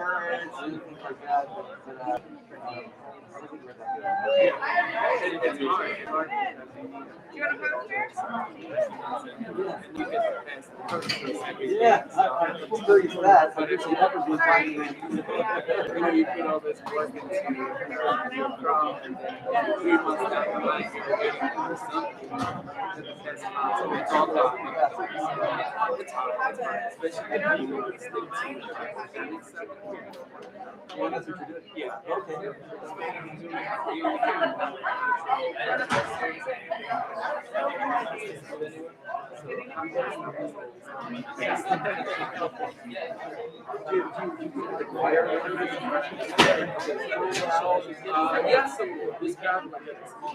birds and things like that. It's hard. Do you want to come here? Yeah, I'm experienced that. But it's never been finding You put all this work into your crop, and then 3 months down the line, you're getting something that's awesome. It's all about it's hard, especially if you want to stick to well, that's what you're doing. yeah. Okay. Yeah, so this crowd like a small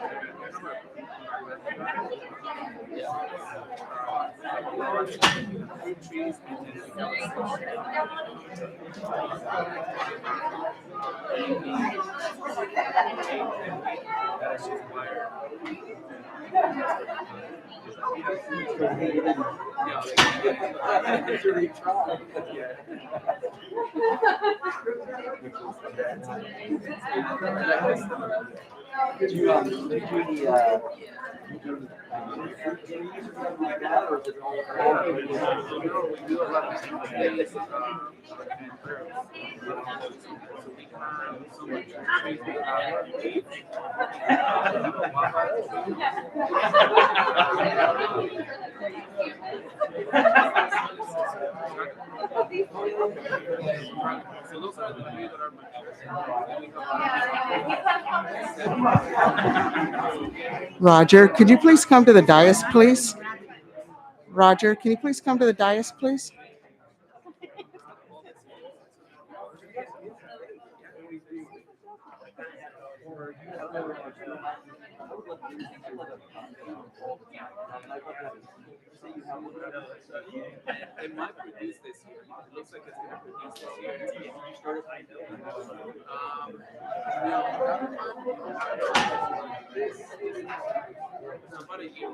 fruit trees and that's just wire. It's really trying. Did you do the like that, or is it all? We do a lot of things and prayers. So we climb so much trees so those are the three that are Roger, could you please come to the dais, please? Roger, can you please come to the dais, please? It might produce this year. It looks like it's going to produce this year. You started about a year.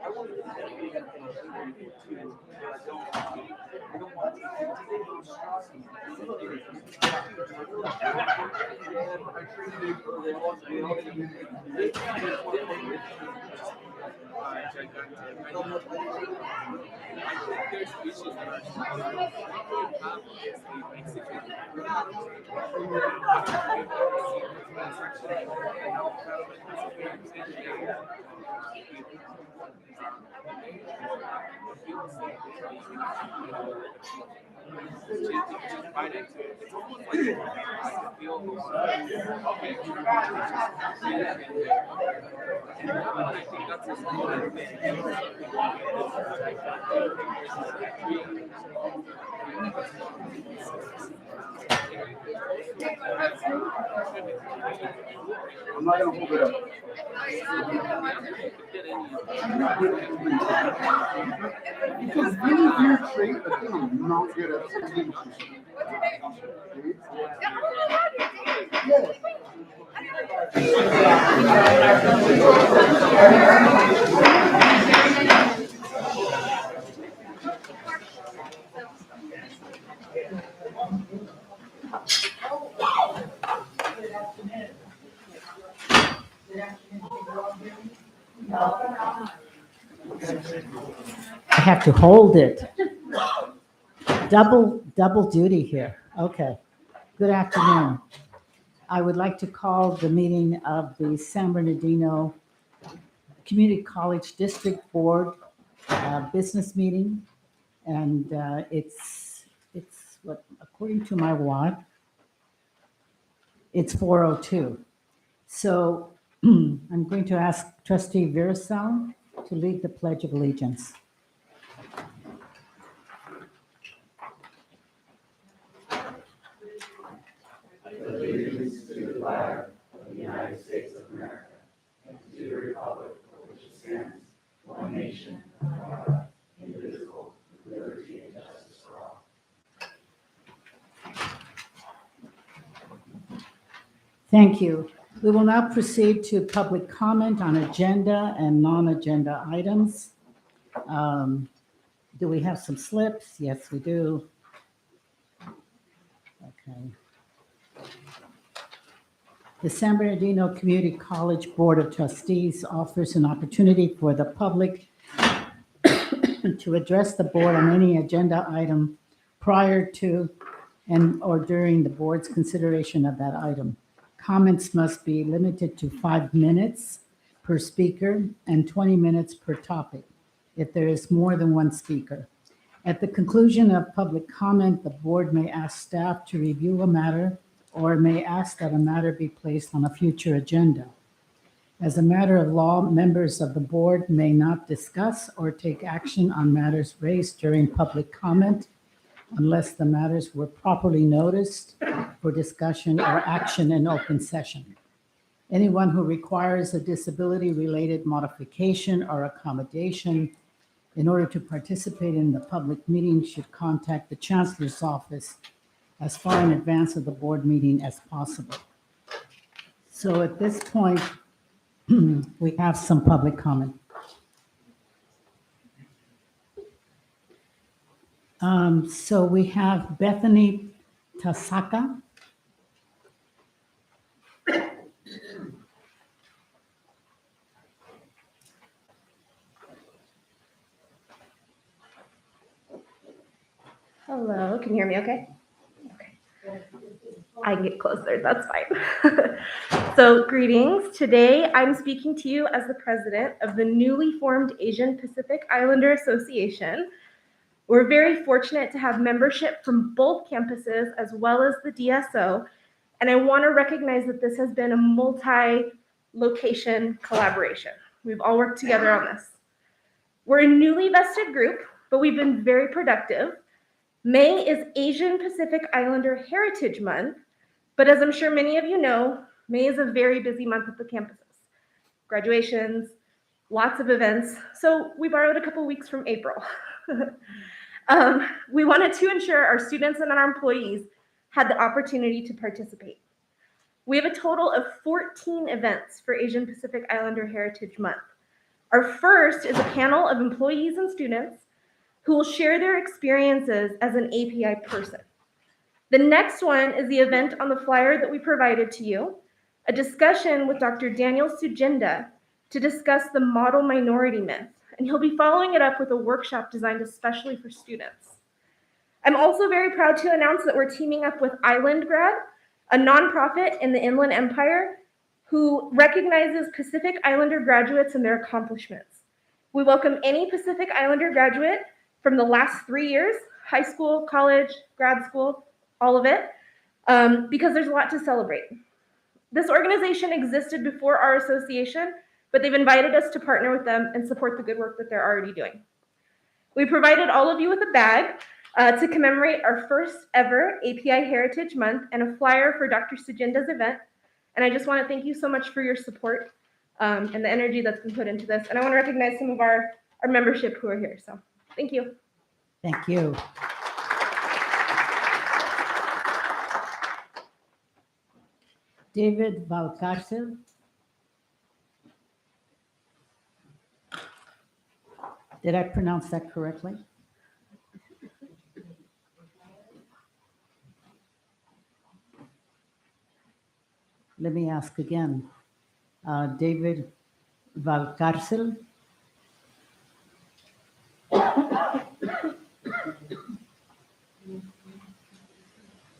I want to get to I don't want There's issues that are I'm not going to hold it up. Because many of your traits are not good at speaking. I have to hold it. Double duty here. Okay. Good afternoon. I would like to call the meeting of the San Bernardino Community College District Board business meeting. And it's what, according to my watch, it's 4:02. So I'm going to ask Trustee Virasel to lead the Pledge of Allegiance. Allegiance to the flag of the United States of America and to the republic for which it stands, one nation, under God, indivisible, with liberty and justice for all. Thank you. We will now proceed to public comment on agenda and non-agenda items. Do we have some slips? Yes, we do. Okay. The San Bernardino Community College Board of Trustees offers an opportunity for the public to address the board on any agenda item prior to and or during the board's consideration of that item. Comments must be limited to 5 minutes per speaker and 20 minutes per topic if there is more than one speaker. At the conclusion of public comment, the board may ask staff to review a matter or may ask that a matter be placed on a future agenda. As a matter of law, members of the board may not discuss or take action on matters raised during public comment unless the matters were properly noticed for discussion or action in open session. Anyone who requires a disability-related modification or accommodation in order to participate in the public meeting should contact the Chancellor's office as far in advance of the board meeting as possible. So at this point, we have some public comment. So we have Bethany Tasaka. Hello, can you hear me okay? Okay. I can get closer, that's fine. So greetings. Today I'm speaking to you as the president of the newly formed Asian Pacific Islander Association. We're very fortunate to have membership from both campuses as well as the DSO, and I want to recognize that this has been a multi-location collaboration. We've all worked together on this. We're a newly vested group, but we've been very productive. May is Asian Pacific Islander Heritage Month, but as I'm sure many of you know, May is a very busy month at the campuses. Graduations, lots of events, so we borrowed a couple weeks from April. We wanted to ensure our students and our employees had the opportunity to participate. We have a total of 14 events for Asian Pacific Islander Heritage Month. Our first is a panel of employees and students who will share their experiences as an API person. The next one is the event on the flyer that we provided to you, a discussion with Dr. Daniel Sujinda to discuss the model minority myth, and he'll be following it up with a workshop designed especially for students. I'm also very proud to announce that we're teaming up with Island Grad, a nonprofit in the Inland Empire who recognizes Pacific Islander graduates and their accomplishments. We welcome any Pacific Islander graduate from the last 3 years, high school, college, grad school, all of it, because there's a lot to celebrate. This organization existed before our association, but they've invited us to partner with them and support the good work that they're already doing. We provided all of you with a bag to commemorate our first ever API Heritage Month and a flyer for Dr. Sujinda's event. And I just want to thank you so much for your support and the energy that's been put into this. And I want to recognize some of our membership who are here. So thank you. Thank you. David Valcarcel. Did I pronounce that correctly? Let me ask again. David Valcarcel.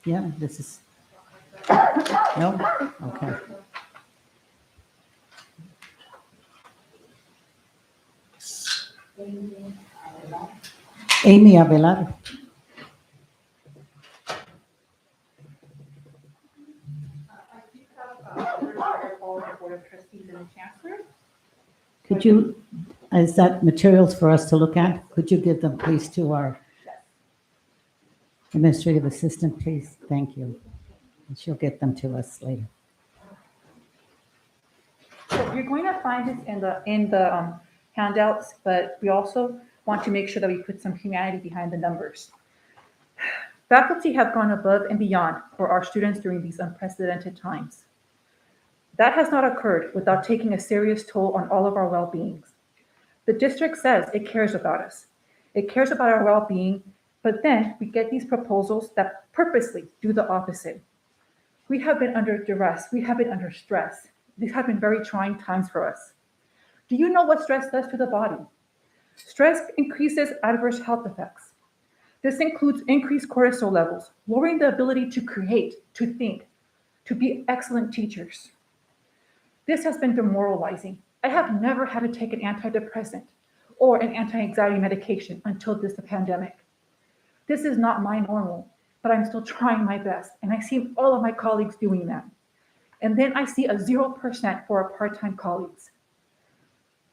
Yeah, this is, no? Okay. Amy Avelar. Board of Trustees and the Chancellor. Could you, is that materials for us to look at? Could you give them please to our administrative assistant, please? Thank you. And she'll get them to us later. So you're going to find this in the handouts, but we also want to make sure that we put some humanity behind the numbers. Faculty have gone above and beyond for our students during these unprecedented times. That has not occurred without taking a serious toll on all of our well-beings. The district says it cares about us. It cares about our well-being, but then we get these proposals that purposely do the opposite. We have been under duress. We have been under stress. These have been very trying times for us. Do you know what stress does to the body? Stress increases adverse health effects. This includes increased cortisol levels, lowering the ability to create, to think, to be excellent teachers. This has been demoralizing. I have never had to take an antidepressant or an anti-anxiety medication until this pandemic. This is not my normal, but I'm still trying my best, and I see all of my colleagues doing that. And then I see a 0% for our part-time colleagues.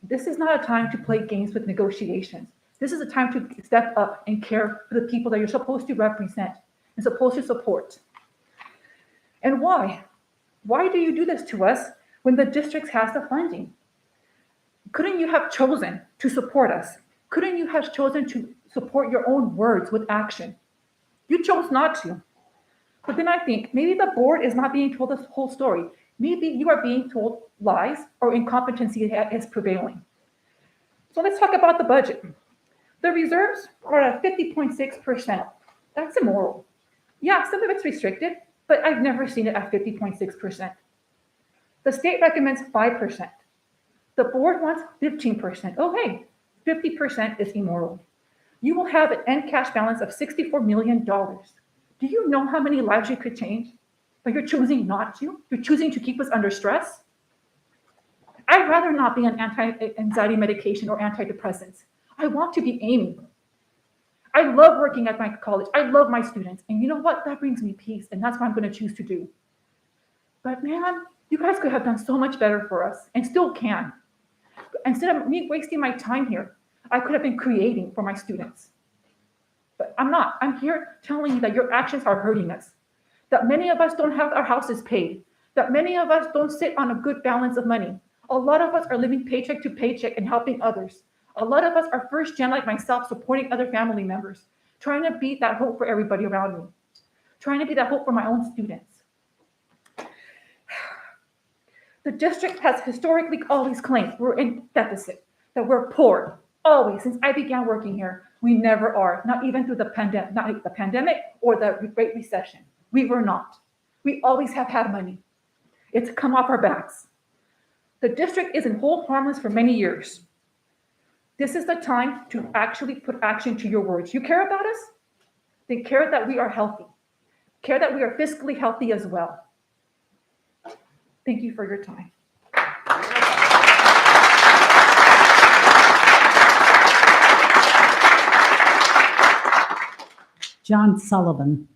This is not a time to play games with negotiations. This is a time to step up and care for the people that you're supposed to represent and supposed to support. And why? Why do you do this to us when the district has the funding? Couldn't you have chosen to support us? Couldn't you have chosen to support your own words with action? You chose not to. But then I think maybe the board is not being told the whole story. Maybe you are being told lies or incompetency is prevailing. So let's talk about the budget. The reserves are at 50.6%. That's immoral. Yeah, some of it's restricted, but I've never seen it at 50.6%. The state recommends 5%. The board wants 15%. Oh, hey, 50% is immoral. You will have an end cash balance of $64 million. Do you know how many lives you could change? But you're choosing not to? You're choosing to keep us under stress? I'd rather not be on anti-anxiety medication or antidepressants. I want to be Amy. I love working at my college. I love my students. And you know what? That brings me peace. And that's what I'm going to choose to do. But man, you guys could have done so much better for us and still can. Instead of me wasting my time here, I could have been creating for my students. But I'm not. I'm here telling you that your actions are hurting us. That many of us don't have our houses paid. That many of us don't sit on a good balance of money. A lot of us are living paycheck to paycheck and helping others. A lot of us are first gen like myself, supporting other family members, trying to be that hope for everybody around me, trying to be that hope for my own students. The district has historically always claimed we're in deficit, that we're poor. Always, since I began working here, we never are, not even through the pandemic or the Great Recession. We were not. We always have had money. It's come off our backs. The district is in hold harmless for many years. This is the time to actually put action to your words. You care about us? Then care that we are healthy. Care that we are fiscally healthy as well. Thank you for your time. John Sullivan.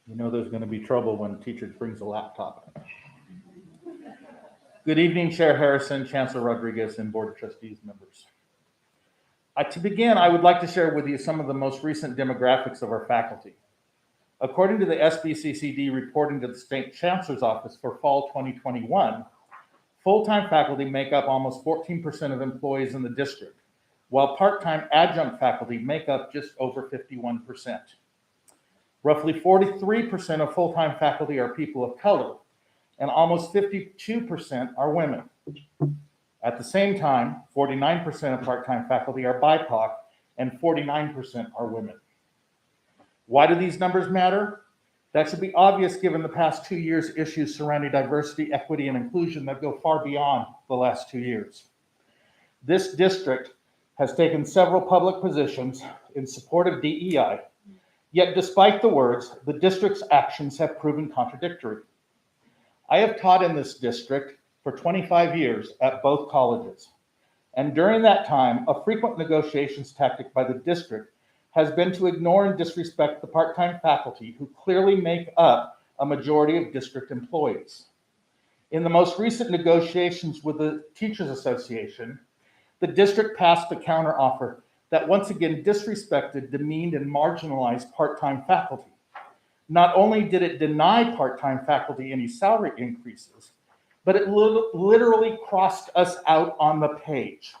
You know there's going to be trouble when teacher brings a laptop. Good evening, Chair Harrison, Chancellor Rodriguez, and Board of Trustees members. To begin, I would like to share with you some of the most recent demographics of our faculty. According to the SBCCD reporting to the State Chancellor's Office for fall 2021, full-time faculty make up almost 14% of employees in the district, while part-time adjunct faculty make up just over 51%. Roughly 43% of full-time faculty are people of color, and almost 52% are women. At the same time, 49% of part-time faculty are BIPOC, and 49% are women. Why do these numbers matter? That should be obvious given the past 2 years' issues surrounding diversity, equity, and inclusion that go far beyond the last 2 years. This district has taken several public positions in support of DEI, yet despite the words, the district's actions have proven contradictory. I have taught in this district for 25 years at both colleges, and during that time, a frequent negotiations tactic by the district has been to ignore and disrespect the part-time faculty who clearly make up a majority of district employees. In the most recent negotiations with the Teachers Association, the district passed a counteroffer that once again disrespected, demeaned, and marginalized part-time faculty. Not only did it deny part-time faculty any salary increases, but it literally crossed us out on the page.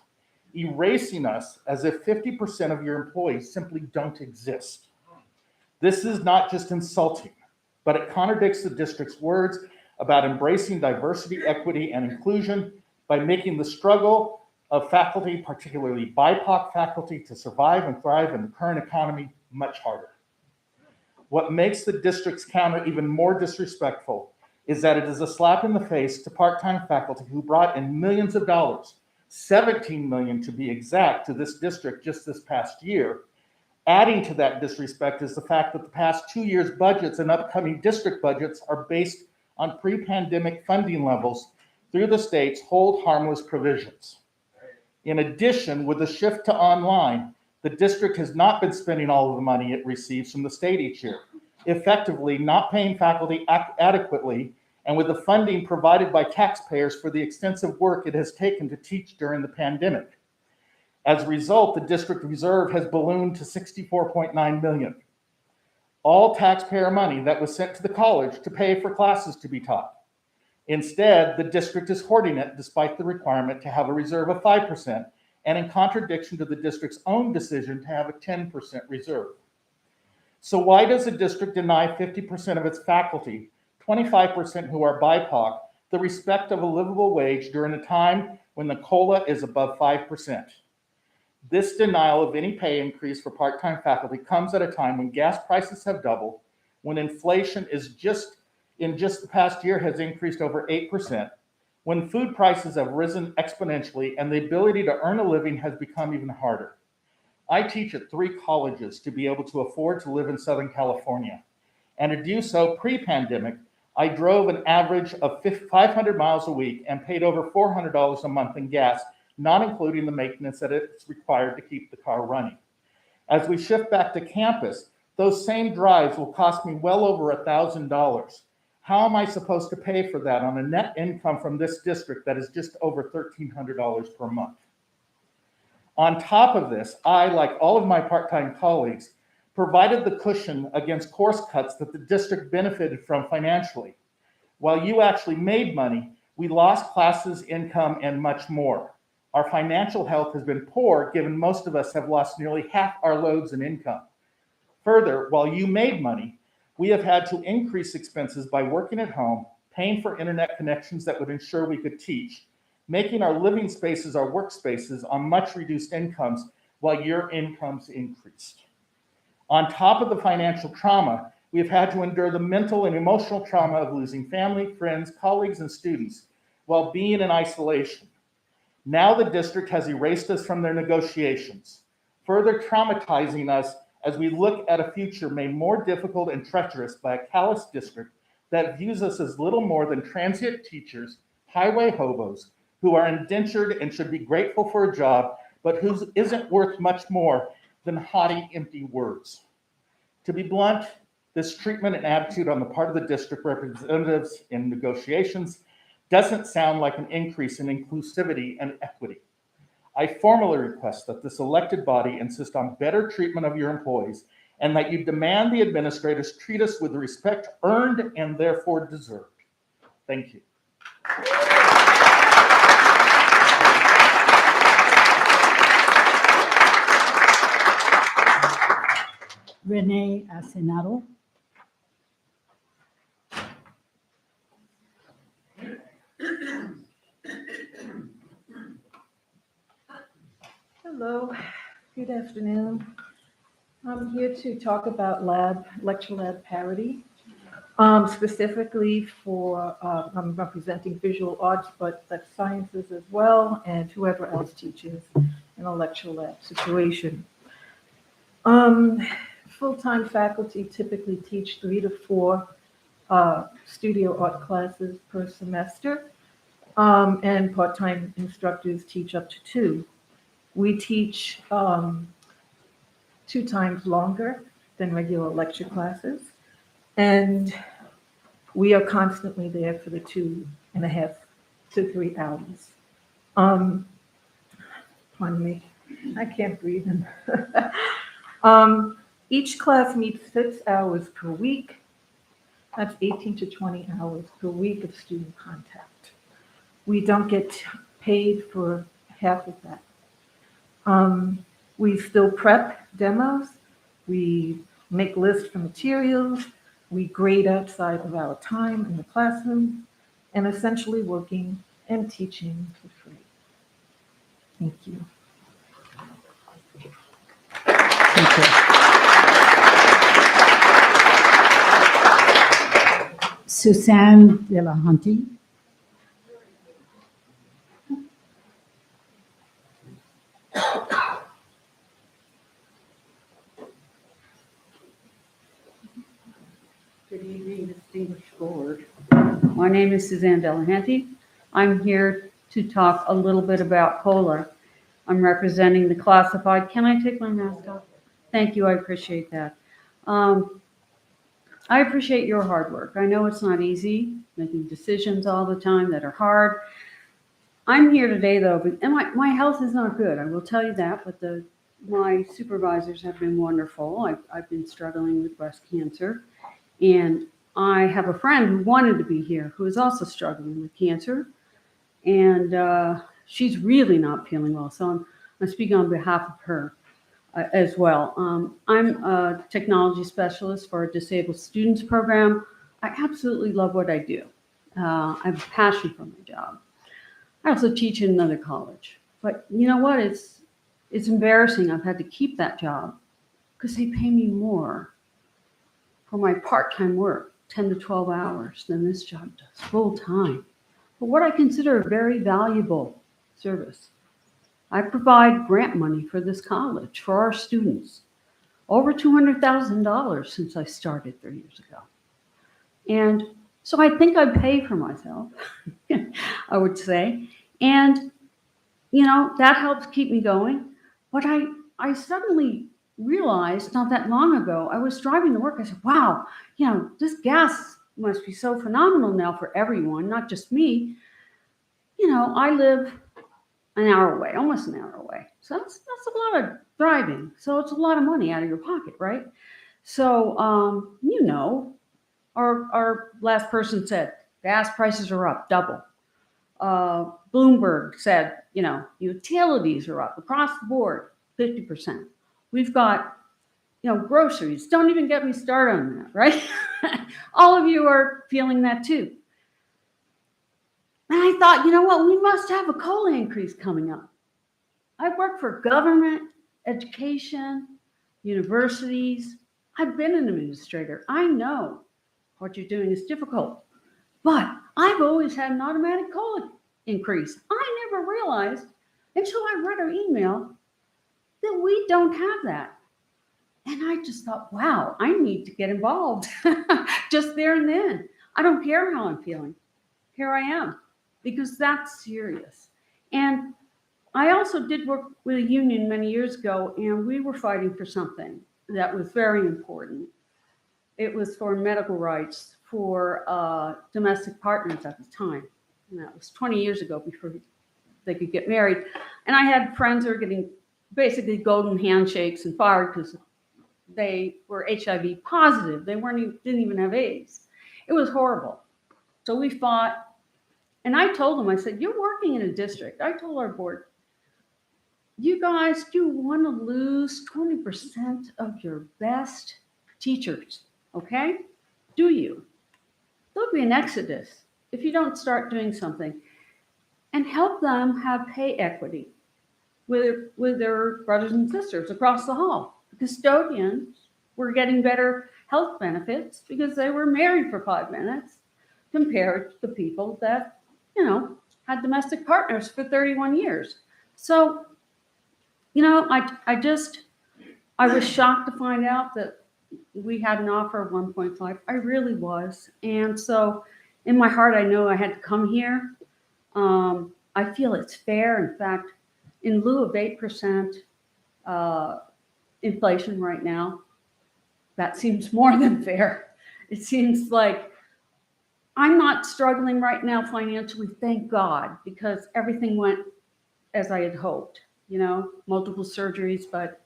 erasing us as if 50% of your employees simply don't exist. This is not just insulting, but it contradicts the district's words about embracing diversity, equity, and inclusion by making the struggle of faculty, particularly BIPOC faculty, to survive and thrive in the current economy much harder. What makes the district's counter even more disrespectful is that it is a slap in the face to part-time faculty who brought in millions of dollars, 17 million to be exact, to this district just this past year. Adding to that disrespect is the fact that the past 2 years' budgets and upcoming district budgets are based on pre-pandemic funding levels through the state's hold harmless provisions. In addition, with the shift to online, the district has not been spending all of the money it receives from the state each year, effectively not paying faculty adequately, and with the funding provided by taxpayers for the extensive work it has taken to teach during the pandemic. As a result, the district reserve has ballooned to $64.9 million. All taxpayer money that was sent to the college to pay for classes to be taught. Instead, the district is hoarding it despite the requirement to have a reserve of 5%, and in contradiction to the district's own decision to have a 10% reserve. So why does the district deny 50% of its faculty, 25% who are BIPOC, the respect of a livable wage during a time when the COLA is above 5%? This denial of any pay increase for part-time faculty comes at a time when gas prices have doubled, when inflation is in just the past year has increased over 8%, when food prices have risen exponentially and the ability to earn a living has become even harder. I teach at 3 colleges to be able to afford to live in Southern California. And to do so pre-pandemic, I drove an average of 500 miles a week and paid over $400 a month in gas, not including the maintenance that it's required to keep the car running. As we shift back to campus, those same drives will cost me well over $1,000. How am I supposed to pay for that on a net income from this district that is just over $1,300 per month? On top of this, I, like all of my part-time colleagues, provided the cushion against course cuts that the district benefited from financially. While you actually made money, we lost classes, income, and much more. Our financial health has been poor, given most of us have lost nearly half our loads in income. Further, while you made money, we have had to increase expenses by working at home, paying for internet connections that would ensure we could teach, making our living spaces our workspaces on much reduced incomes while your incomes increased. On top of the financial trauma, we have had to endure the mental and emotional trauma of losing family, friends, colleagues, and students while being in isolation. Now the district has erased us from their negotiations, further traumatizing us as we look at a future made more difficult and treacherous by a callous district that views us as little more than transient teachers, highway hobos, who are indentured and should be grateful for a job, but whose isn't worth much more than haughty, empty words. To be blunt, this treatment and attitude on the part of the district representatives in negotiations doesn't sound like an increase in inclusivity and equity. I formally request that this elected body insist on better treatment of your employees and that you demand the administrators treat us with the respect earned and therefore deserved. Thank you. Renee Asenado. Hello, good afternoon. I'm here to talk about lecture lab parity. Specifically for, I'm representing visual arts, but that's sciences as well, and whoever else teaches in a lecture lab situation. Full-time faculty typically teach 3 to 4 studio art classes per semester, and part-time instructors teach up to 2. We teach 2 times longer than regular lecture classes, and we are constantly there for the 2.5 to 3 hours. Pardon me, I can't breathe. Each class meets 6 hours per week. That's 18 to 20 hours per week of student contact. We don't get paid for half of that. We still prep demos. We make lists for materials. We grade outside of our time in the classroom and essentially working and teaching for free. Thank you. Thank you. Suzanne Delahanty. Good evening, distinguished board. My name is Suzanne Delahanty. I'm here to talk a little bit about COLA. I'm representing the classified. Can I take my mask off? Thank you, I appreciate that. I appreciate your hard work. I know it's not easy, making decisions all the time that are hard. I'm here today though, and my health is not good, I will tell you that, but my supervisors have been wonderful. I've been struggling with breast cancer, and I have a friend who wanted to be here who is also struggling with cancer, and she's really not feeling well, so I'm speaking on behalf of her as well. I'm a technology specialist for a disabled students program. I absolutely love what I do. I have a passion for my job. I also teach in another college, but you know what? It's embarrassing. I've had to keep that job because they pay me more for my part-time work, 10 to 12 hours, than this job does full-time. But what I consider a very valuable service. I provide grant money for this college, for our students, over $200,000 since I started 3 years ago. And so I think I pay for myself, I would say. And, you know, that helps keep me going. But I suddenly realized not that long ago, I was driving to work. I said, wow, you know, this gas must be so phenomenal now for everyone, not just me. You know, I live an hour away, almost an hour away. So that's a lot of driving. So it's a lot of money out of your pocket, right? So, you know, our last person said, gas prices are up, double. Bloomberg said, you know, utilities are up across the board, 50%. We've got, you know, groceries. Don't even get me started on that, right? All of you are feeling that too. And I thought, you know what, we must have a COLA increase coming up. I work for government, education, universities. I've been an administrator. I know what you're doing is difficult, but I've always had an automatic COLA increase. I never realized until I read our email that we don't have that. And I just thought, wow, I need to get involved just there and then. I don't care how I'm feeling. Here I am, because that's serious. And I also did work with a union many years ago, and we were fighting for something that was very important. It was for medical rights for domestic partners at the time. And that was 20 years ago before they could get married. And I had friends who were getting basically golden handshakes and fired because they were HIV positive. They didn't even have AIDS. It was horrible. So we fought. And I told them, I said, you're working in a district. I told our board, you guys, do want to lose 20% of your best teachers, okay? Do you? There'll be an exodus if you don't start doing something and help them have pay equity with their brothers and sisters across the hall. The custodians were getting better health benefits because they were married for 5 minutes compared to the people that, you know, had domestic partners for 31 years. So, you know, I was shocked to find out that we had an offer of 1.5. I really was. And so in my heart, I know I had to come here. I feel it's fair. In fact, in lieu of 8% inflation right now, that seems more than fair. It seems like I'm not struggling right now financially, thank God, because everything went as I had hoped. You know, multiple surgeries, but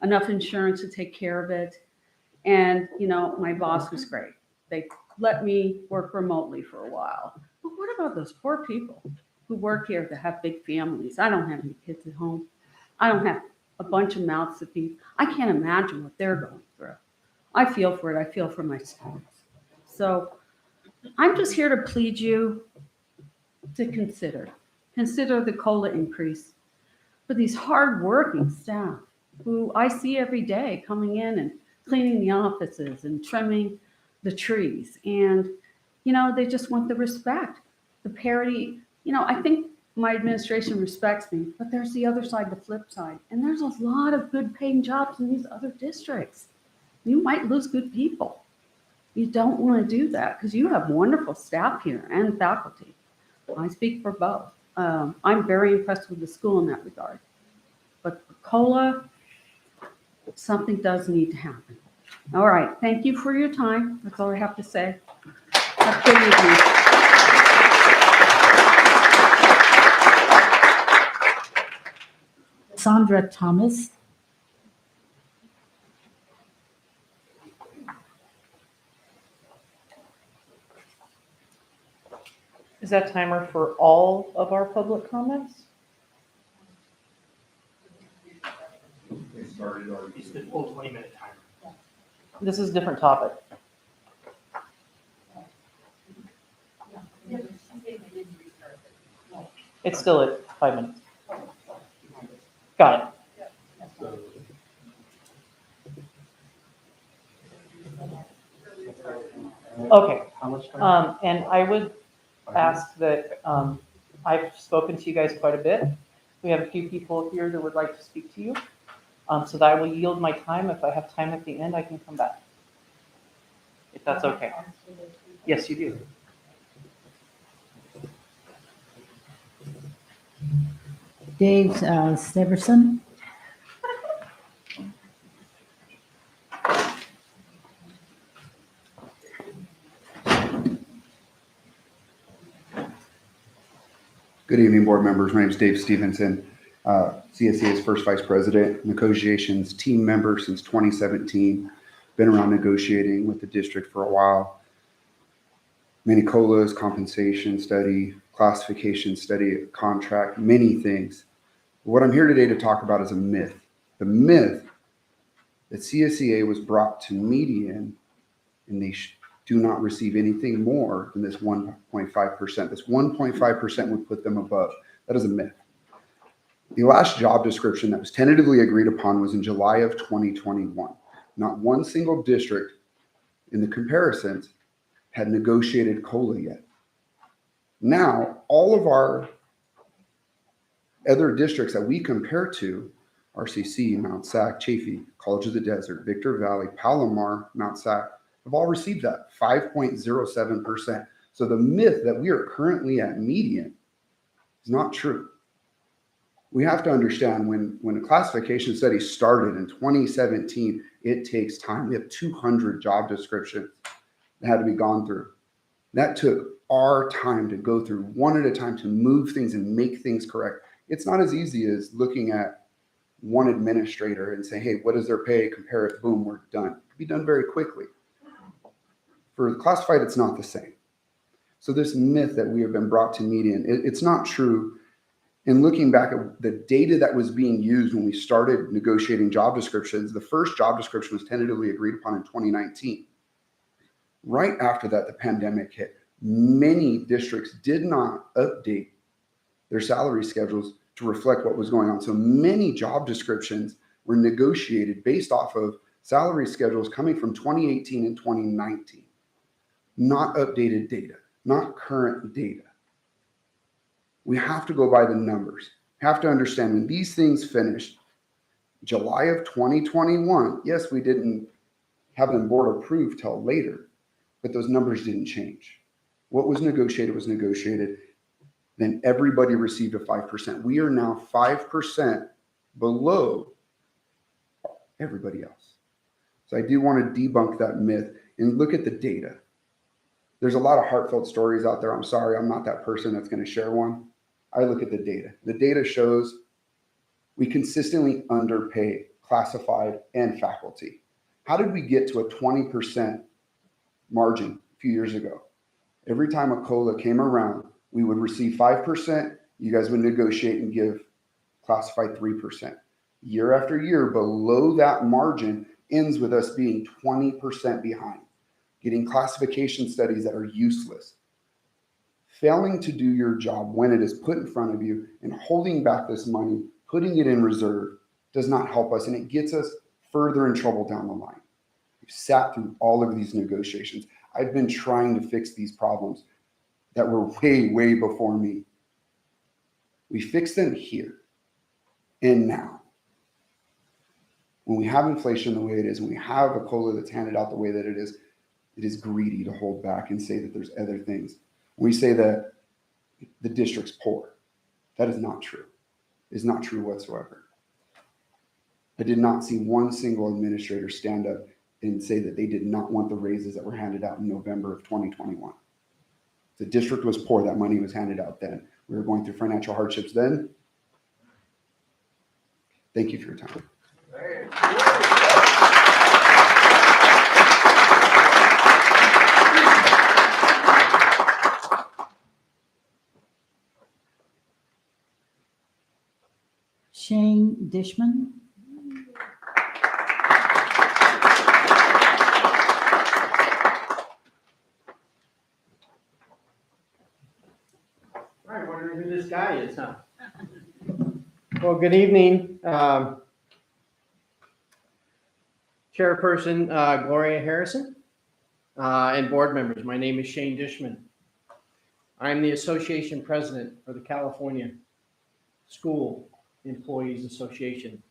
enough insurance to take care of it. And, you know, my boss was great. They let me work remotely for a while. But what about those poor people who work here that have big families? I don't have any kids at home. I don't have a bunch of mouths to feed. I can't imagine what they're going through. I feel for it. I feel for my students. So I'm just here to plead you to consider the COLA increase for these hardworking staff who I see every day coming in and cleaning the offices and trimming the trees. And, you know, they just want the respect, the parity. You know, I think my administration respects me, but there's the other side, the flip side. And there's a lot of good paying jobs in these other districts. You might lose good people. You don't want to do that because you have wonderful staff here and faculty. I speak for both. I'm very impressed with the school in that regard. But for COLA, something does need to happen. All right. Thank you for your time. That's all I have to say. Have a good evening. Sandra Thomas. Is that timer for all of our public comments? It started already. It's the full 20-minute timer. This is a different topic. It's still at 5 minutes. Got it. Okay. And I would ask that I've spoken to you guys quite a bit. We have a few people here that would like to speak to you. So that I will yield my time. If I have time at the end, I can come back. If that's okay. Yes, you do. Dave Steverson. Good evening, board members. My name is Dave Stevenson, CSEA's first vice president, negotiations team member since 2017. Been around negotiating with the district for a while. Many COLAs, compensation study, classification study, contract, many things. What I'm here today to talk about is a myth. The myth that CSEA was brought to median and they do not receive anything more than this 1.5%. This 1.5% would put them above. That is a myth. The last job description that was tentatively agreed upon was in July of 2021. Not one single district in the comparisons had negotiated COLA yet. Now, all of our other districts that we compare to, RCC, Mount Sac, Chaffey, College of the Desert, Victor Valley, Palomar, Mount Sac, have all received that 5.07%. So the myth that we are currently at median is not true. We have to understand when a classification study started in 2017, it takes time. We have 200 job descriptions that had to be gone through. That took our time to go through one at a time to move things and make things correct. It's not as easy as looking at one administrator and say, hey, what is their pay? Compare it, boom, we're done. It can be done very quickly. For classified, it's not the same. So this myth that we have been brought to median, it's not true. And looking back at the data that was being used when we started negotiating job descriptions, the first job description was tentatively agreed upon in 2019. Right after that, the pandemic hit. Many districts did not update their salary schedules to reflect what was going on. So many job descriptions were negotiated based off of salary schedules coming from 2018 and 2019. Not updated data, not current data. We have to go by the numbers. Have to understand when these things finished, July of 2021, yes, we didn't have them board approved till later, but those numbers didn't change. What was negotiated. Then everybody received a 5%. We are now 5% below everybody else. So I do want to debunk that myth and look at the data. There's a lot of heartfelt stories out there. I'm sorry, I'm not that person that's going to share one. I look at the data. The data shows we consistently underpay classified and faculty. How did we get to a 20% margin a few years ago? Every time a COLA came around, we would receive 5%. You guys would negotiate and give classified 3%. year after year below that margin ends with us being 20% behind, getting classification studies that are useless. Failing to do your job when it is put in front of you and holding back this money, putting it in reserve, does not help us, and it gets us further in trouble down the line. We've sat through all of these negotiations. I've been trying to fix these problems that were way, way before me. We fix them here and now. When we have inflation the way it is, when we have a COLA that's handed out the way that it is greedy to hold back and say that there's other things. When we say that the district's poor, that is not true. It is not true whatsoever. I did not see one single administrator stand up and say that they did not want the raises that were handed out in November of 2021. The district was poor. That money was handed out then. We were going through financial hardships then. Thank you for your time. Shane Dishman. I wonder who this guy is, huh? Well, good evening, Chairperson Gloria Harrison and board members. My name is Shane Dishman. I'm the association president for the California School Employees Association,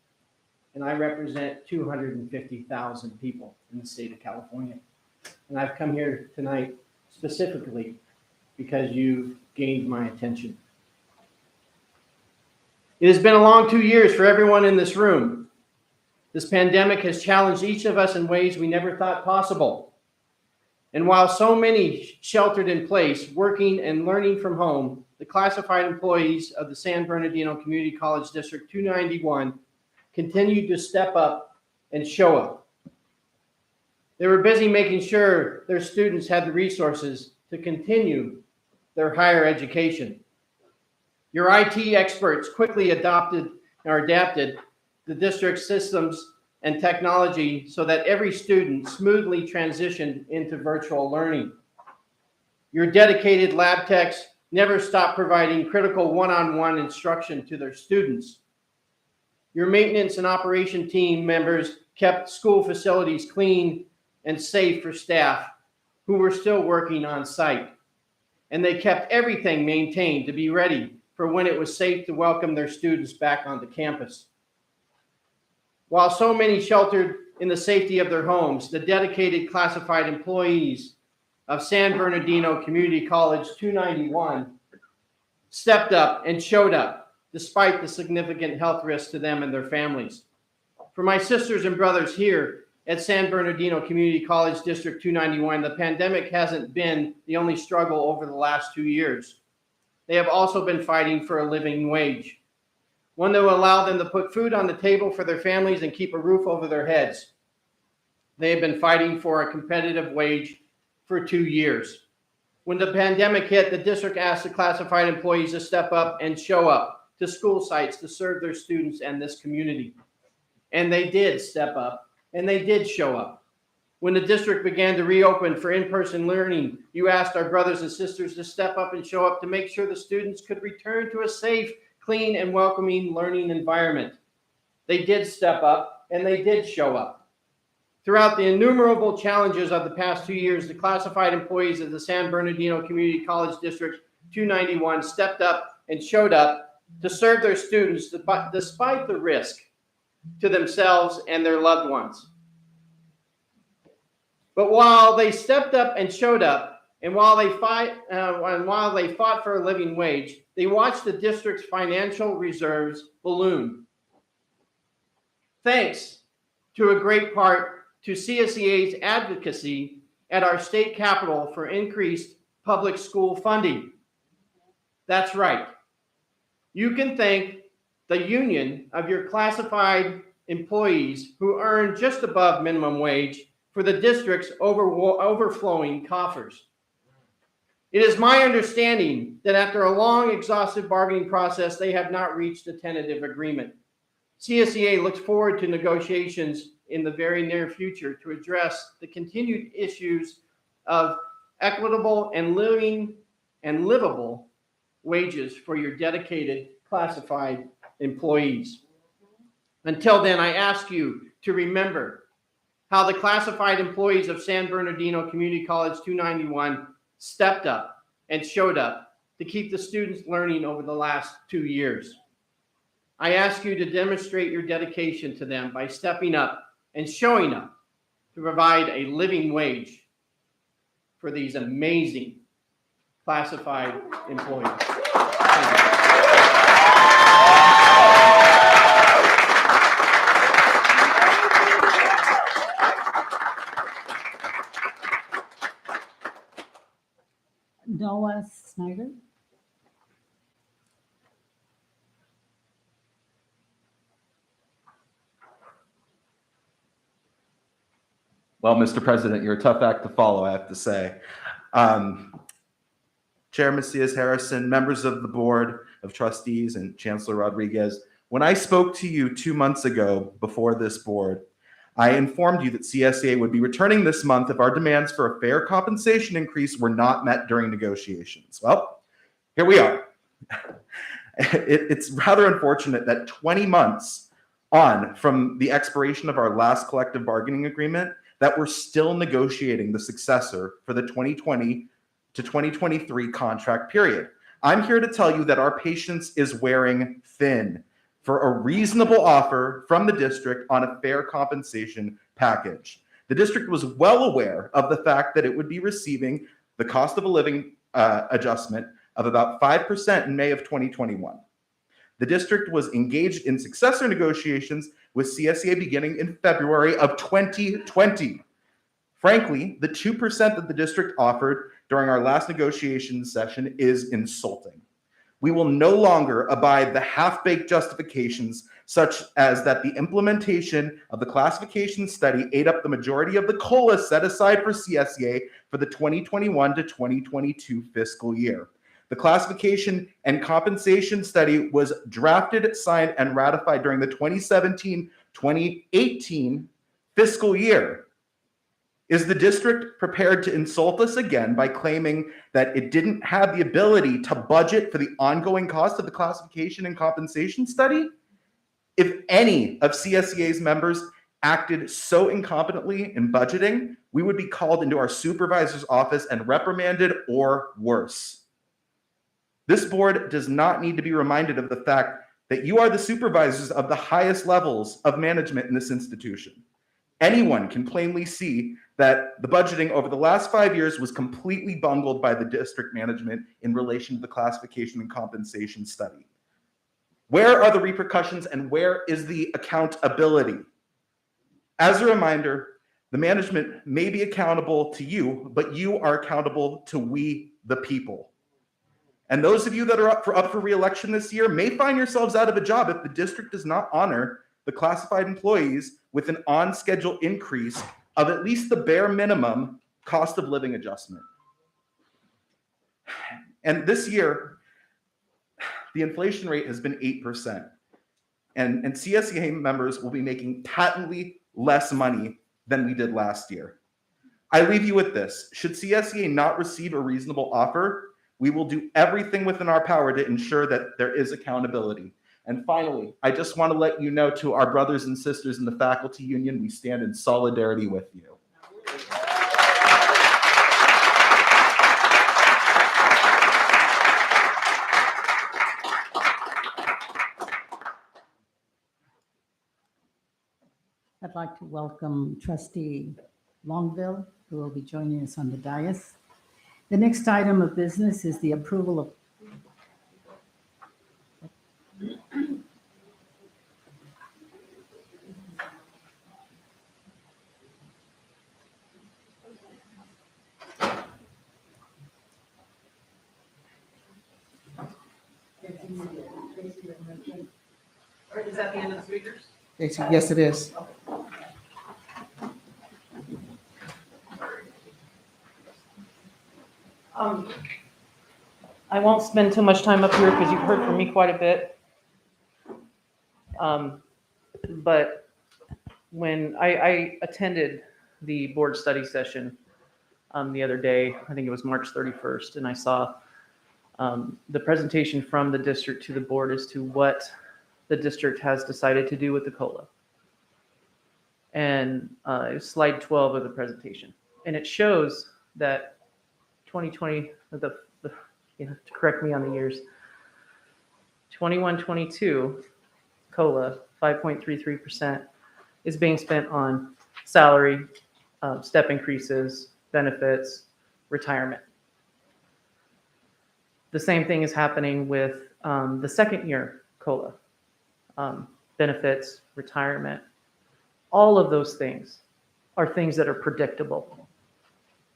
and I represent 250,000 people in the state of California. And I've come here tonight specifically because you've gained my attention. It has been a long 2 years for everyone in this room. This pandemic has challenged each of us in ways we never thought possible. And while so many sheltered in place, working and learning from home, the classified employees of the San Bernardino Community College District 291 continued to step up and show up. They were busy making sure their students had the resources to continue their higher education. Your IT experts quickly adapted the district's systems and technology so that every student smoothly transitioned into virtual learning. Your dedicated lab techs never stopped providing critical one-on-one instruction to their students. Your maintenance and operation team members kept school facilities clean and safe for staff who were still working on site. And they kept everything maintained to be ready for when it was safe to welcome their students back onto campus. While so many sheltered in the safety of their homes, the dedicated classified employees of San Bernardino Community College 291 stepped up and showed up despite the significant health risks to them and their families. For my sisters and brothers here at San Bernardino Community College District 291, the pandemic hasn't been the only struggle over the last 2 years. They have also been fighting for a living wage, one that will allow them to put food on the table for their families and keep a roof over their heads. They have been fighting for a competitive wage for 2 years. When the pandemic hit, the district asked the classified employees to step up and show up to school sites to serve their students and this community. And they did step up, and they did show up. When the district began to reopen for in-person learning, you asked our brothers and sisters to step up and show up to make sure the students could return to a safe, clean, and welcoming learning environment. They did step up, and they did show up. Throughout the innumerable challenges of the past 2 years, the classified employees of the San Bernardino Community College District 291 stepped up and showed up to serve their students despite the risk to themselves and their loved ones. But while they stepped up and showed up, and while they fought for a living wage, they watched the district's financial reserves balloon. Thanks to a great part to CSEA's advocacy at our state capitol for increased public school funding. That's right. You can thank the union of your classified employees who earn just above minimum wage for the district's overflowing coffers. It is my understanding that after a long, exhaustive bargaining process, they have not reached a tentative agreement. CSEA looks forward to negotiations in the very near future to address the continued issues of equitable and livable wages for your dedicated classified employees. Until then, I ask you to remember how the classified employees of San Bernardino Community College 291 stepped up and showed up to keep the students learning over the last 2 years. I ask you to demonstrate your dedication to them by stepping up and showing up to provide a living wage for these amazing classified employees. Thank you. Noah Snyder. Well, Mr. President, you're a tough act to follow, I have to say. Chair Macias Harrison, members of the Board of Trustees, and Chancellor Rodriguez, when I spoke to you 2 months ago before this board, I informed you that CSEA would be returning this month if our demands for a fair compensation increase were not met during negotiations. Well, here we are. It's rather unfortunate that 20 months on from the expiration of our last collective bargaining agreement, that we're still negotiating the successor for the 2020 to 2023 contract period. I'm here to tell you that our patience is wearing thin for a reasonable offer from the district on a fair compensation package. The district was well aware of the fact that it would be receiving the cost of a living adjustment of about 5% in May of 2021. The district was engaged in successor negotiations with CSEA beginning in February of 2020. Frankly, the 2% that the district offered during our last negotiation session is insulting. We will no longer abide the half-baked justifications such as that the implementation of the classification study ate up the majority of the COLA set aside for CSEA for the 2021 to 2022 fiscal year. The classification and compensation study was drafted, signed, and ratified during the 2017-2018 fiscal year. Is the district prepared to insult us again by claiming that it didn't have the ability to budget for the ongoing cost of the classification and compensation study? If any of CSEA's members acted so incompetently in budgeting, we would be called into our supervisor's office and reprimanded or worse. This board does not need to be reminded of the fact that you are the supervisors of the highest levels of management in this institution. Anyone can plainly see that the budgeting over the last 5 years was completely bungled by the district management in relation to the classification and compensation study. Where are the repercussions and where is the accountability? As a reminder, the management may be accountable to you, but you are accountable to we, the people. And those of you that are up for re-election this year may find yourselves out of a job if the district does not honor the classified employees with an on-schedule increase of at least the bare minimum cost of living adjustment. And this year, the inflation rate has been 8%. And CSEA members will be making patently less money than we did last year. I leave you with this. Should CSEA not receive a reasonable offer, we will do everything within our power to ensure that there is accountability. And finally, I just want to let you know, to our brothers and sisters in the faculty union, we stand in solidarity with you. I'd like to welcome Trustee Longville, who will be joining us on the dais. The next item of business is the approval of Is that the end of the speakers? Yes, it is. I won't spend too much time up here because you've heard from me quite a bit. But when I attended the board study session the other day, I think it was March 31st, and I saw the presentation from the district to the board as to what the district has decided to do with the COLA. And it's slide 12 of the presentation. And it shows that 2020, you have to correct me on the years, 21-22 COLA, 5.33% is being spent on salary, step increases, benefits, retirement. The same thing is happening with the second year COLA, benefits, retirement. All of those things are things that are predictable.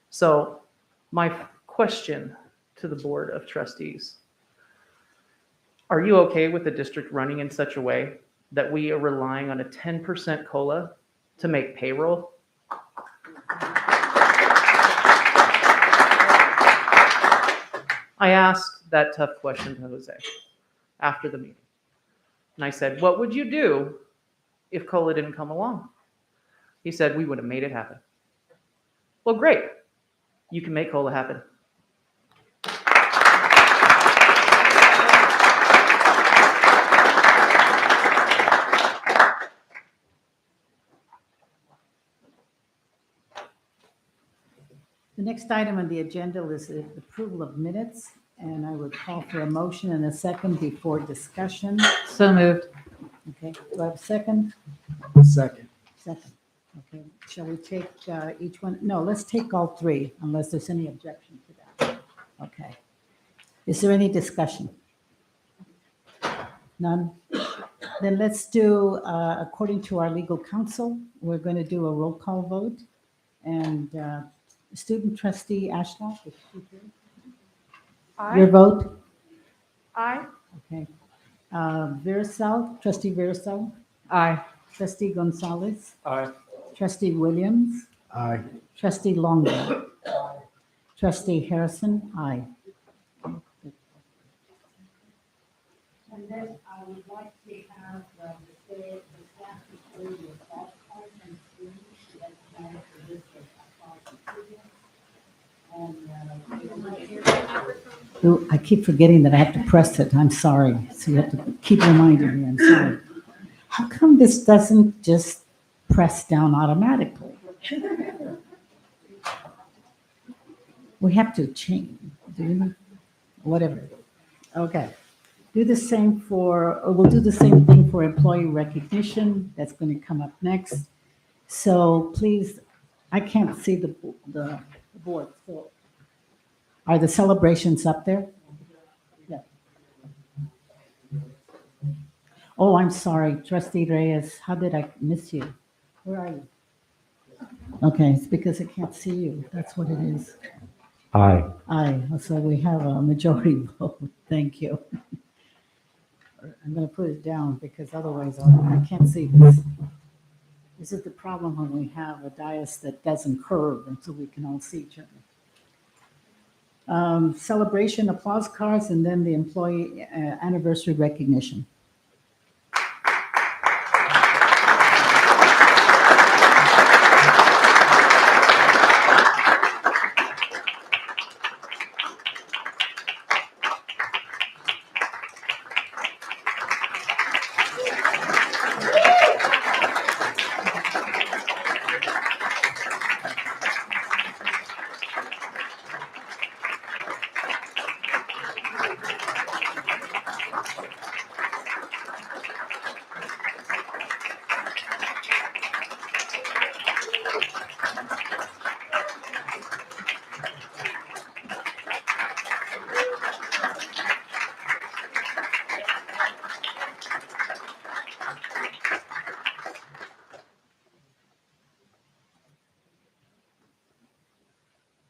So my question to the Board of Trustees, are you okay with the district running in such a way that we are relying on a 10% COLA to make payroll? I asked that tough question to Jose after the meeting. And I said, what would you do if COLA didn't come along? He said, we would have made it happen. Well, great. You can make COLA happen. The next item on the agenda is the approval of minutes, and I would call for a motion and a second before discussion. So moved. Okay, do I have a second? Second. Second. Okay, shall we take each one? No, let's take all three unless there's any objection to that. Okay. Is there any discussion? None? Then let's do, according to our legal counsel, we're going to do a roll call vote. And student trustee Ashlock, is she here? Aye. Your vote? Aye. Okay. Versal, trustee Versal, Aye. trustee Gonzalez, Aye. trustee Williams, Aye. trustee Longo, trustee Harrison, aye. And then I would like to have the staff to show you all cards and screens that plan for this. Oh, I keep forgetting that I have to press it. I'm sorry. So you have to keep reminding me. I'm sorry. How come this doesn't just press down automatically? We have to change. Do we? Whatever. Okay. Do the same we'll do the same thing for employee recognition. That's going to come up next. So please, I can't see the board. So are the celebrations up there? Yeah. Oh, I'm sorry, trustee Reyes. How did I miss you? Where are you? Okay, it's because I can't see you. That's what it is. Aye. Aye. So we have a majority vote. Thank you. I'm going to put it down because otherwise I can't see this. This is the problem when we have a dais that doesn't curve and so we can all see each other. Celebration applause cards and then the employee anniversary recognition.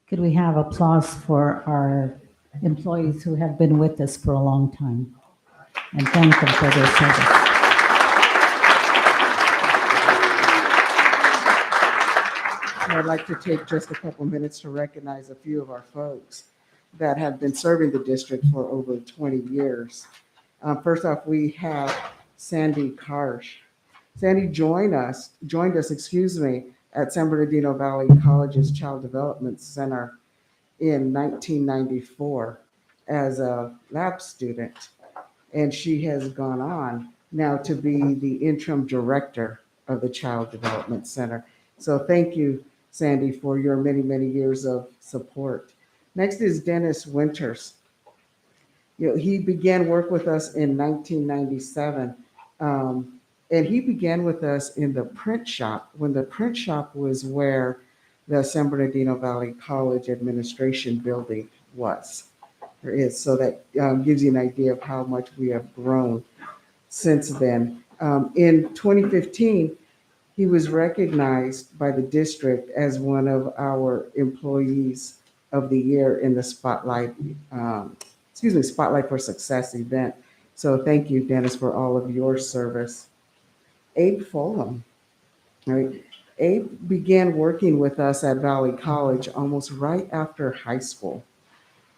Could we have applause for our employees who have been with us for a long time and thank them for their service. I'd like to take just a couple minutes to recognize a few of our folks that have been serving the district for over 20 years. First off, we have Sandy Karsh. Sandy joined us, at San Bernardino Valley College's Child Development Center in 1994 as a lab student. And she has gone on now to be the interim director of the Child Development Center. So thank you, Sandy, for your many, many years of support. Next is Dennis Winters. He began work with us in 1997. And he began with us in the print shop, when the print shop was where the San Bernardino Valley College Administration building was. There is, so that gives you an idea of how much we have grown since then. In 2015, he was recognized by the district as one of our employees of the year in the Spotlight for Success event. So thank you, Dennis, for all of your service. Abe Fulham. Right? Abe began working with us at Valley College almost right after high school.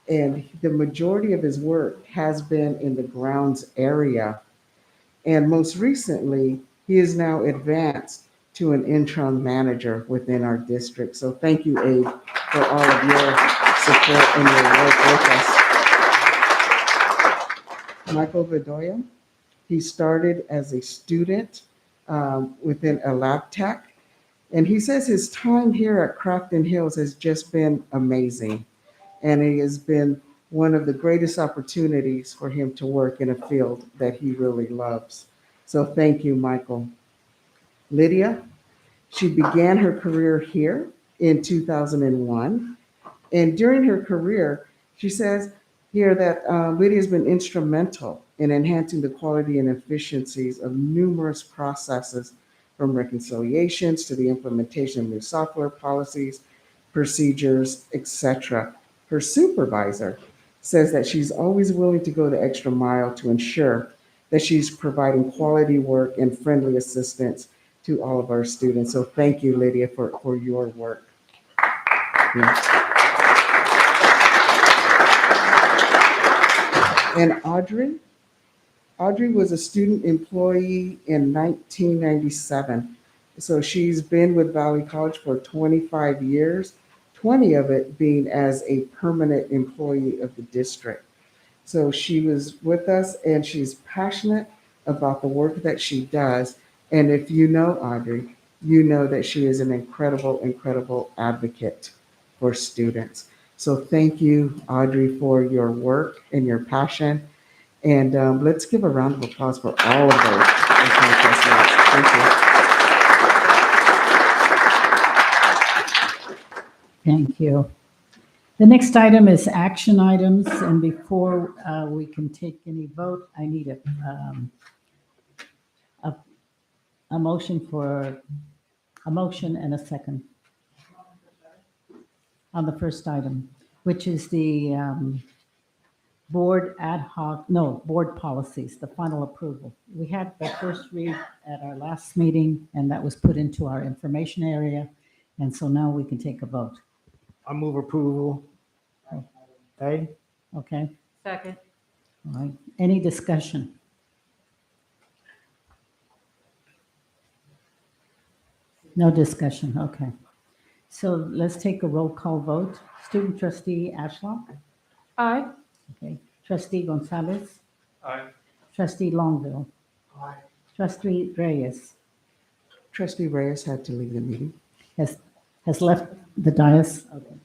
And the majority of his work has been in the grounds area. And most recently, he is now advanced to an interim manager within our district. So thank you, Abe, for all of your support and your work with us. Michael Bedoya, he started as a student within a lab tech. And he says his time here at Crafton Hills has just been amazing. And it has been one of the greatest opportunities for him to work in a field that he really loves. So thank you, Michael. Lydia, she began her career here in 2001. And during her career, she says here that Lydia has been instrumental in enhancing the quality and efficiencies of numerous processes, from reconciliations to the implementation of new software policies, procedures, etc. Her supervisor says that she's always willing to go the extra mile to ensure that she's providing quality work and friendly assistance to all of our students. So thank you, Lydia, for your work. Yeah. And Audrey was a student employee in 1997. So she's been with Valley College for 25 years. 20 of it being as a permanent employee of the district. So she was with us and she's passionate about the work that she does. And if you know Audrey, you know that she is an incredible, incredible advocate for students. So thank you, Audrey, for your work and your passion. And let's give a round of applause for all of those. Thank you. Thank you. The next item is action items, and before we can take any vote, I need a motion and a second on the first item, which is the board policies, the final approval. We had the first read at our last meeting, and that was put into our information area, and so now we can take a vote. I move approval. A. Okay, Second. all right. Any discussion? No discussion, okay. So let's take a roll call vote. Student trustee Ashlock? Aye. Okay. Trustee Gonzalez? Aye. Trustee Longville? Aye. Trustee Reyes Trustee Reyes had to leave the meeting. has left the dais. Okay.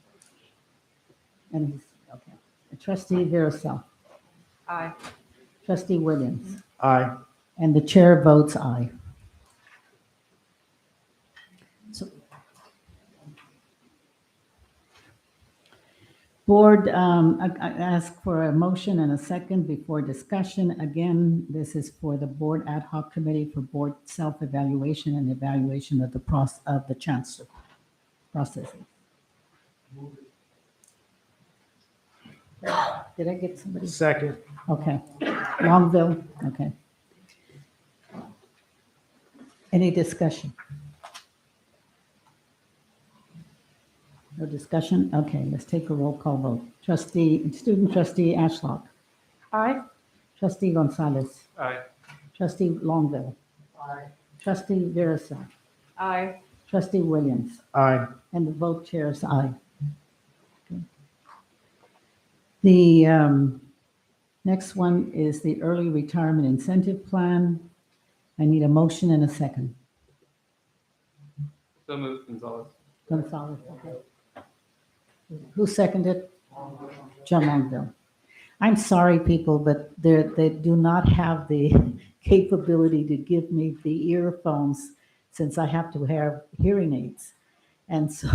And he's, okay. Trustee Veracel? Aye. Trustee Williams? Aye. And the chair votes aye. So, board, I ask for a motion and a second before discussion. Again, this is for the board ad hoc committee for board self-evaluation and evaluation of the chancellor processing. Did I get somebody? Second. Okay. Longville, okay. Any discussion? No discussion? Okay, let's take a roll call vote. Student trustee Ashlock? Aye. Trustee Gonzalez? Aye. Trustee Longville? Aye. Trustee Versa, Aye. Trustee Williams, Aye. and the vote chair is aye. Okay. The next one is the early retirement incentive plan. I need a motion and a second. So moved, Gonzalez. Gonzalez, okay. Who seconded? John Longville. I'm sorry, people, but they do not have the capability to give me the earphones since I have to have hearing aids. And so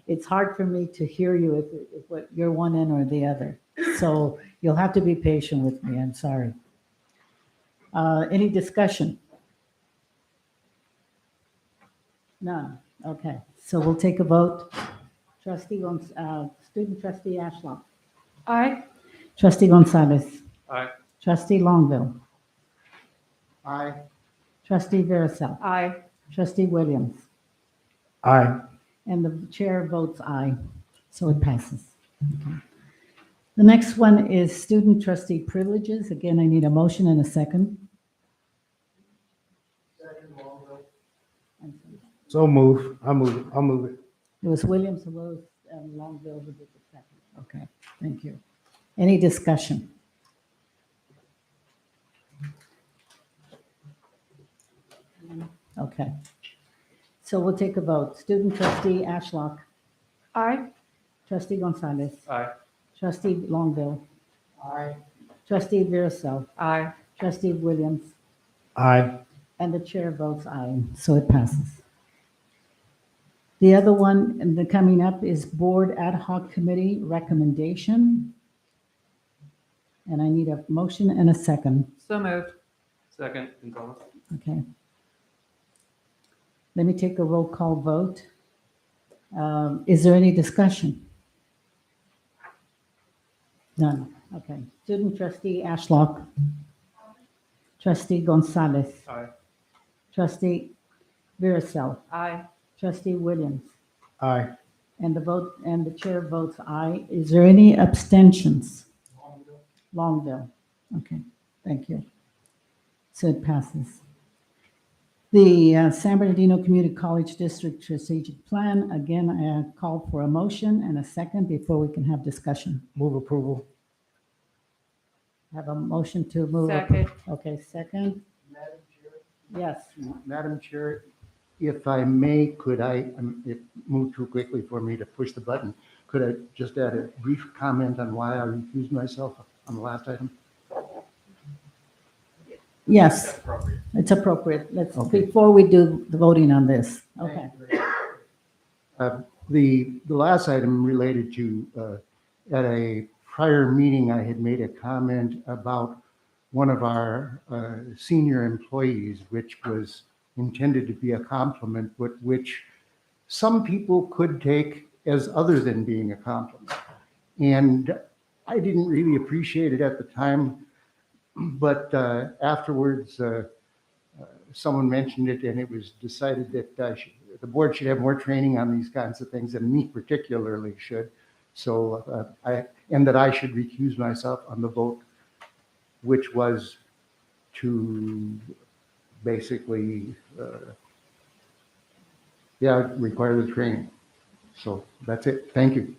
it's hard for me to hear you if what you're one end or the other. So you'll have to be patient with me. I'm sorry. Any discussion? None. Okay. So we'll take a vote. Student trustee Ashlock. Aye. Trustee Gonzalez. Aye. Trustee Longville. Aye. Trustee Versa. Aye. Trustee Williams. Aye. And the chair votes aye, so it passes. Okay. The next one is student trustee privileges. Again, I need a motion and a second. So move. I'll move it. It was Williams, who was, Longville who did the second. Okay, thank you. Any discussion? Okay. So we'll take a vote. Student trustee Ashlock. Aye. Trustee Gonzalez. Aye. Trustee Longville. Aye. Trustee Versa. Aye. Trustee Williams. Aye. And the chair votes aye, so it passes. The other one, and the coming up, is Board Ad Hoc Committee recommendation. And I need a motion and a second. So moved. Second, Gonzalez. Okay. Let me take a roll call vote. Is there any discussion? None. Okay. Student trustee Ashlock. Trustee Gonzalez. Aye. Trustee Veracel. Aye. Trustee Williams. Aye. And the chair votes aye. Is there any abstentions? Longville. Okay, thank you. So it passes. The San Bernardino Community College District Strategic Plan, again, I call for a motion and a second before we can have discussion. Move approval. Have a motion to move. Second. Okay, second. Madam Chair. Yes. Madam Chair, if I may, could I, it moved too quickly for me to push the button. Could I just add a brief comment on why I recused myself on the last item? Yes, it's appropriate. Let's, Okay. before we do the voting on this. Okay. The last item related to, at a prior meeting, I had made a comment about one of our senior employees, which was intended to be a compliment, but which some people could take as other than being a compliment. And I didn't really appreciate it at the time, but afterwards, someone mentioned it, and it was decided that the board should have more training on these kinds of things, and me particularly should. So that I should recuse myself on the vote, which was to basically, require the training. So that's it. Thank you.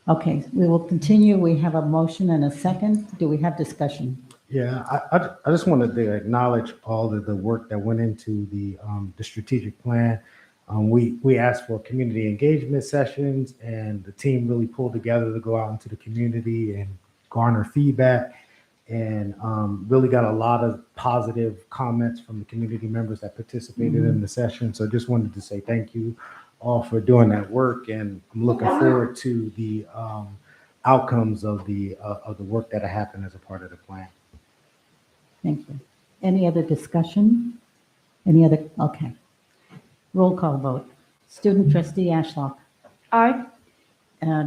Okay, we will continue. We have a motion and a second. Do we have discussion? Yeah, I just wanted to acknowledge all of the work that went into the strategic plan. We asked for community engagement sessions, and the team really pulled together to go out into the community and garner feedback, and really got a lot of positive comments from the community members that participated in the session. So just wanted to say thank you all for doing that work, and I'm looking forward to the outcomes of the work that happened as a part of the plan. Thank you. Any other discussion? Any other? Okay. Roll call vote. Student trustee Ashlock. Aye.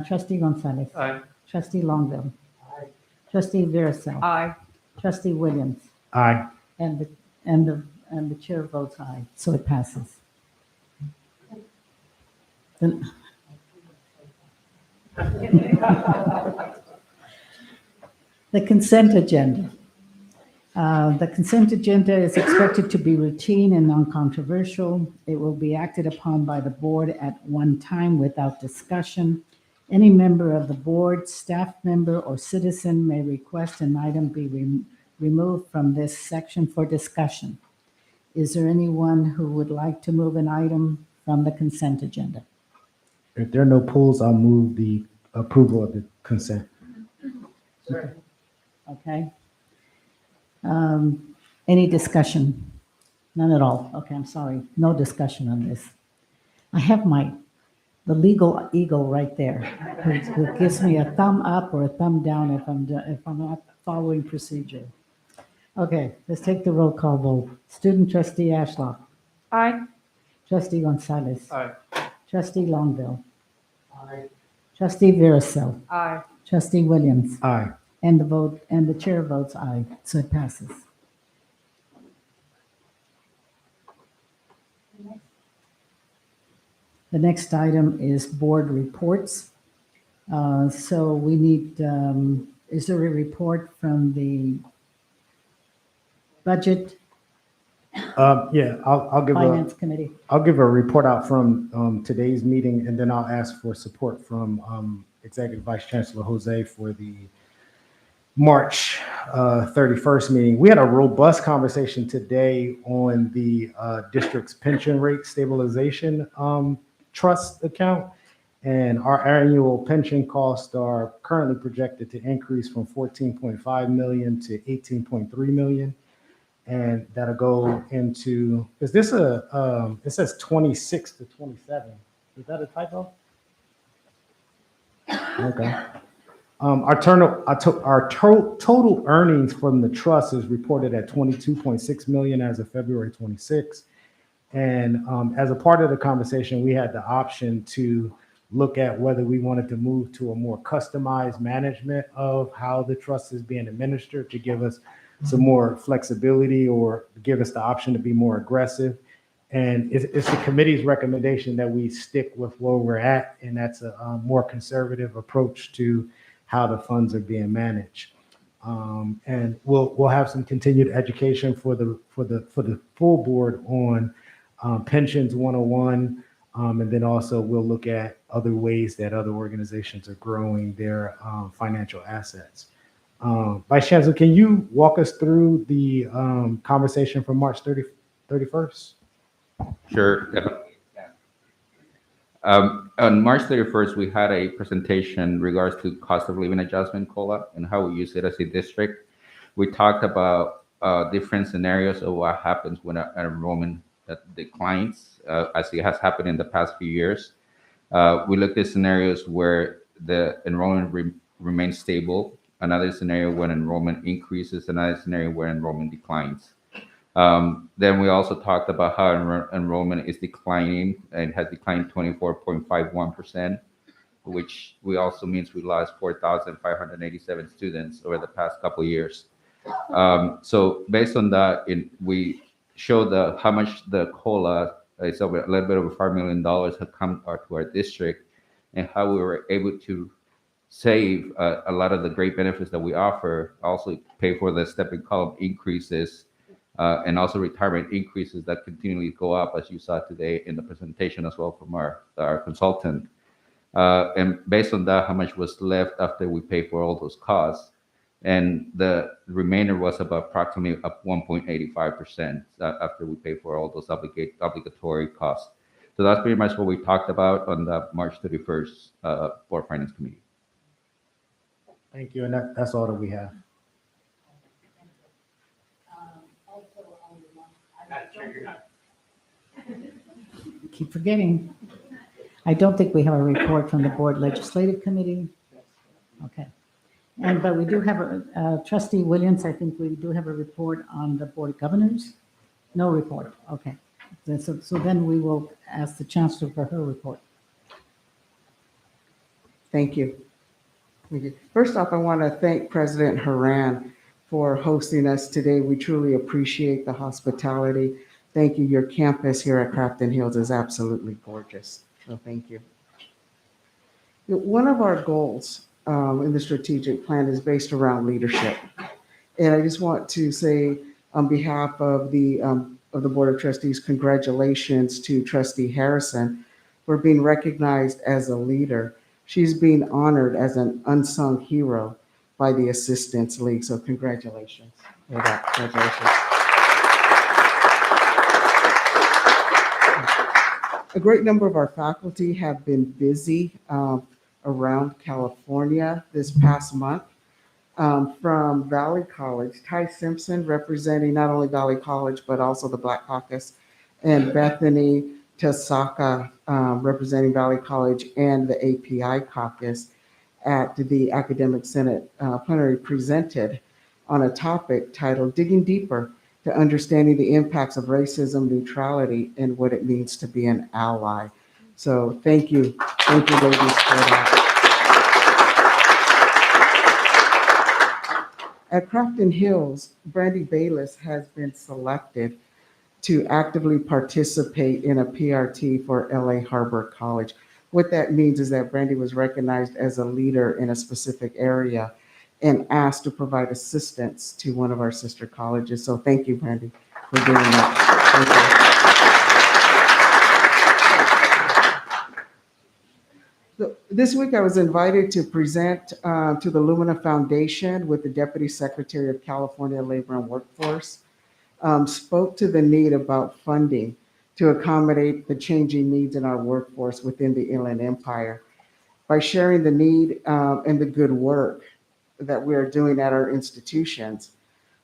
Trustee Gonzalez. Aye. Trustee Longville. Aye. Trustee Veracel. Aye. Trustee Williams. Aye. And the chair votes aye, so it passes. Then- The consent agenda. The consent agenda is expected to be routine and non-controversial. It will be acted upon by the board at one time without discussion. Any member of the board, staff member, or citizen may request an item be removed from this section for discussion. Is there anyone who would like to move an item from the consent agenda? If there are no pulls, I'll move the approval of the consent. Okay. Any discussion? None at all. Okay, I'm sorry. No discussion on this. I have the legal eagle right there, who gives me a thumb up or a thumb down if I'm not following procedure. Okay, let's take the roll call vote. Student trustee Ashlock. Aye. Trustee Gonzalez. Aye. Trustee Longville. Aye. Trustee Veracel. Aye. Trustee Williams. Aye. And the chair votes aye, so it passes. The next item is board reports. So we need, is there a report from the budget Yeah, I'll give finance committee? I'll give a report out from today's meeting, and then I'll ask for support from Executive Vice Chancellor Jose for the March 31st meeting. We had a robust conversation today on the district's pension rate stabilization trust account. And our annual pension costs are currently projected to increase from 14.5 million to 18.3 million. And that'll go into, is this it says 26 to 27. Is that a typo? Okay. Our total earnings from the trust is reported at 22.6 million as of February 26. And as a part of the conversation, we had the option to look at whether we wanted to move to a more customized management of how the trust is being administered to give us some more flexibility or give us the option to be more aggressive. And it's the committee's recommendation that we stick with where we're at, and that's a more conservative approach to how the funds are being managed. And we'll have some continued education for the full board on pensions 101. And then also we'll look at other ways that other organizations are growing their financial assets. Vice Chancellor, can you walk us through the conversation from March 31st? Sure. On March 31st, we had a presentation in regards to cost of living adjustment COLA and how we use it as a district. We talked about different scenarios of what happens when an enrollment declines, as it has happened in the past few years. We looked at scenarios where the enrollment remains stable, another scenario when enrollment increases, another scenario where enrollment declines. Then we also talked about how enrollment is declining and has declined 24.51%, which we also means we lost 4,587 students over the past couple of years. So based on that, we showed how much the COLA is over a little bit over $5 million have come to our district, and how we were able to save a lot of the great benefits that we offer, also pay for the stepping column increases, and also retirement increases that continually go up, as you saw today in the presentation as well from our consultant. And based on that, how much was left after we pay for all those costs. And the remainder was about approximately up 1.85% after we pay for all those obligatory costs. So that's pretty much what we talked about on the March 31st Board Finance Committee. Thank you, and that's all that we have. Keep forgetting. I don't think we have a report from the Board Legislative Committee. Okay. But we do have Trustee Williams, I think we do have a report on the Board of Governors. No report. Okay. So then we will ask the Chancellor for her report. Thank you. First off, I want to thank President Haran for hosting us today. We truly appreciate the hospitality. Thank you. Your campus here at Crafton Hills is absolutely gorgeous. So thank you. One of our goals in the strategic plan is based around leadership. And I just want to say on behalf of the Board of Trustees, congratulations to Trustee Harrison for being recognized as a leader. She's being honored as an unsung hero by the Assistants League. So congratulations for that. Congratulations. A great number of our faculty have been busy around California this past month. From Valley College, Ty Simpson representing not only Valley College, but also the Black Caucus, and Bethany Tasaka representing Valley College and the API Caucus at the Academic Senate plenary presented on a topic titled Digging Deeper to Understanding the Impacts of Racism, Neutrality, and What It Means to Be an Ally. So thank you ladies, for that. At Crafton Hills, Brandy Bayless has been selected to actively participate in a PRT for LA Harbor College. What that means is that Brandy was recognized as a leader in a specific area and asked to provide assistance to one of our sister colleges. So thank you, Brandy, for doing that. So this week I was invited to present to the Lumina Foundation with the Deputy Secretary of California Labor and Workforce. Spoke to the need about funding to accommodate the changing needs in our workforce within the Inland Empire. By sharing the need and the good work that we are doing at our institutions,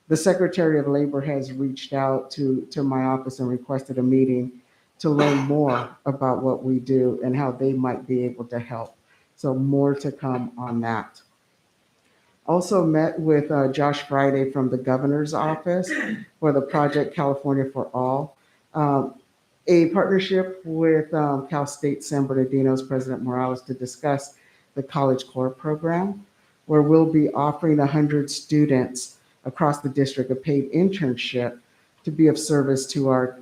the Secretary of Labor has reached out to my office and requested a meeting to learn more about what we do and how they might be able to help. So more to come on that. Also met with Josh Friday from the governor's office for the Project California for All, a partnership with Cal State San Bernardino's President Morales to discuss the College Core program, where we'll be offering 100 students across the district a paid internship to be of service to our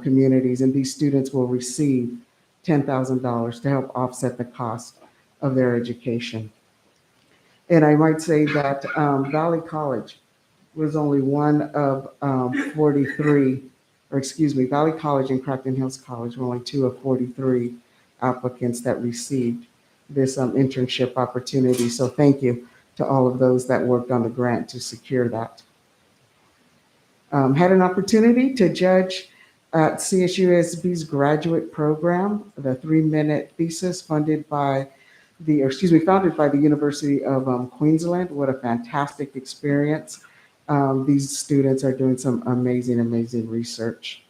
communities. And these students will receive $10,000 to help offset the cost of their education. And I might say that Valley College was only one of 43, or excuse me, Valley College and Crafton Hills College were only 2 of 43 applicants that received this internship opportunity. So thank you to all of those that worked on the grant to secure that. Had an opportunity to judge at CSUSB's graduate program, the 3-minute thesis founded by the University of Queensland. What a fantastic experience. These students are doing some amazing, amazing research.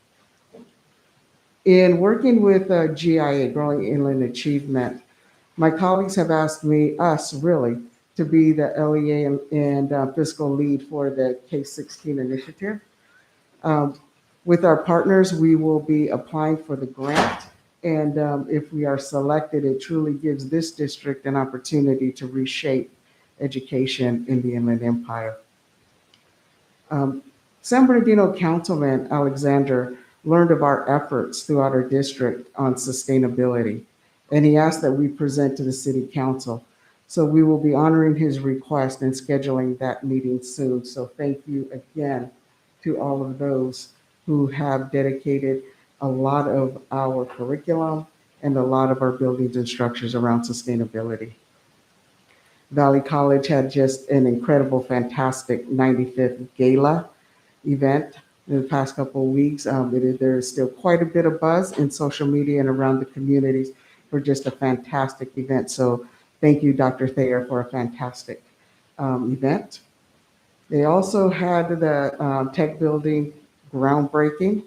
In working with GIA, Growing Inland Achievement, my colleagues have asked us really, to be the LEA and fiscal lead for the K-16 initiative. With our partners, we will be applying for the grant. And if we are selected, it truly gives this district an opportunity to reshape education in the Inland Empire. San Bernardino Councilman Alexander learned of our efforts throughout our district on sustainability, and he asked that we present to the City Council. So we will be honoring his request and scheduling that meeting soon. So thank you again to all of those who have dedicated a lot of our curriculum and a lot of our buildings and structures around sustainability. Valley College had just an incredible, fantastic 95th gala event in the past couple of weeks. There is still quite a bit of buzz in social media and around the communities for just a fantastic event. So thank you, Dr. Thayer, for a fantastic event. They also had the tech building groundbreaking,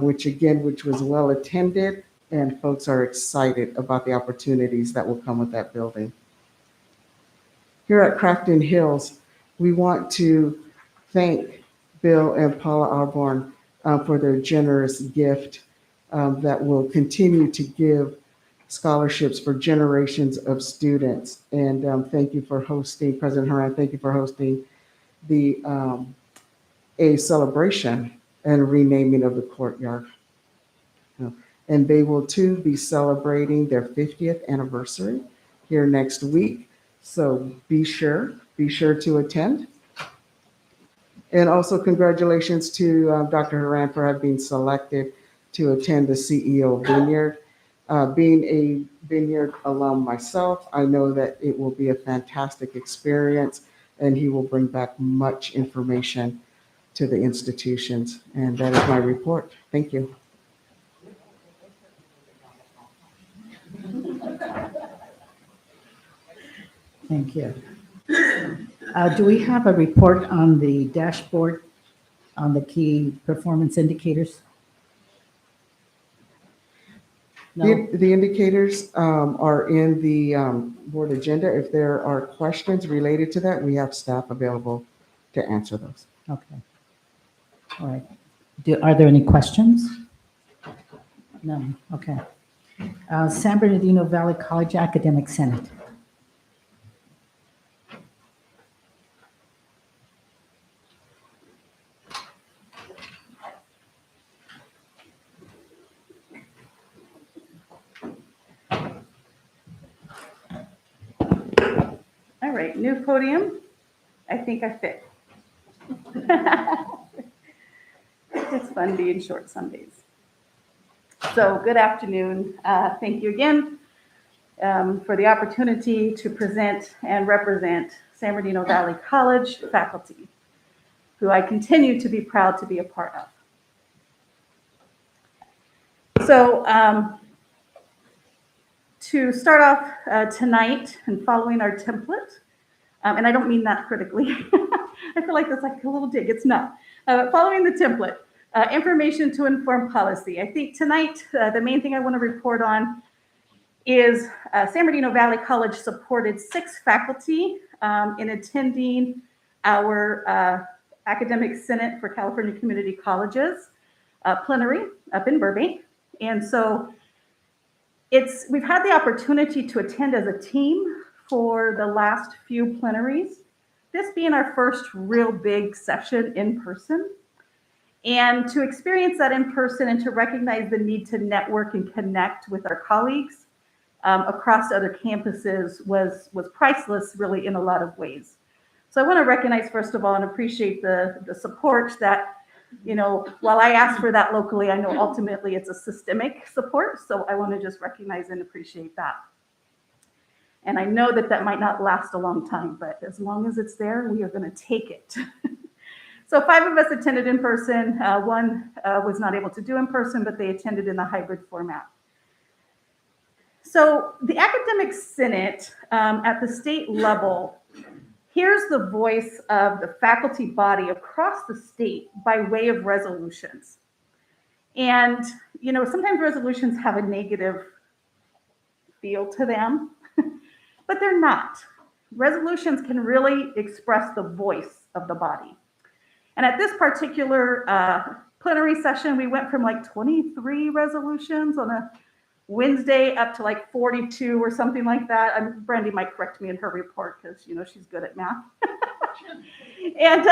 which was well attended, and folks are excited about the opportunities that will come with that building. Here at Crafton Hills, we want to thank Bill and Paula Arborn for their generous gift that will continue to give scholarships for generations of students. And thank you for hosting, President Haran, thank you for hosting a celebration and renaming of the courtyard. And they will too be celebrating their 50th anniversary here next week. So be sure to attend. And also congratulations to Dr. Haran for having been selected to attend the CEO Vineyard. Being a Vineyard alum myself, I know that it will be a fantastic experience and he will bring back much information to the institutions. And that is my report. Thank you. Thank you. Do we have a report on the dashboard on the key performance indicators? No? The indicators are in the board agenda. If there are questions related to that, we have staff available to answer those. Okay. All right. Are there any questions? No. Okay. San Bernardino Valley College Academic Senate. All right, new podium. I think I fit. It's fun being short some days. So good afternoon. Thank you again for the opportunity to present and represent San Bernardino Valley College faculty, who I continue to be proud to be a part of. So to start off tonight and following our template, and I don't mean that critically. I feel like that's like a little dig. It's not. Following the template, information to inform policy. I think tonight, the main thing I want to report on is San Bernardino Valley College supported 6 faculty in attending our Academic Senate for California Community Colleges plenary up in Burbank. And so we've had the opportunity to attend as a team for the last few plenaries, this being our first real big session in person. And to experience that in person and to recognize the need to network and connect with our colleagues across other campuses was priceless, really, in a lot of ways. So I want to recognize, first of all, and appreciate the support that, you know, while I ask for that locally, I know ultimately it's a systemic support. So I want to just recognize and appreciate that. And I know that that might not last a long time, but as long as it's there, we are going to take it. So 5 of us attended in person. One was not able to do in person, but they attended in the hybrid format. So the Academic Senate at the state level hears the voice of the faculty body across the state by way of resolutions. And, you know, sometimes resolutions have a negative feel to them, but they're not. Resolutions can really express the voice of the body. And at this particular plenary session, we went from like 23 resolutions on a Wednesday up to like 42 or something like that. Brandy might correct me in her report because, you know, she's good at math. And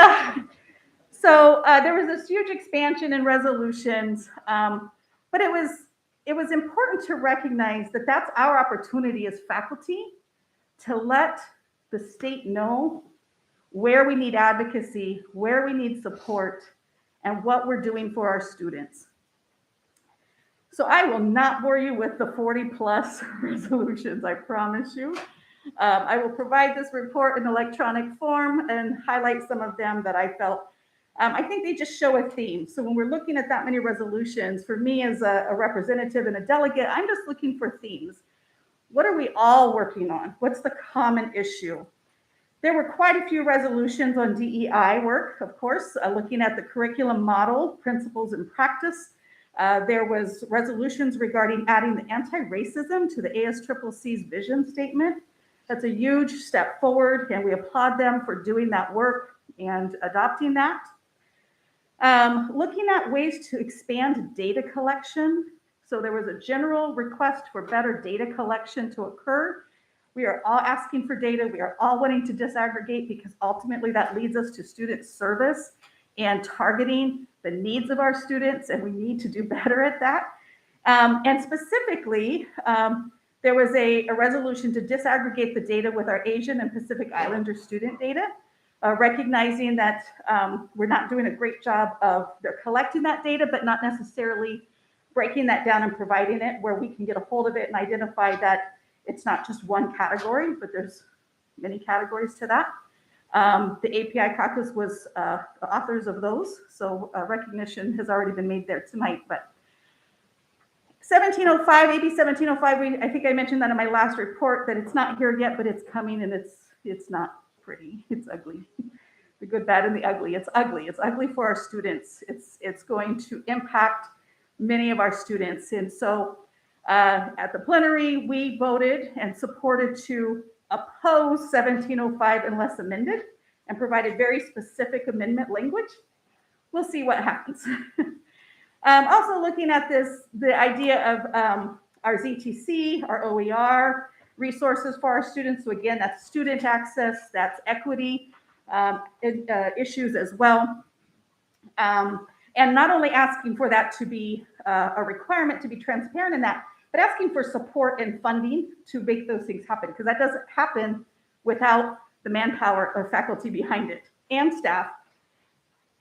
so there was this huge expansion in resolutions, but it was important to recognize that that's our opportunity as faculty to let the state know where we need advocacy, where we need support, and what we're doing for our students. So I will not bore you with the 40+ resolutions, I promise you. I will provide this report in electronic form and highlight some of them that I felt, I think they just show a theme. So when we're looking at that many resolutions, for me as a representative and a delegate, I'm just looking for themes. What are we all working on? What's the common issue? There were quite a few resolutions on DEI work, of course, looking at the curriculum model, principles, and practice. There was resolutions regarding adding the anti-racism to the ASCCC's vision statement. That's a huge step forward, and we applaud them for doing that work and adopting that. Looking at ways to expand data collection. So there was a general request for better data collection to occur. We are all asking for data. We are all wanting to disaggregate because ultimately that leads us to student service and targeting the needs of our students, and we need to do better at that. And specifically, there was a resolution to disaggregate the data with our Asian and Pacific Islander student data. recognizing that we're not doing a great job of they're collecting that data, but not necessarily breaking that down and providing it where we can get a hold of it and identify that it's not just one category, but there's many categories to that. The API caucus was the authors of those, so recognition has already been made there tonight. But 1705, AB 1705, I think I mentioned that in my last report, that it's not here yet, but it's coming, and it's not pretty. It's ugly. The good, bad, and the ugly. It's ugly. It's ugly for our students. It's going to impact many of our students. And so at the plenary, we voted and supported to oppose 1705 unless amended, and provided very specific amendment language. We'll see what happens. Also looking at the idea of our ZTC, our OER, resources for our students. So again, that's student access, that's equity issues as well. And not only asking for that to be a requirement to be transparent in that, but asking for support and funding to make those things happen, because that doesn't happen without the manpower of faculty behind it and staff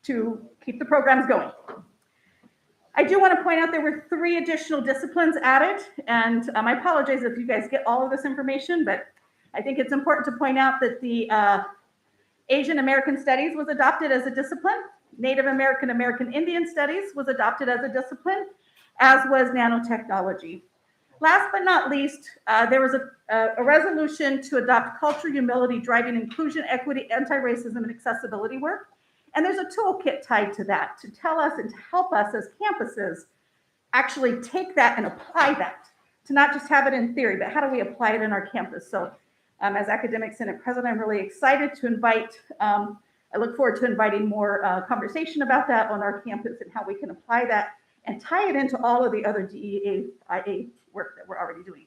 to keep the programs going. I do want to point out there were 3 additional disciplines added, and I apologize if you guys get all of this information, but I think it's important to point out that the Asian American Studies was adopted as a discipline. Native American Indian Studies was adopted as a discipline, as was nanotechnology. Last but not least, there was a resolution to adopt culture, humility, driving inclusion, equity, anti-racism, and accessibility work. And there's a toolkit tied to that to tell us and to help us as campuses actually take that and apply that, to not just have it in theory, but how do we apply it in our campus? So as Academic Senate President, I'm really excited to invite, I look forward to inviting more conversation about that on our campus and how we can apply that and tie it into all of the other DEAIA work that we're already doing.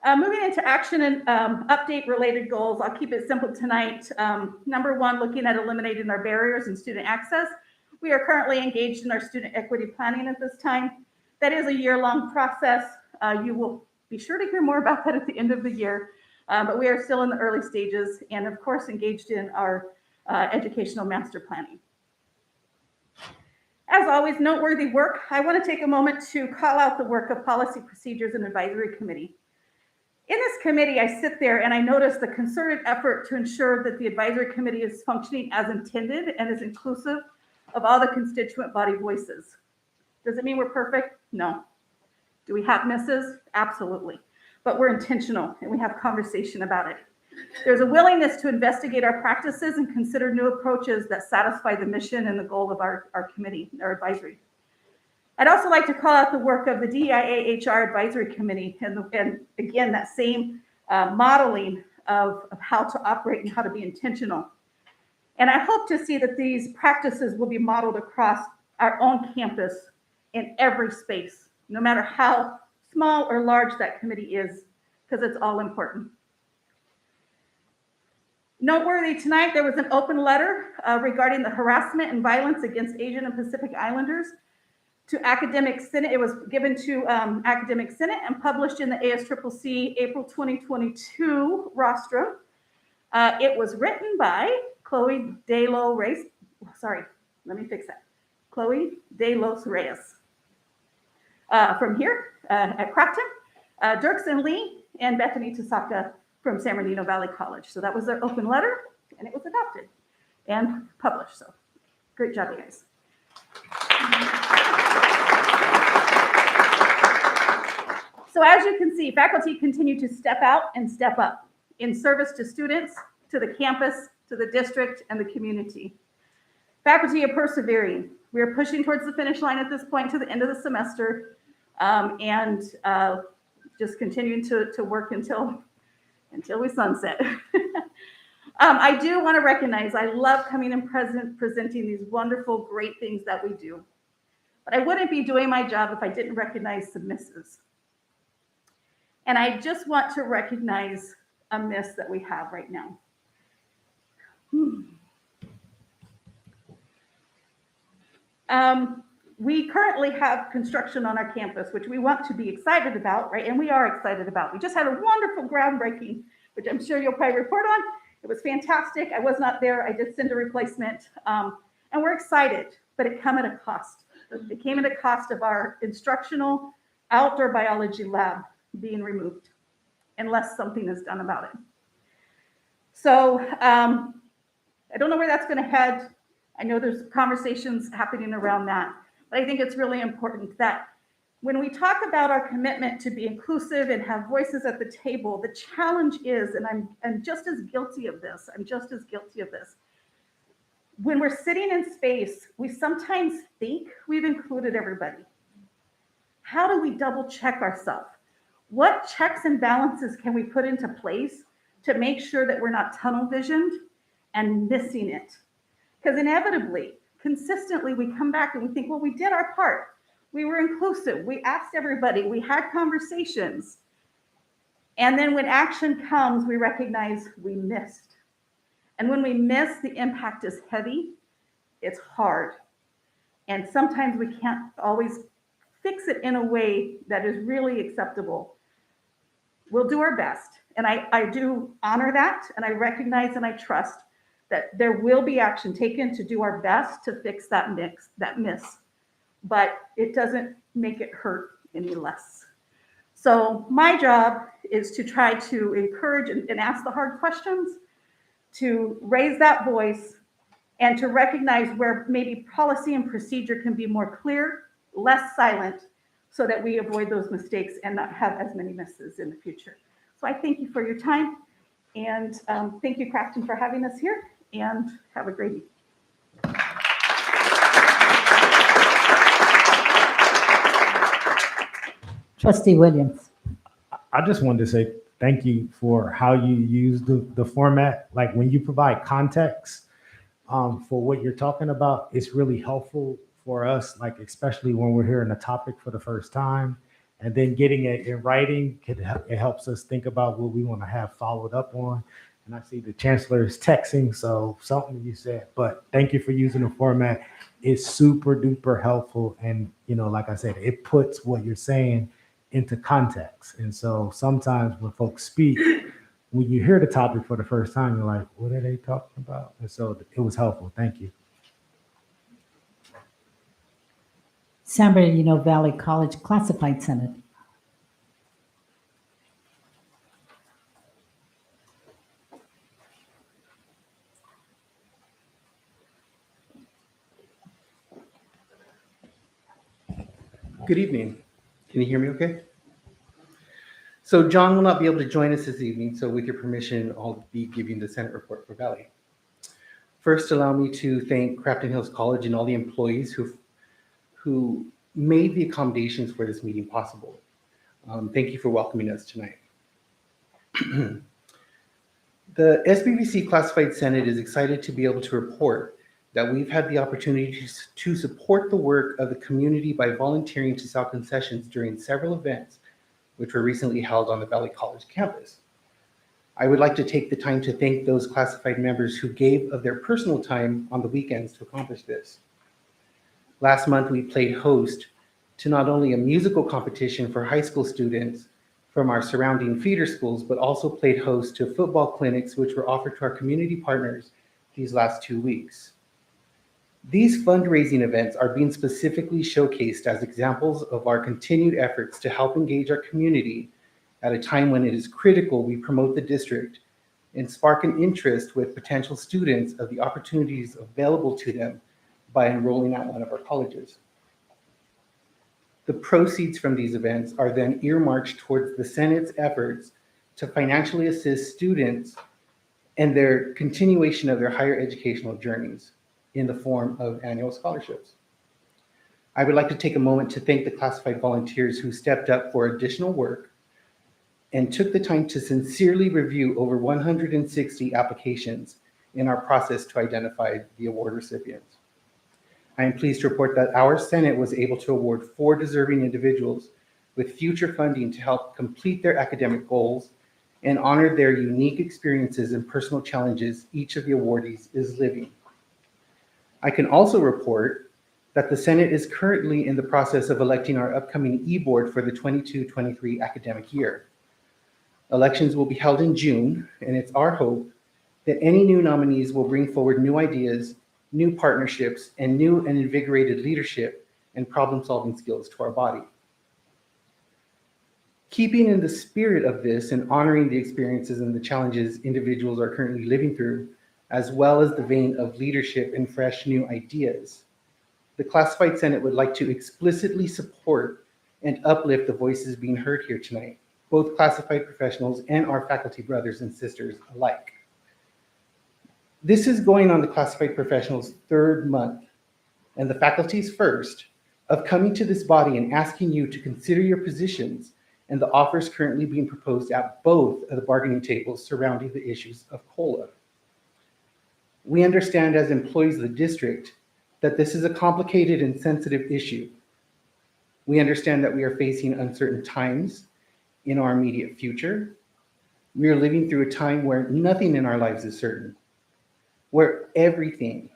Moving into action and update related goals, I'll keep it simple tonight. Number 1, looking at eliminating our barriers in student access. We are currently engaged in our student equity planning at this time. That is a year-long process. You will be sure to hear more about that at the end of the year, but we are still in the early stages and of course engaged in our educational master planning. As always, noteworthy work. I want to take a moment to call out the work of Policy, Procedures, and Advisory Committee. In this committee, I sit there and I notice the concerted effort to ensure that the advisory committee is functioning as intended and is inclusive of all the constituent body voices. Does it mean we're perfect? No. Do we have misses? Absolutely. But we're intentional and we have conversation about it. There's a willingness to investigate our practices and consider new approaches that satisfy the mission and the goal of our committee, our advisory. I'd also like to call out the work of the DEIA HR Advisory Committee and again, that same modeling of how to operate and how to be intentional. And I hope to see that these practices will be modeled across our own campus in every space, no matter how small or large that committee is, because it's all important. Noteworthy tonight, there was an open letter regarding the harassment and violence against Asian and Pacific Islanders to Academic Senate. It was given to Academic Senate and published in the ASCCC April 2022 rostrum. It was written by Chloe De Los Reyes. Sorry, let me fix that. Chloe De Los Reyes. From here at Crafton, Dirksen Lee, and Bethany Tasaka from San Bernardino Valley College. So that was their open letter, and it was adopted and published. So great job, you guys. So as you can see, faculty continue to step out and step up in service to students, to the campus, to the district, and the community. Faculty are persevering. We are pushing towards the finish line at this point to the end of the semester, and just continuing to work until we sunset. I do want to recognize, I love coming and presenting these wonderful, great things that we do. But I wouldn't be doing my job if I didn't recognize some misses. And I just want to recognize a miss that we have right now. We currently have construction on our campus, which we want to be excited about, right? And we are excited about. We just had a wonderful groundbreaking, which I'm sure you'll probably report on, It was fantastic. I was not there. I did send a replacement. And we're excited, but it came at a cost. It came at a cost of our instructional outdoor biology lab being removed unless something is done about it. So I don't know where that's going to head. I know there's conversations happening around that, but I think it's really important that when we talk about our commitment to be inclusive and have voices at the table, the challenge is, and I'm just as guilty of this, when we're sitting in space, we sometimes think we've included everybody. How do we double check ourselves? What checks and balances can we put into place to make sure that we're not tunnel visioned and missing it? Because inevitably, consistently, we come back and we think, well, we did our part. We were inclusive. We asked everybody. We had conversations. And then when action comes, we recognize we missed. And when we miss, the impact is heavy. It's hard. And sometimes we can't always fix it in a way that is really acceptable. We'll do our best. And I do honor that. And I recognize and I trust that there will be action taken to do our best to fix that miss. But it doesn't make it hurt any less. So my job is to try to encourage and ask the hard questions, to raise that voice, and to recognize where maybe policy and procedure can be more clear, less silent, so that we avoid those mistakes and not have as many misses in the future. So I thank you for your time, and thank you, Crafton, for having us here, and have a great evening. Trustee Williams. I just wanted to say thank you for how you use the format. Like when you provide context for what you're talking about, it's really helpful for us, like especially when we're hearing a topic for the first time, and then getting it in writing, it helps us think about what we want to have followed up on. And I see the chancellor is texting, so something you said, but thank you for using the format. It's super duper helpful. And, you know, like I said, it puts what you're saying into context. And so sometimes when folks speak, when you hear the topic for the first time, you're like, what are they talking about? And so it was helpful. Thank you. San Bernardino Valley College Classified Senate. Good evening. Can you hear me okay? So John will not be able to join us this evening, so with your permission, I'll be giving the Senate report for Valley. First, allow me to thank Crafton Hills College and all the employees who made the accommodations for this meeting possible. Thank you for welcoming us tonight. The SBCCD Classified Senate is excited to be able to report that we've had the opportunity to support the work of the community by volunteering to sell concessions during several events which were recently held on the Valley College campus. I would like to take the time to thank those classified members who gave of their personal time on the weekends to accomplish this. Last month, we played host to not only a musical competition for high school students from our surrounding feeder schools, but also played host to football clinics which were offered to our community partners these last 2 weeks. These fundraising events are being specifically showcased as examples of our continued efforts to help engage our community at a time when it is critical we promote the district and spark an interest with potential students of the opportunities available to them by enrolling at one of our colleges. The proceeds from these events are then earmarked towards the Senate's efforts to financially assist students and their continuation of their higher educational journeys in the form of annual scholarships. I would like to take a moment to thank the classified volunteers who stepped up for additional work and took the time to sincerely review over 160 applications in our process to identify the award recipients. I am pleased to report that our Senate was able to award 4 deserving individuals with future funding to help complete their academic goals and honor their unique experiences and personal challenges each of the awardees is living. I can also report that the Senate is currently in the process of electing our upcoming e-board for the 22-23 academic year. Elections will be held in June, and it's our hope that any new nominees will bring forward new ideas, new partnerships, and new and invigorated leadership and problem-solving skills to our body. Keeping in the spirit of this and honoring the experiences and the challenges individuals are currently living through, as well as the vein of leadership and fresh new ideas, the Classified Senate would like to explicitly support and uplift the voices being heard here tonight, both classified professionals and our faculty brothers and sisters alike. This is going on the classified professionals' third month and the faculty's first of coming to this body and asking you to consider your positions and the offers currently being proposed at both of the bargaining tables surrounding the issues of COLA. We understand as employees of the district that this is a complicated and sensitive issue. We understand that we are facing uncertain times in our immediate future. We are living through a time where nothing in our lives is certain, where everything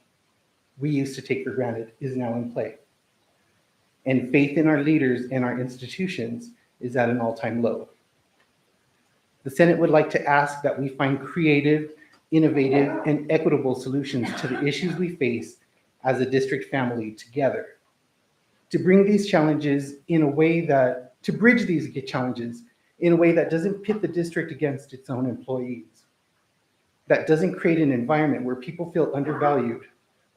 we used to take for granted is now in play. And faith in our leaders and our institutions is at an all-time low. The Senate would like to ask that we find creative, innovative, and equitable solutions to the issues we face as a district family together. To bring these challenges in a way that, to bridge these challenges in a way that doesn't pit the district against its own employees, that doesn't create an environment where people feel undervalued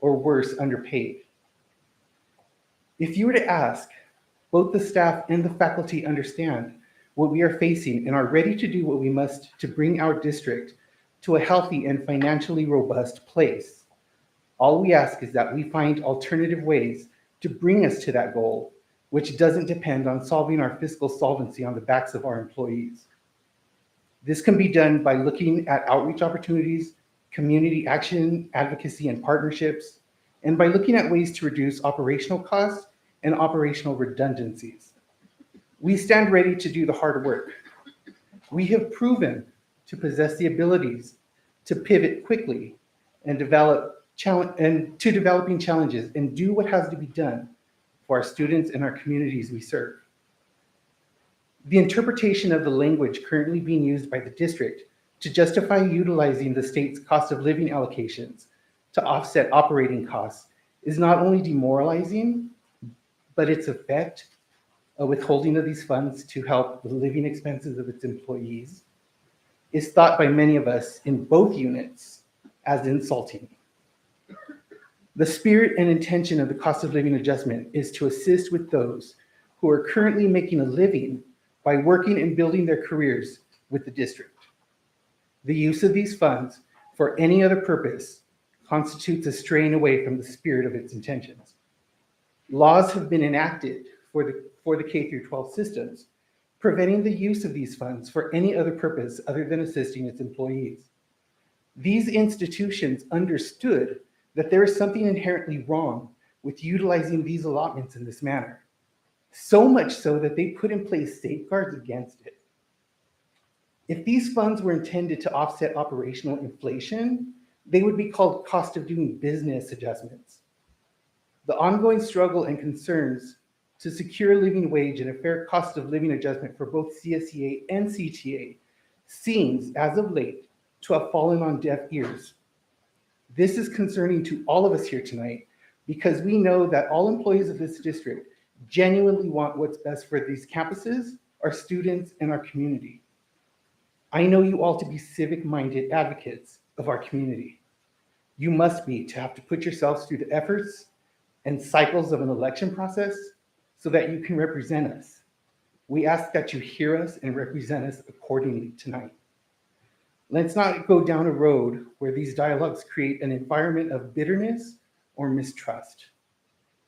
or worse, underpaid. If you were to ask, both the staff and the faculty understand what we are facing and are ready to do what we must to bring our district to a healthy and financially robust place. All we ask is that we find alternative ways to bring us to that goal, which doesn't depend on solving our fiscal solvency on the backs of our employees. This can be done by looking at outreach opportunities, community action, advocacy, and partnerships, and by looking at ways to reduce operational costs and operational redundancies. We stand ready to do the hard work. We have proven to possess the abilities to pivot quickly and developing challenges and do what has to be done for our students and our communities we serve. The interpretation of the language currently being used by the district to justify utilizing the state's cost of living allocations to offset operating costs is not only demoralizing, but its effect of withholding of these funds to help the living expenses of its employees is thought by many of us in both units as insulting. The spirit and intention of the cost of living adjustment is to assist with those who are currently making a living by working and building their careers with the district. The use of these funds for any other purpose constitutes a straying away from the spirit of its intentions. Laws have been enacted for the K through 12 systems, preventing the use of these funds for any other purpose other than assisting its employees. These institutions understood that there is something inherently wrong with utilizing these allotments in this manner, so much so that they put in place safeguards against it. If these funds were intended to offset operational inflation, they would be called cost of doing business adjustments. The ongoing struggle and concerns to secure a living wage and a fair cost of living adjustment for both CSEA and CTA seems, as of late, to have fallen on deaf ears. This is concerning to all of us here tonight because we know that all employees of this district genuinely want what's best for these campuses, our students, and our community. I know you all to be civic-minded advocates of our community. You must be to have to put yourselves through the efforts and cycles of an election process so that you can represent us. We ask that you hear us and represent us accordingly tonight. Let's not go down a road where these dialogues create an environment of bitterness or mistrust.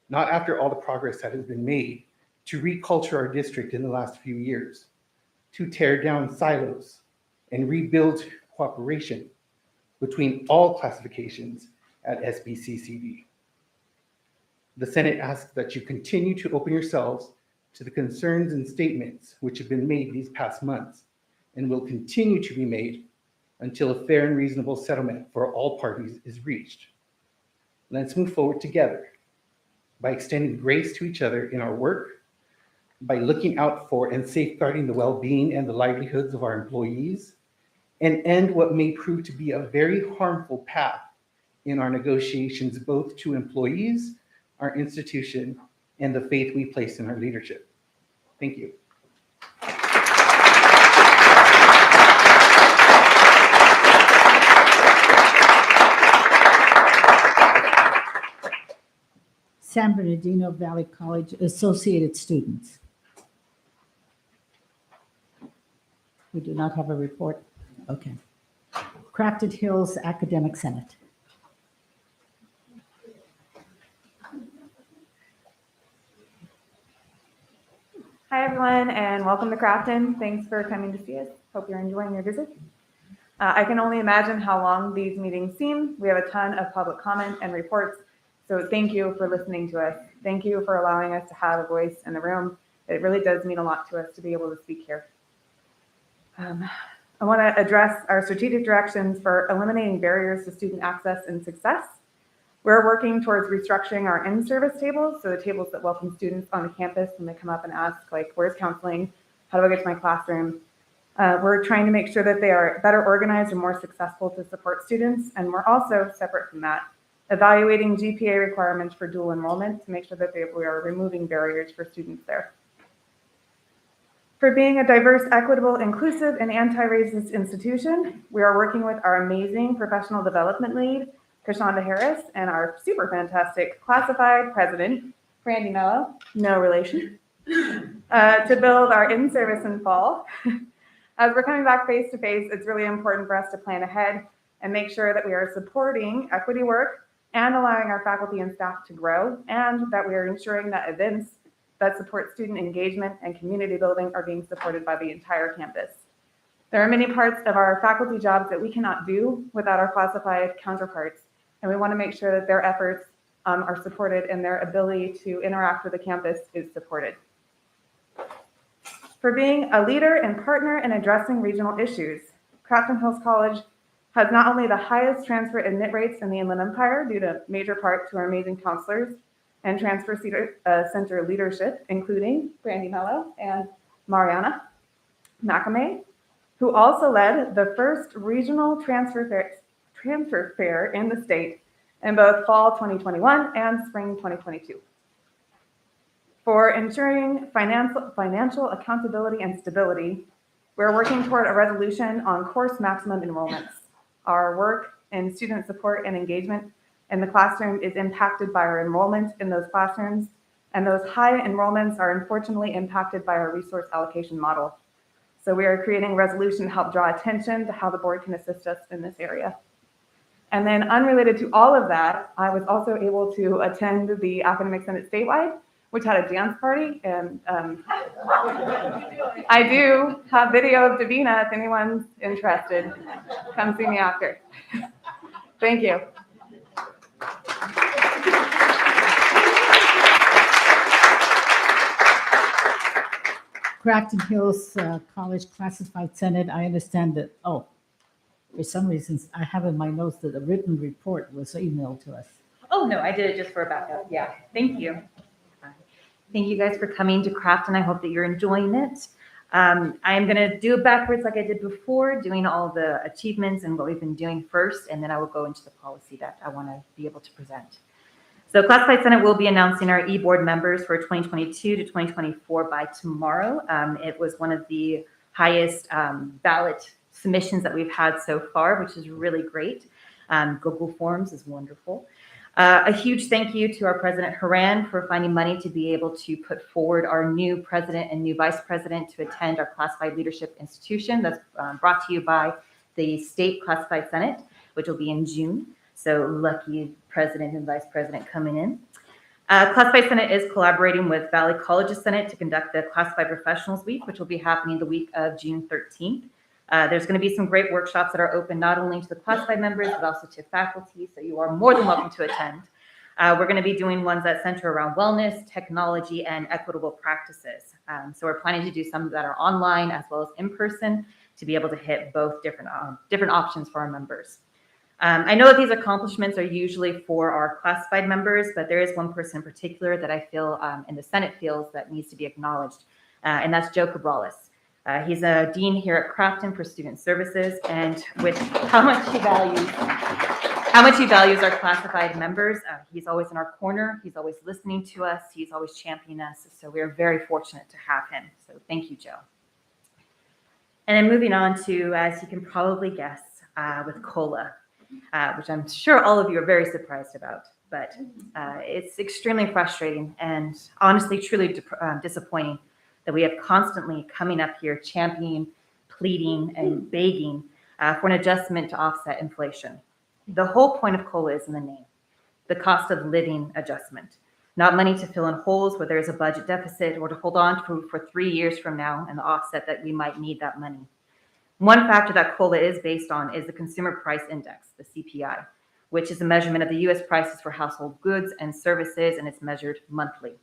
Not after all the progress that has been made to reculture our district in the last few years, to tear down silos and rebuild cooperation between all classifications at SBCCD. The Senate asks that you continue to open yourselves to the concerns and statements which have been made these past months and will continue to be made until a fair and reasonable settlement for all parties is reached. Let's move forward together by extending grace to each other in our work, by looking out for and safeguarding the well-being and the livelihoods of our employees, and end what may prove to be a very harmful path in our negotiations, both to employees, our institution, and the faith we place in our leadership. Thank you. San Bernardino Valley College associated students. We do not have a report. Okay. Crafton Hills Academic Senate. Hi, everyone, and welcome to Crafton. Thanks for coming to see us. Hope you're enjoying your visit. I can only imagine how long these meetings seem. We have a ton of public comment and reports, so thank you for listening to us. Thank you for allowing us to have a voice in the room. It really does mean a lot to us to be able to speak here. I want to address our strategic directions for eliminating barriers to student access and success. We're working towards restructuring our in-service tables, so the tables that welcome students on the campus when they come up and ask, like, where's counseling? How do I get to my classroom? We're trying to make sure that they are better organized and more successful to support students. And we're also, separate from that, evaluating GPA requirements for dual enrollment to make sure that we are removing barriers for students there. For being a diverse, equitable, inclusive, and anti-racist institution, we are working with our amazing professional development lead, Kashonda Harris, and our super fantastic classified president, Brandy Mello, no relation, to build our in-service in fall. As we're coming back face to face, it's really important for us to plan ahead and make sure that we are supporting equity work and allowing our faculty and staff to grow, and that we are ensuring that events that support student engagement and community building are being supported by the entire campus. There are many parts of our faculty jobs that we cannot do without our classified counterparts, and we want to make sure that their efforts are supported and their ability to interact with the campus is supported. For being a leader and partner in addressing regional issues, Crafton Hills College has not only the highest transfer admit rates in the Inland Empire due to major part to our amazing counselors and transfer center leadership, including Brandy Mello and Mariana Macame, who also led the first regional transfer fair in the state in both fall 2021 and spring 2022. For ensuring financial accountability and stability, we're working toward a resolution on course maximum enrollments. Our work in student support and engagement in the classroom is impacted by our enrollment in those classrooms, and those high enrollments are unfortunately impacted by our resource allocation model. So we are creating a resolution to help draw attention to how the board can assist us in this area. And then unrelated to all of that, I was also able to attend the Academic Senate statewide, which had a dance party, and I do have video of Davina if anyone's interested. Come see me after. Thank you. Crafton Hills College Classified Senate, I understand that, for some reasons, I have in my notes that a written report was emailed to us. Oh, no, I did it just for a backup. Yeah, thank you. Thank you guys for coming to Crafton. I hope that you're enjoying it. I'm going to do it backwards like I did before, doing all the achievements and what we've been doing first, and then I will go into the policy that I want to be able to present. So Classified Senate will be announcing our e-board members for 2022 to 2024 by tomorrow. It was one of the highest ballot submissions that we've had so far, which is really great. Google Forms is wonderful. A huge thank you to our President Haran for finding money to be able to put forward our new president and new vice president to attend our Classified Leadership Institution that's brought to you by the State Classified Senate, which will be in June. So lucky president and vice president coming in. Classified Senate is collaborating with Valley College's Senate to conduct the Classified Professionals Week, which will be happening the week of June 13th. There's going to be some great workshops that are open not only to the classified members, but also to faculty. So you are more than welcome to attend. We're going to be doing ones that center around wellness, technology, and equitable practices. So we're planning to do some that are online as well as in person to be able to hit both different options for our members. I know that these accomplishments are usually for our classified members, but there is one person in particular that I feel and the Senate feels that needs to be acknowledged, and that's Joe Cabrales. He's a dean here at Crafton for Student Services, and with how much he values our classified members, he's always in our corner. He's always listening to us. He's always championing us. So we're very fortunate to have him. So thank you, Joe. And then moving on to, as you can probably guess, with COLA, which I'm sure all of you are very surprised about, but it's extremely frustrating and honestly, truly disappointing that we have constantly coming up here championing, pleading, and begging for an adjustment to offset inflation. The whole point of COLA is in the name, the cost of living adjustment, not money to fill in holes where there's a budget deficit or to hold on to for 3 years from now and the offset that we might need that money. One factor that COLA is based on is the Consumer Price Index, the CPI, which is a measurement of the U.S. prices for household goods and services, and it's measured monthly.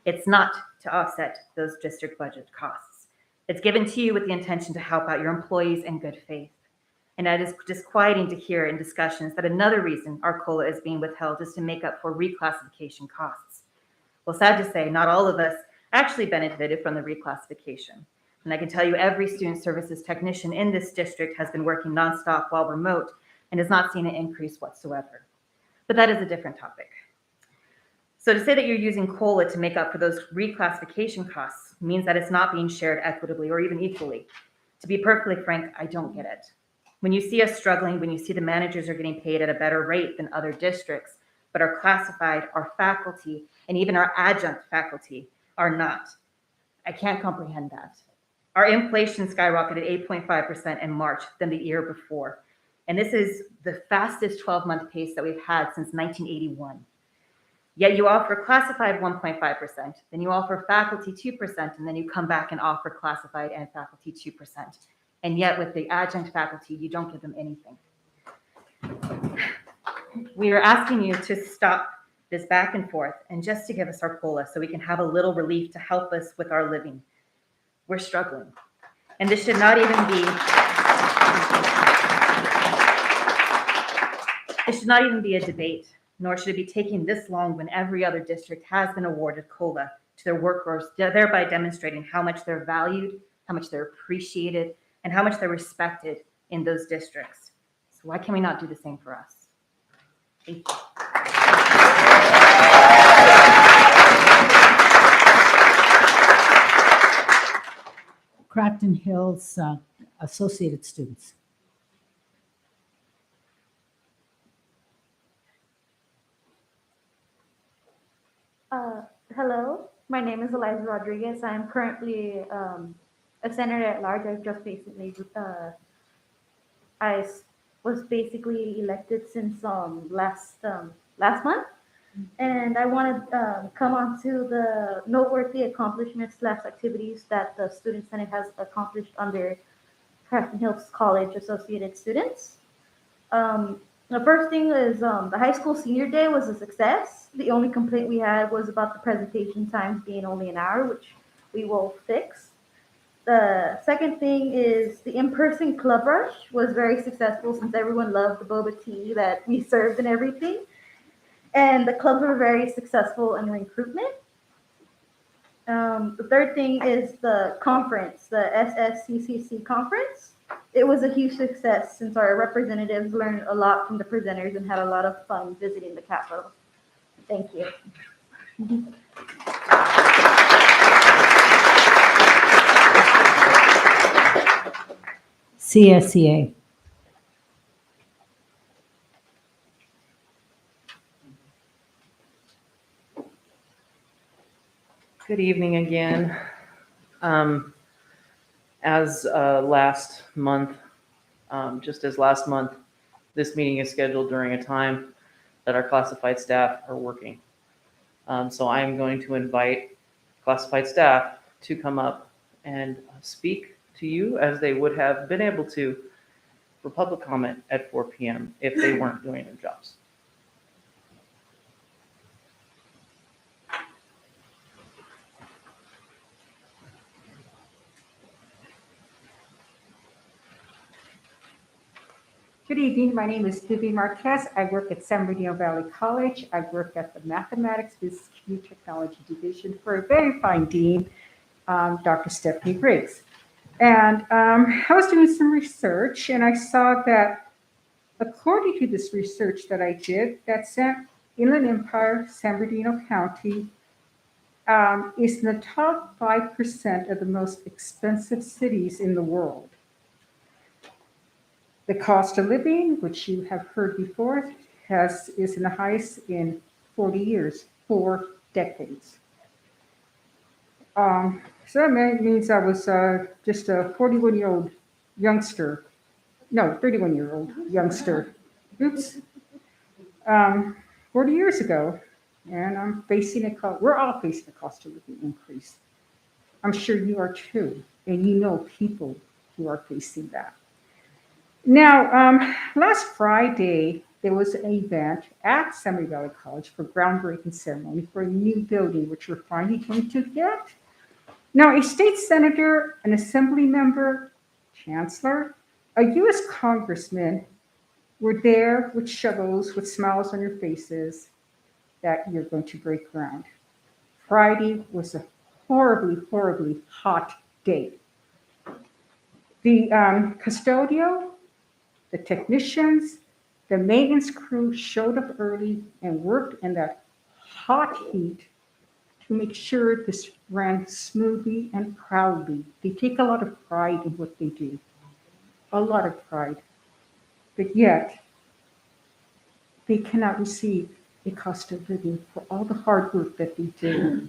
It's not to offset those district budget costs. It's given to you with the intention to help out your employees in good faith. And that is disquieting to hear in discussions that another reason our COLA is being withheld is to make up for reclassification costs. Well, sad to say, not all of us actually benefited from the reclassification. And I can tell you every student services technician in this district has been working nonstop while remote and has not seen an increase whatsoever. But that is a different topic. So to say that you're using COLA to make up for those reclassification costs means that it's not being shared equitably or even equally. To be perfectly frank, I don't get it. When you see us struggling, when you see the managers are getting paid at a better rate than other districts, but our classified, our faculty, and even our adjunct faculty are not, I can't comprehend that. Our inflation skyrocketed 8.5% in March than the year before. And this is the fastest 12-month pace that we've had since 1981. Yet you offer classified 1.5%, then you offer faculty 2%, and then you come back and offer classified and faculty 2%. And yet with the adjunct faculty, you don't give them anything. We are asking you to stop this back and forth and just to give us our COLA so we can have a little relief to help us with our living. We're struggling. And this should not even be a debate, nor should it be taking this long when every other district has been awarded COLA to their workers, thereby demonstrating how much they're valued, how much they're appreciated, and how much they're respected in those districts. So why can we not do the same for us? Thank you. Crafton Hills Associated Students. Hello, my name is Eliza Rodriguez. I'm currently a senator at large. I've just basically, I was basically elected since last month, and I want to come on to the noteworthy accomplishments / activities that the Student Senate has accomplished under Crafton Hills College Associated Students. The first thing is the high school senior day was a success. The only complaint we had was about the presentation times being only an hour, which we will fix. The second thing is the in-person club rush was very successful since everyone loved the boba tea that we served and everything. And the clubs were very successful in recruitment. The third thing is the conference, the SBCCD conference. It was a huge success since our representatives learned a lot from the presenters and had a lot of fun visiting the Capitol. Thank you. CSEA. Good evening again. As last month, this meeting is scheduled during a time that our classified staff are working. So I am going to invite classified staff to come up and speak to you as they would have been able to for public comment at 4 p.m. if they weren't doing their jobs. Good evening. My name is Vivi Marquez. I work at San Bernardino Valley College. I work at the Mathematics, Physics, Computer Technology Division for a very fine dean. Dr. Stephanie Briggs. And I was doing some research, and I saw that according to this research that I did, that Inland Empire, San Bernardino County is in the top 5% of the most expensive cities in the world. The cost of living, which you have heard before, is in the highest in 40 years, 4 decades. So that means I was just a 41-year-old youngster. No, 31-year-old youngster. Oops. 40 years ago, and I'm facing we're all facing a cost of living increase. I'm sure you are too, and you know people who are facing that. Now, last Friday, there was an event at San Bernardino Valley College for groundbreaking ceremony for a new building, which we're finally going to get. Now, a state senator, an assembly member, chancellor, a U.S. congressman were there with shovels, with smiles on your faces, that you're going to break ground. Friday was a horribly, horribly hot day. The custodial, the technicians, the maintenance crew showed up early and worked in that hot heat to make sure this ran smoothly and proudly. They take a lot of pride in what they do, a lot of pride. But yet, they cannot receive a cost of living for all the hard work that they do.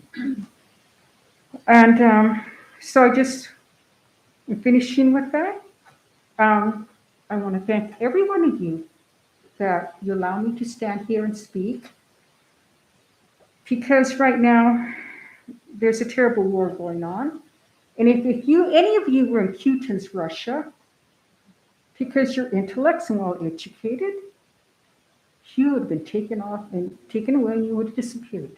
And so I'm finishing with that. I want to thank every one of you that you allow me to stand here and speak, because right now there's a terrible war going on. And if any of you were in Putin's Russia, because your intellect's well educated, you would have been taken off and taken away, and you would have disappeared.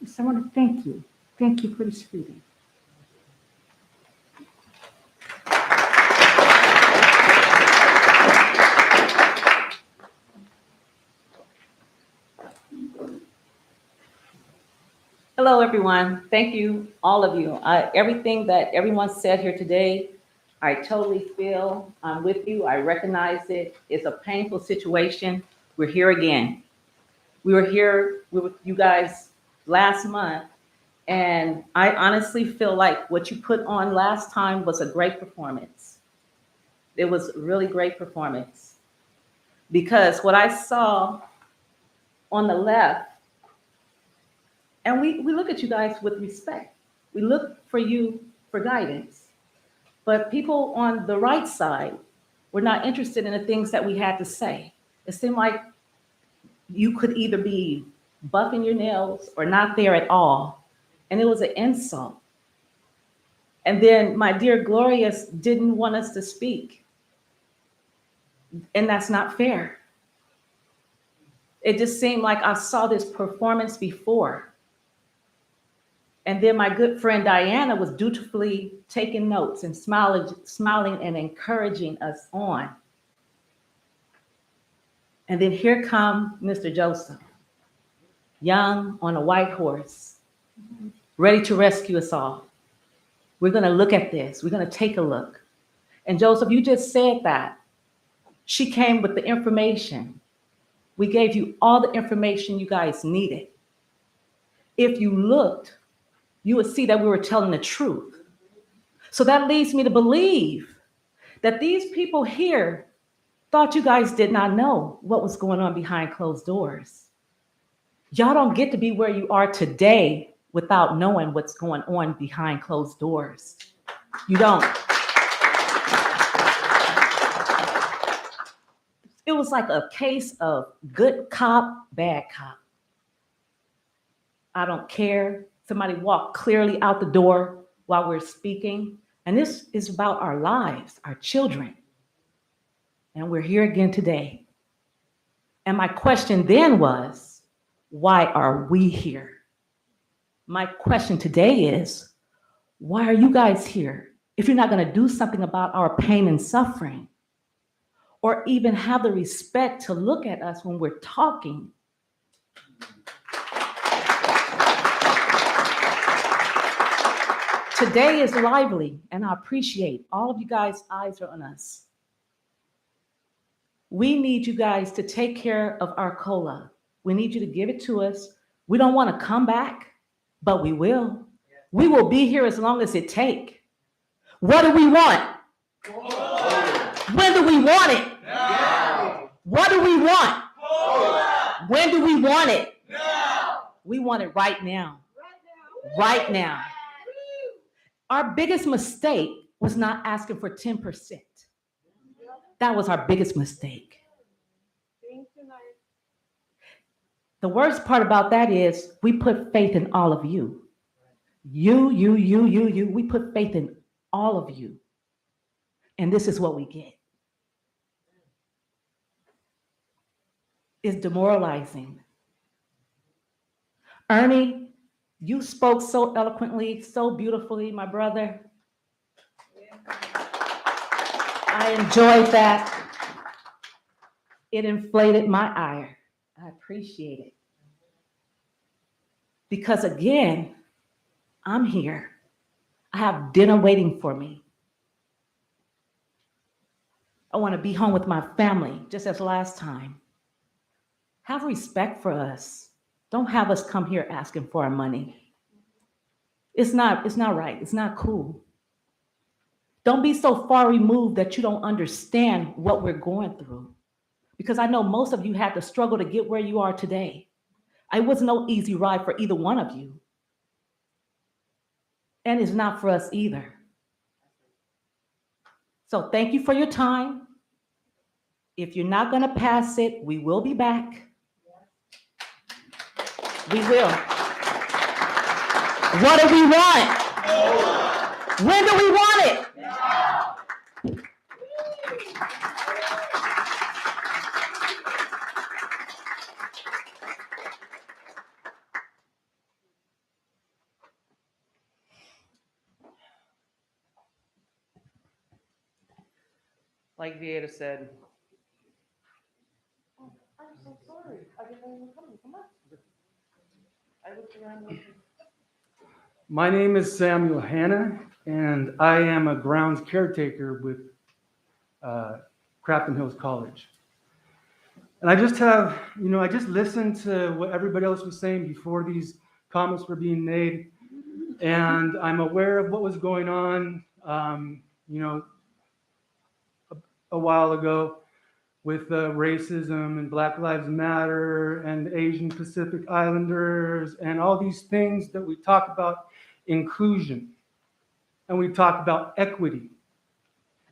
So I want to thank you. Thank you for this freedom. Hello, everyone. Thank you, all of you. Everything that everyone said here today, I totally feel. I'm with you. I recognize it. It's a painful situation. We're here again. We were here with you guys last month, and I honestly feel like what you put on last time was a great performance. It was a really great performance, because what I saw on the left, and we look at you guys with respect. We look for you for guidance. But people on the right side were not interested in the things that we had to say. It seemed like you could either be buffing your nails or not there at all. And it was an insult. And then my dear Glorious didn't want us to speak. And that's not fair. It just seemed like I saw this performance before. And then my good friend Diana was dutifully taking notes and smiling and encouraging us on. And then here come Mr. Joseph, young on a white horse, ready to rescue us all. We're going to look at this. We're going to take a look. And Joseph, you just said that. She came with the information. We gave you all the information you guys needed. If you looked, you would see that we were telling the truth. So that leads me to believe that these people here thought you guys did not know what was going on behind closed doors. Y'all don't get to be where you are today without knowing what's going on behind closed doors. You don't. It was like a case of good cop, bad cop. I don't care. Somebody walked clearly out the door while we're speaking. And this is about our lives, our children. And we're here again today. And my question then was, why are we here? My question today is, why are you guys here? If you're not going to do something about our pain and suffering, or even have the respect to look at us when we're talking. Today is lively, and I appreciate all of you guys' eyes are on us. We need you guys to take care of our COLA. We need you to give it to us. We don't want to come back, but we will. We will be here as long as it takes. What do we want? When do we want it? Now. What do we want? When do we want it? Now. We want it right now. Right now. Our biggest mistake was not asking for 10%. That was our biggest mistake. The worst part about that is we put faith in all of you. You. We put faith in all of you. And this is what we get. It's demoralizing. Ernie, you spoke so eloquently, so beautifully, my brother. I enjoyed that. It inflated my ire. I appreciate it. Because again, I'm here. I have dinner waiting for me. I want to be home with my family, just as last time. Have respect for us. Don't have us come here asking for our money. It's not right. It's not cool. Don't be so far removed that you don't understand what we're going through. Because I know most of you had to struggle to get where you are today. It was no easy ride for either one of you. And it's not for us either. So thank you for your time. If you're not going to pass it, we will be back. We will. What do we want? When do we want it? Like Vieta said, I'm so sorry. I didn't even come up. I looked around. My name is Samuel Hanna, and I am a grounds caretaker with Crafton Hills College. And I just have, I just listened to what everybody else was saying before these comments were being made, and I'm aware of what was going on, a while ago with racism and Black Lives Matter and Asian Pacific Islanders and all these things that we talk about inclusion and we talk about equity.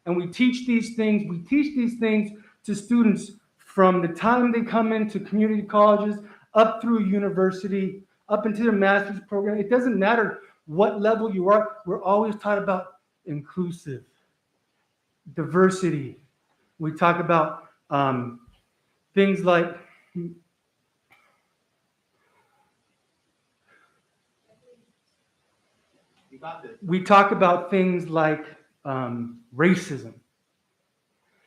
And we teach these things to students from the time they come into community colleges up through university, up into their master's program. It doesn't matter what level you are. We're always taught about inclusive, diversity. We talk about things like racism.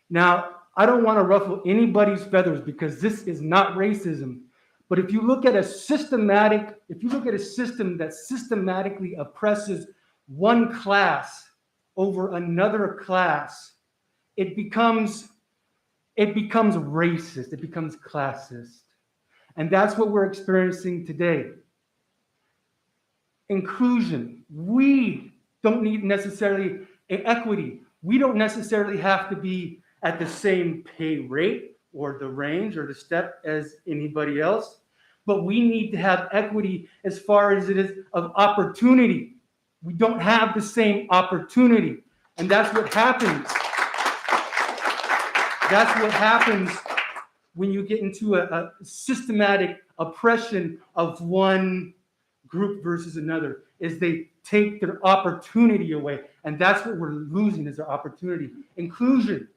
Now, I don't want to ruffle anybody's feathers because this is not racism. But if you look at a system that systematically oppresses one class over another class, it becomes racist, it becomes classist. And that's what we're experiencing today. Inclusion. We don't need necessarily equity. We don't necessarily have to be at the same pay rate or the range or the step as anybody else, but we need to have equity as far as it is of opportunity. We don't have the same opportunity, and that's what happens. That's what happens when you get into a systematic oppression of one group versus another, is they take their opportunity away. And that's what we're losing, is our opportunity. Inclusion.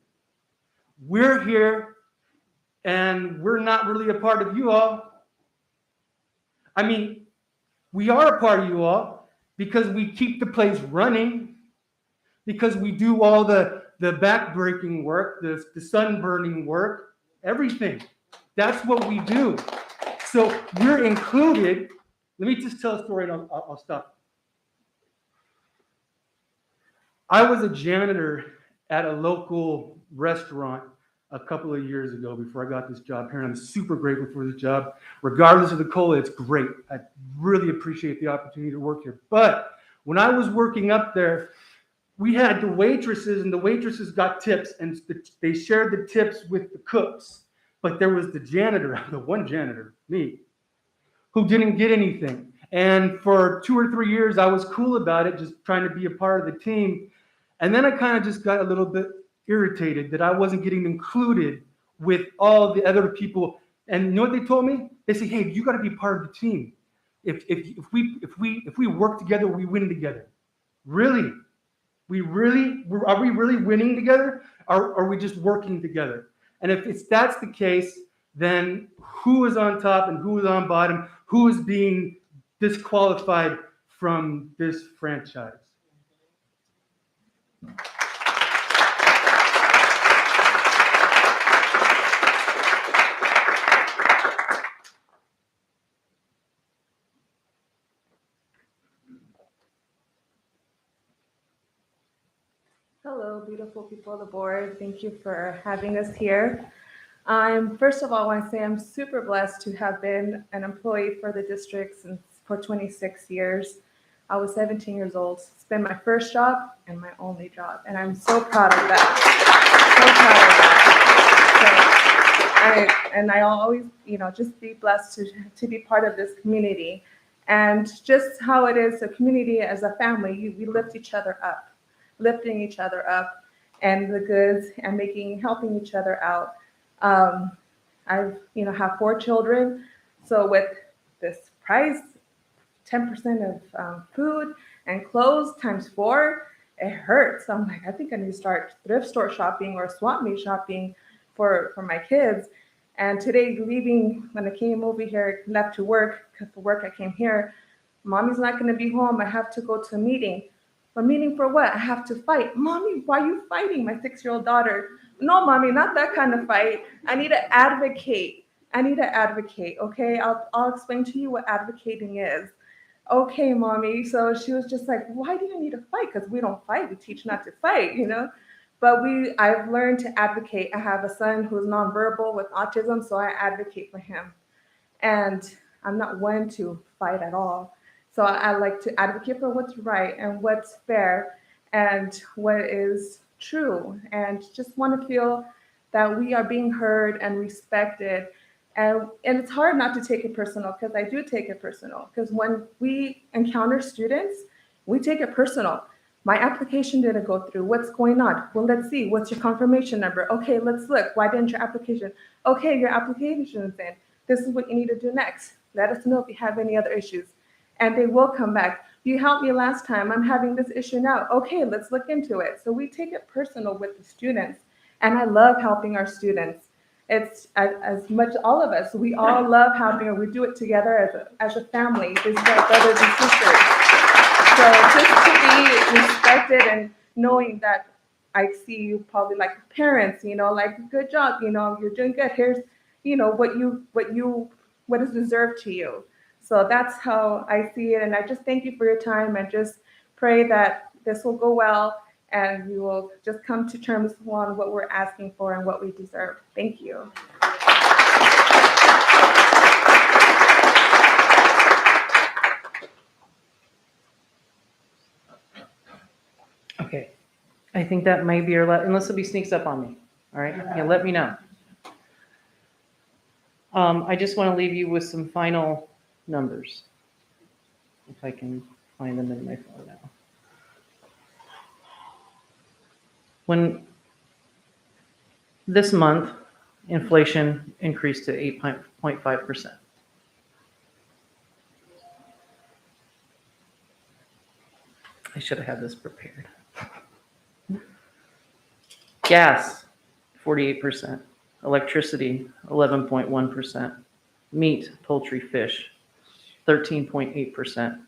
We're here and we're not really a part of you all. I mean, we are a part of you all because we keep the place running, because we do all the back-breaking work, the sun-burning work, everything. That's what we do. So we're included. Let me just tell a story and I'll stop. I was a janitor at a local restaurant a couple of years ago before I got this job here, and I'm super grateful for this job. Regardless of the COLA, it's great. I really appreciate the opportunity to work here. But when I was working up there, we had the waitresses, and the waitresses got tips, and they shared the tips with the cooks. But there was the janitor, the one janitor, me, who didn't get anything. And for 2 or 3 years, I was cool about it, just trying to be a part of the team. And then I kind of just got a little bit irritated that I wasn't getting included with all the other people. And you know what they told me? They said, "Hey, you got to be part of the team. If we work together, we win together." Really? Are we really winning together? Or are we just working together? And if that's the case, then who is on top and who is on bottom? Who is being disqualified from this franchise? Hello, beautiful people of the board. Thank you for having us here. First of all, I want to say I'm super blessed to have been an employee for the district for 26 years. I was 17 years old. It's been my first job and my only job, and I'm so proud of that. So, I always, just be blessed to be part of this community, and just how it is, a community as a family, we lift each other up, lifting each other up, and the goods, and helping each other out. I have 4 children, so with this price, 10% of food and clothes times 4, it hurts. I'm like, I think I need to start thrift store shopping or swap meet shopping for my kids. And today, leaving, when I came over here, left to work, because for work I came here, Mommy's not going to be home. I have to go to a meeting. A meeting for what? I have to fight. Mommy, why are you fighting? My 6-year-old daughter. No, Mommy, not that kind of fight. I need to advocate. Okay? I'll explain to you what advocating is. Okay, Mommy. So she was just like, why do you need to fight? Because we don't fight. We teach not to fight, But I've learned to advocate. I have a son who's nonverbal with autism, so I advocate for him. And I'm not one to fight at all. So I like to advocate for what's right and what's fair and what is true, and just want to feel that we are being heard and respected. And it's hard not to take it personal, because I do take it personal. Because when we encounter students, we take it personal. My application didn't go through. What's going on? Well, let's see. What's your confirmation number? Okay, let's look. Why didn't your application? Okay, your application is in. This is what you need to do next. Let us know if you have any other issues. And they will come back. You helped me last time. I'm having this issue now. Okay, let's look into it. So we take it personal with the students. And I love helping our students. It's as much all of us. We all love helping, and we do it together as a family. This is our brothers and sisters. So just to be respected and knowing that I see you probably like parents, like, good job, you're doing good. Here's, what is deserved to you. So that's how I see it. And I just thank you for your time, and just pray that this will go well, and we will just come to terms on what we're asking for and what we deserve. Thank you. Okay, I think that might be our last, unless somebody sneaks up on me. All right, yeah, let me know. I just want to leave you with some final numbers, if I can find them in my phone now. When this month, inflation increased to 8.5%. I should have had this prepared. Gas, 48%. Electricity, 11.1%. Meat, poultry, fish, 13.8%.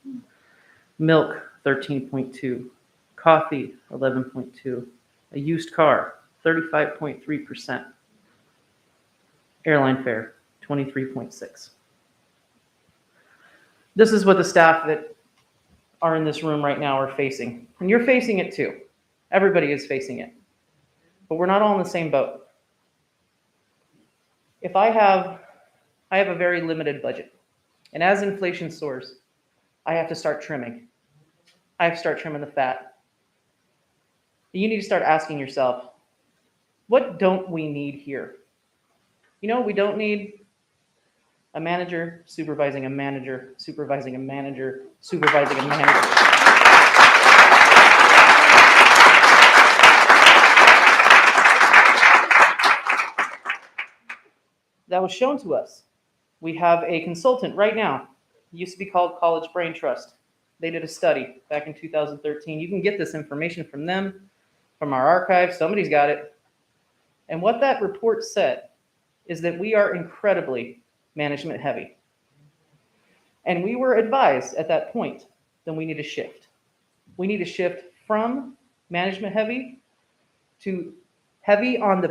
Milk, 13.2%. Coffee, 11.2%. A used car, 35.3%. Airline fare, 23.6%. This is what the staff that are in this room right now are facing. And you're facing it too. Everybody is facing it. But we're not all in the same boat. If I have a very limited budget, and as inflation soars, I have to start trimming. I have to start trimming the fat. You need to start asking yourself, what don't we need here? You know, we don't need a manager supervising a manager, supervising a manager, supervising a manager. That was shown to us. We have a consultant right now. It used to be called College Brain Trust. They did a study back in 2013. You can get this information from them, from our archives. Somebody's got it. And what that report said is that we are incredibly management heavy. And we were advised at that point that we need to shift. We need to shift from management heavy to heavy on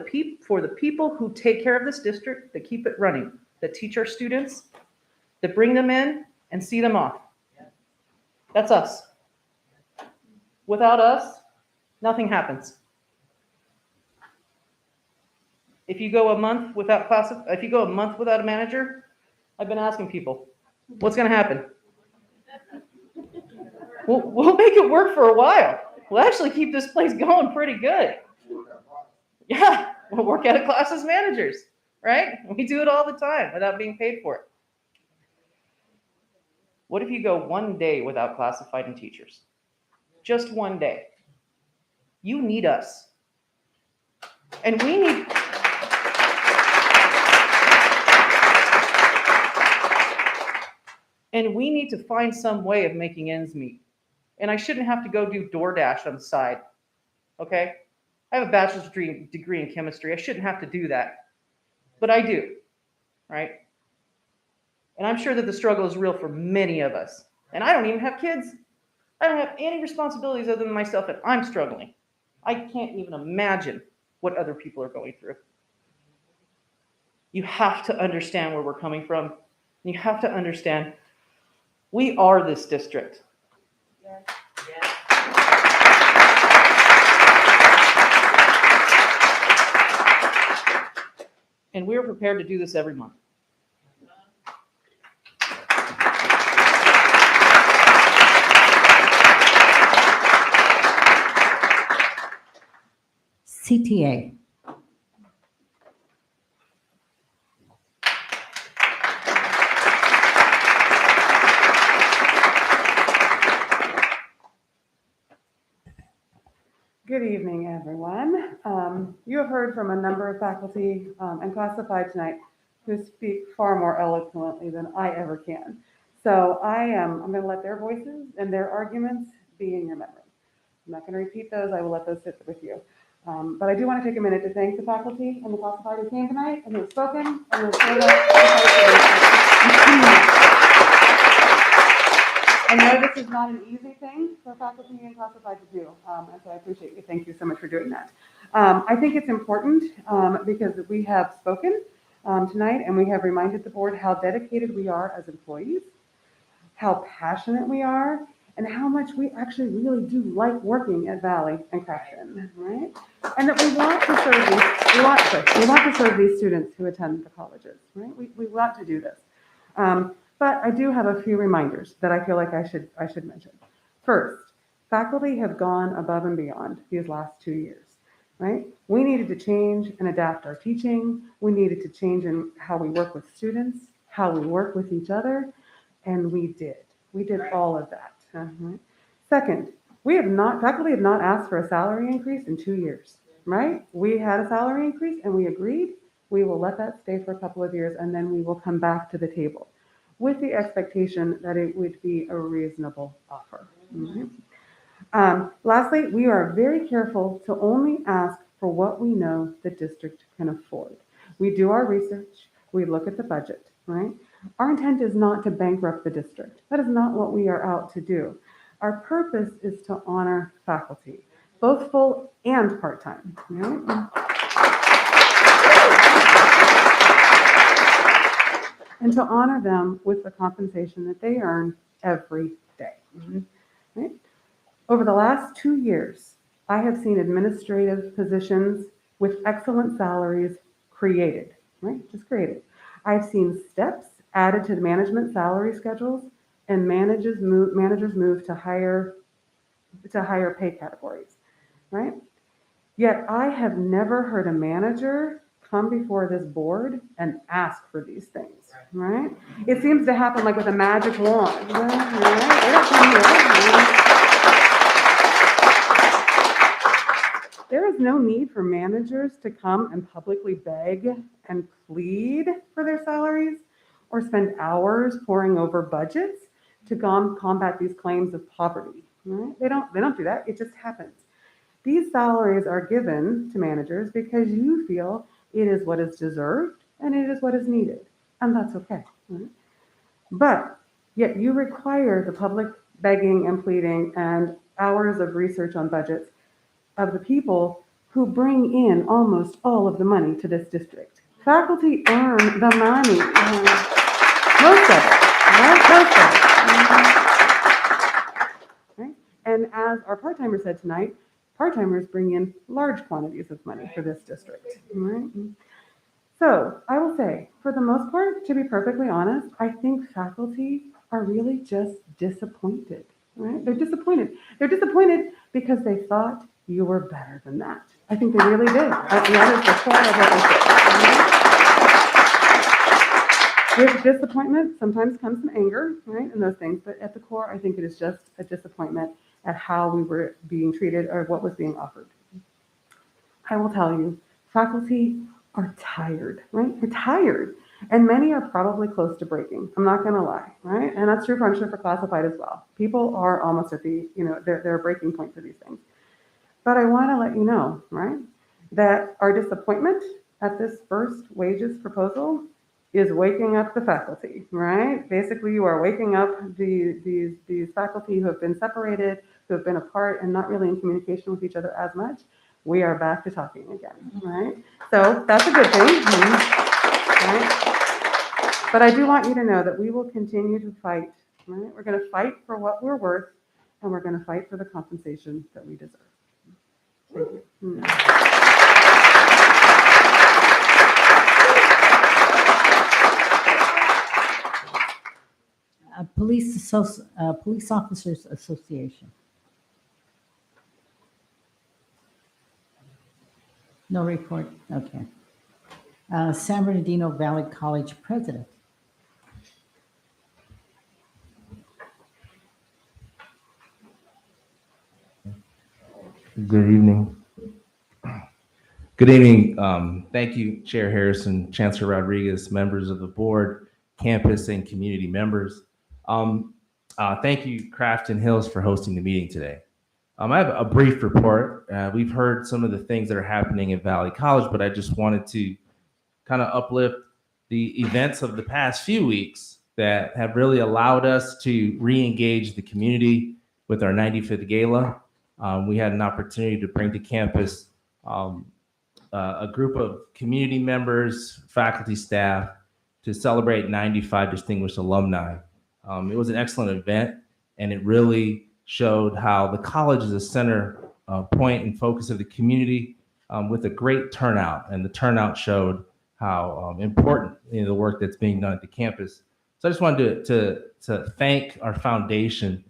for the people who take care of this district, that keep it running, that teach our students, that bring them in and see them off. That's us. Without us, nothing happens. If you go a month without a manager, I've been asking people, what's going to happen? We'll make it work for a while. We'll actually keep this place going pretty good. Yeah, we'll work out of class as managers, right? We do it all the time without being paid for it. What if you go one day without classified and teachers? Just one day. You need us. And we need... And we need to find some way of making ends meet. And I shouldn't have to go do DoorDash on the side, okay? I have a bachelor's degree in chemistry. I shouldn't have to do that, but I do, right? And I'm sure that the struggle is real for many of us. And I don't even have kids. I don't have any responsibilities other than myself, and I'm struggling. I can't even imagine what other people are going through. You have to understand where we're coming from. You have to understand we are this district. Yes. And we're prepared to do this every month. CTA. Good evening, everyone. You have heard from a number of faculty and classified tonight who speak far more eloquently than I ever can. So I'm going to let their voices and their arguments be in your memory. I'm not going to repeat those. I will let those sit with you. But I do want to take a minute to thank the faculty and the classified who came tonight and who have spoken and who have showed up. I know this is not an easy thing for faculty and classified to do, and so I appreciate you. Thank you so much for doing that. I think it's important because we have spoken tonight and we have reminded the board how dedicated we are as employees, how passionate we are, and how much we actually really do like working at Valley and Crafton, right? And that we want to serve these students who attend the colleges, right? We want to do this. But I do have a few reminders that I feel like I should mention. First, faculty have gone above and beyond these last 2 years, right? We needed to change and adapt our teaching. We needed to change in how we work with students, how we work with each other, and we did. We did all of that. Right? Second, faculty have not asked for a salary increase in 2 years, right? We had a salary increase and we agreed. We will let that stay for a couple of years and then we will come back to the table with the expectation that it would be a reasonable offer. Mm-hmm. Lastly, we are very careful to only ask for what we know the district can afford. We do our research, we look at the budget, right? Our intent is not to bankrupt the district. That is not what we are out to do. Our purpose is to honor faculty, both full and part-time. Right? And to honor them with the compensation that they earn every day. Mm-hmm. Right? Over the last 2 years, I have seen administrative positions with excellent salaries created, right? Just created. I've seen steps added to the management salary schedules and managers move to higher pay categories, right? Yet I have never heard a manager come before this board and ask for these things, right? It seems to happen like with a magic wand, right? They don't come here. There is no need for managers to come and publicly beg and plead for their salaries or spend hours poring over budgets to combat these claims of poverty, right? They don't do that. It just happens. These salaries are given to managers because you feel it is what is deserved and it is what is needed, and that's okay. Right? But yet you require the public begging and pleading and hours of research on budgets of the people who bring in almost all of the money to this district. Faculty earn the money, most of it, right? Most of it. Right? And as our part-timer said tonight, part-timers bring in large quantities of money for this district, right? So I will say, for the most part, to be perfectly honest, I think faculty are really just disappointed, right? They're disappointed. They're disappointed because they thought you were better than that. I think they really did. That is the core of what they said. With disappointment, sometimes comes some anger, right, and those things. But at the core, I think it is just a disappointment at how we were being treated or what was being offered. I will tell you, faculty are tired, right? They're tired. And many are probably close to breaking. I'm not going to lie, right? And that's true, I'm sure, for classified as well. People are almost at the, their breaking point for these things. But I want to let you know, right, that our disappointment at this first wages proposal is waking up the faculty, right? Basically, you are waking up these faculty who have been separated, who have been apart and not really in communication with each other as much. We are back to talking again, right? So that's a good thing, right? But I do want you to know that we will continue to fight, right? We're going to fight for what we're worth, and we're going to fight for the compensation that we deserve. Thank you. Police Officers Association. No report, okay. San Bernardino Valley College President. Good evening. Good evening. Thank you, Chair Harrison, Chancellor Rodriguez, members of the board, campus and community members. Thank you, Crafton Hills, for hosting the meeting today. I have a brief report. We've heard some of the things that are happening at Valley College, but I just wanted to kind of uplift the events of the past few weeks that have really allowed us to re-engage the community with our 95th gala. We had an opportunity to bring to campus a group of community members, faculty, staff, to celebrate 95 distinguished alumni. It was an excellent event, and it really showed how the college is a center point and focus of the community with a great turnout, and the turnout showed how important the work that's being done at the campus. So I just wanted to thank our foundation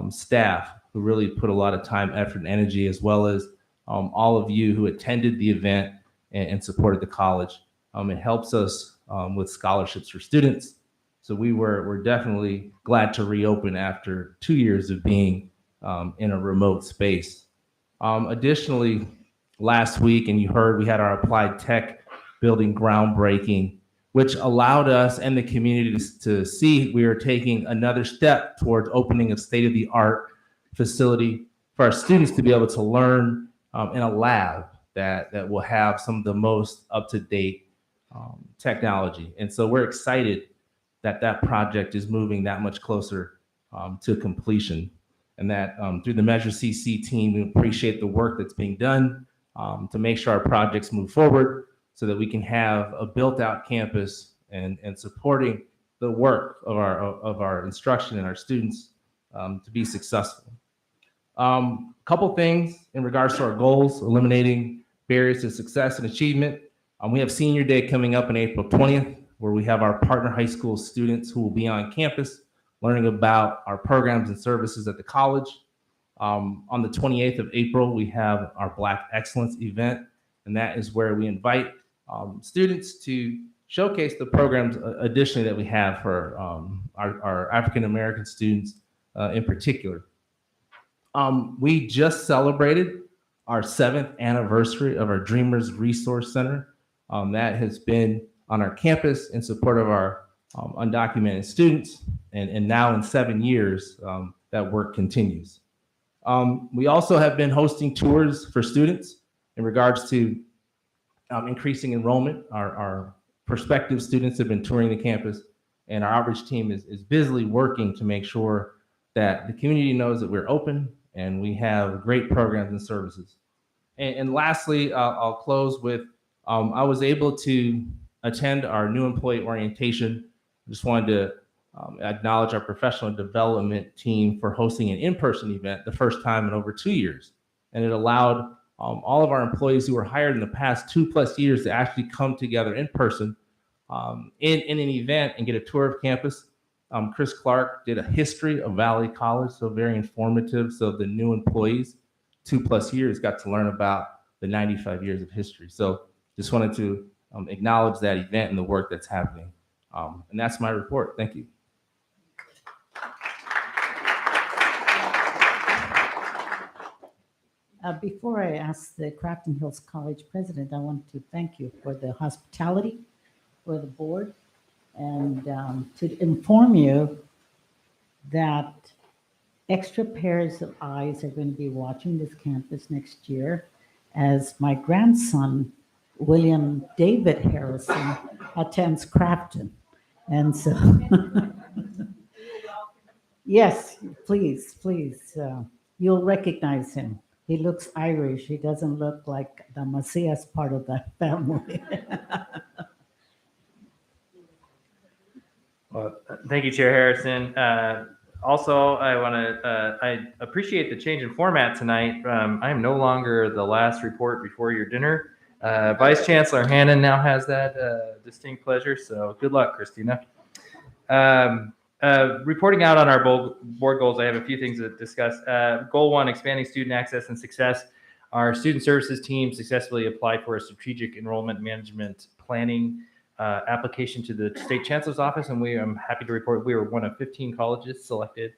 staff who really put a lot of time, effort, and energy, as well as all of you who attended the event and supported the college. It helps us with scholarships for students. So we're definitely glad to reopen after 2 years of being in a remote space. Additionally, last week, and you heard, we had our applied tech building groundbreaking, which allowed us and the community to see we are taking another step towards opening a state-of-the-art facility for our students to be able to learn in a lab that will have some of the most up-to-date technology. And so we're excited that project is moving that much closer to completion, and that through the Measure CC team, we appreciate the work that's being done to make sure our projects move forward so that we can have a built-out campus and supporting the work of our instruction and our students to be successful. Couple things in regards to our goals, eliminating barriers to success and achievement. We have Senior Day coming up on April 20th, where we have our partner high school students who will be on campus learning about our programs and services at the college. On the 28th of April, we have our Black Excellence event, and that is where we invite students to showcase the programs additionally that we have for our African American students in particular. We just celebrated our 7th anniversary of our Dreamers Resource Center. That has been on our campus in support of our undocumented students, and now in 7 years, that work continues. We also have been hosting tours for students in regards to increasing enrollment. Our prospective students have been touring the campus, and our outreach team is busily working to make sure that the community knows that we're open and we have great programs and services. And lastly, I'll close with, I was able to attend our new employee orientation. I just wanted to acknowledge our professional development team for hosting an in-person event the first time in over 2 years. And it allowed all of our employees who were hired in the past 2+ years to actually come together in person in an event and get a tour of campus. Chris Clark did a history of Valley College, so very informative. So the new employees, 2+ years, got to learn about the 95 years of history. So just wanted to acknowledge that event and the work that's happening. And that's my report. Thank you. Before I ask the Crafton Hills College president, I want to thank you for the hospitality for the board, and to inform you that extra pairs of eyes are going to be watching this campus next year as my grandson, William David Harrison, attends Crafton. And so, yes, please, you'll recognize him. He looks Irish. He doesn't look like the Macias part of that family. Well, thank you, Chair Harrison. Also, I appreciate the change in format tonight. I am no longer the last report before your dinner. Vice Chancellor Hannon now has that distinct pleasure, so good luck, Christina. Reporting out on our board goals, I have a few things to discuss. Goal 1, expanding student access and success. Our student services team successfully applied for a strategic enrollment management planning application to the State Chancellor's Office, and I'm happy to report we were one of 15 colleges selected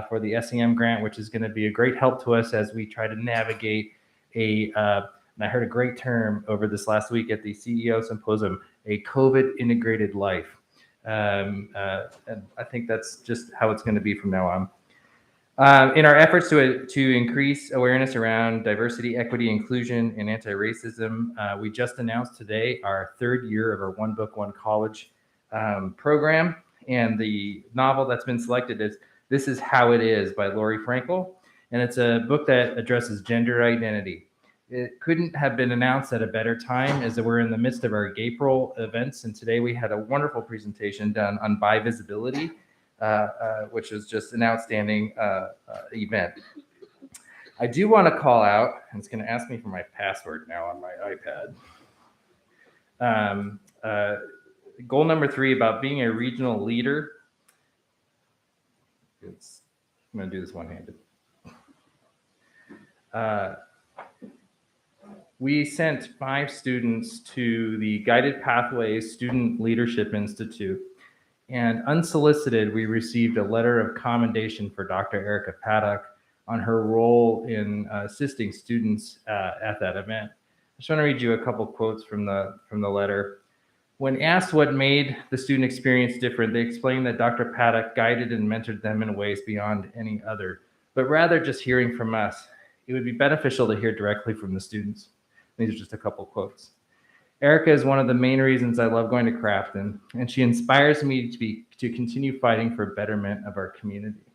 for the SEM grant, which is going to be a great help to us as we try to navigate and I heard a great term over this last week at the CEO Symposium, a COVID integrated life. And I think that's just how it's going to be from now on. In our efforts to increase awareness around diversity, equity, inclusion, and anti-racism, we just announced today our 3rd year of our One Book, One College program. And the novel that's been selected is This Is How It Is by Lori Frankel. And it's a book that addresses gender identity. It couldn't have been announced at a better time, as we're in the midst of our April events. And today we had a wonderful presentation done on bi-visibility, which was just an outstanding event. I do want to call out, and it's going to ask me for my password now on my iPad. Goal number 3 about being a regional leader. I'm going to do this one-handed. We sent 5 students to the Guided Pathways Student Leadership Institute, and unsolicited, we received a letter of commendation for Dr. Erica Paddock on her role in assisting students at that event. I just want to read you a couple quotes from the letter. When asked what made the student experience different, they explained that Dr. Paddock guided and mentored them in ways beyond any other, but rather just hearing from us. It would be beneficial to hear directly from the students. These are just a couple quotes. Erica is one of the main reasons I love going to Crafton, and she inspires me to continue fighting for betterment of our community.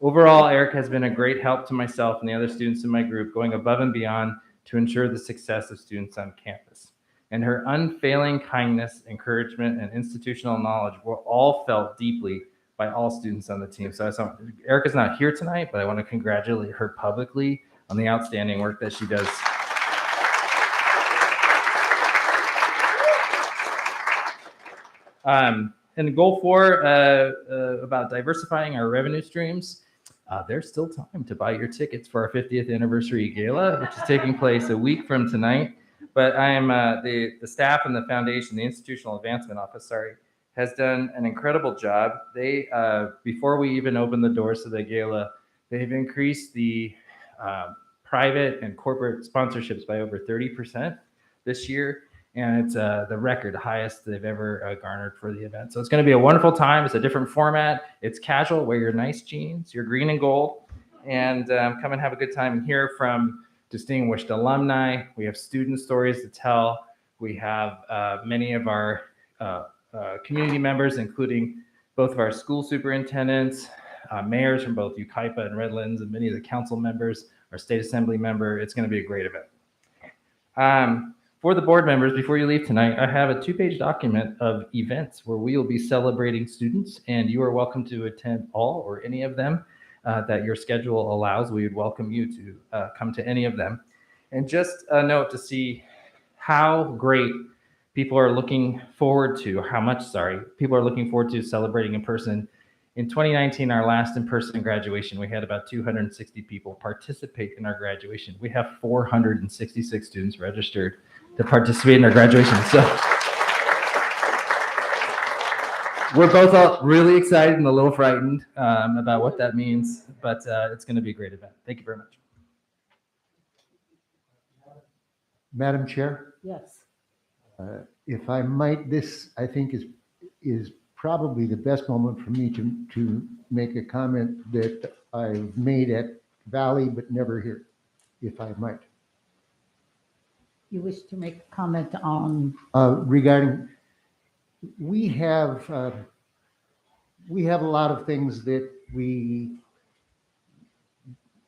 Overall, Erica has been a great help to myself and the other students in my group, going above and beyond to ensure the success of students on campus. And her unfailing kindness, encouragement, and institutional knowledge were all felt deeply by all students on the team. So Erica's not here tonight, but I want to congratulate her publicly on the outstanding work that she does. And goal 4 about diversifying our revenue streams. There's still time to buy your tickets for our 50th anniversary gala, which is taking place a week from tonight. But I am the staff and the foundation, the Institutional Advancement Office, has done an incredible job. They before we even open the doors to the gala, they've increased the private and corporate sponsorships by over 30% this year. And it's the record highest they've ever garnered for the event. So it's going to be a wonderful time. It's a different format. It's casual. Wear your nice jeans, your green and gold, and come and have a good time and hear from distinguished alumni. We have student stories to tell. We have many of our community members, including both of our school superintendents, mayors from both Yucaipa and Redlands, and many of the council members, our state assembly member. It's going to be a great event. For the board members, before you leave tonight, I have a 2-page document of events where we will be celebrating students, and you are welcome to attend all or any of them that your schedule allows. We would welcome you to come to any of them. And just a note to see how great people are looking forward to, people are looking forward to celebrating in person. In 2019, our last in-person graduation, we had about 260 people participate in our graduation. We have 466 students registered to participate in our graduation. So we're both all really excited and a little frightened about what that means, but it's going to be a great event. Thank you very much. Madam Chair, Yes. if I might, this I think is probably the best moment for me to make a comment that I've made at Valley but never here, if I might. You wish to make a comment on? Regarding, we have a lot of things that we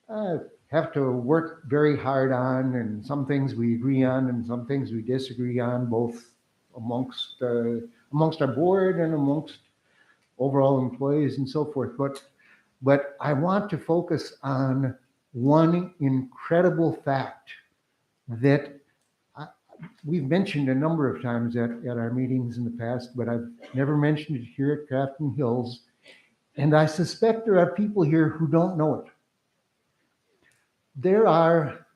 have to work very hard on, and some things we agree on and some things we disagree on, both amongst our board and amongst overall employees and so forth. But I want to focus on one incredible fact that we've mentioned a number of times at our meetings in the past, but I've never mentioned it here at Crafton Hills. And I suspect there are people here who don't know it. There are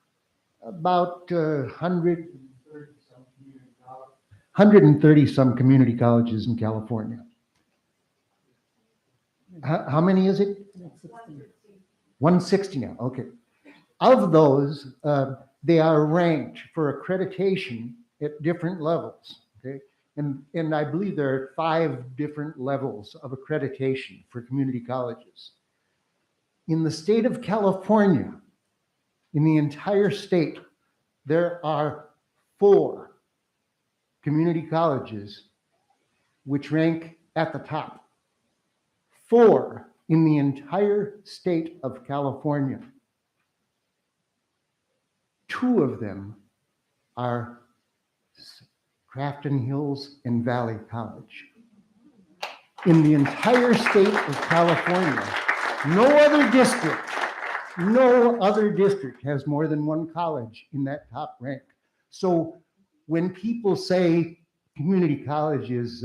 about 130 some community colleges in California. How many is it? 160 now, okay. Of those, they are ranked for accreditation at different levels, okay? And I believe there are 5 different levels of accreditation for community colleges. In the state of California, in the entire state, there are 4 community colleges which rank at the top. 4 in the entire state of California. 2 of them are Crafton Hills and Valley College. In the entire state of California, no other district has more than 1 college in that top rank. So when people say community colleges,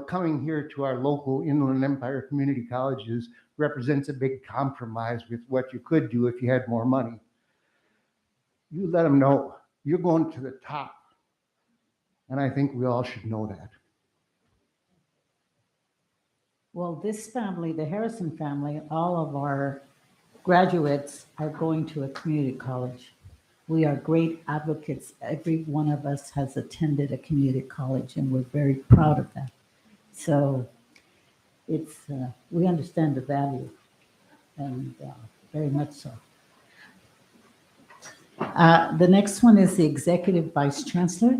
coming here to our local Inland Empire community colleges represents a big compromise with what you could do if you had more money. You let them know you're going to the top. And I think we all should know that. Well, this family, the Harrison family, all of our graduates are going to a community college. We are great advocates. Every one of us has attended a community college, and we're very proud of that. So it's we understand the value, and very much so. The next one is the Executive Vice Chancellor.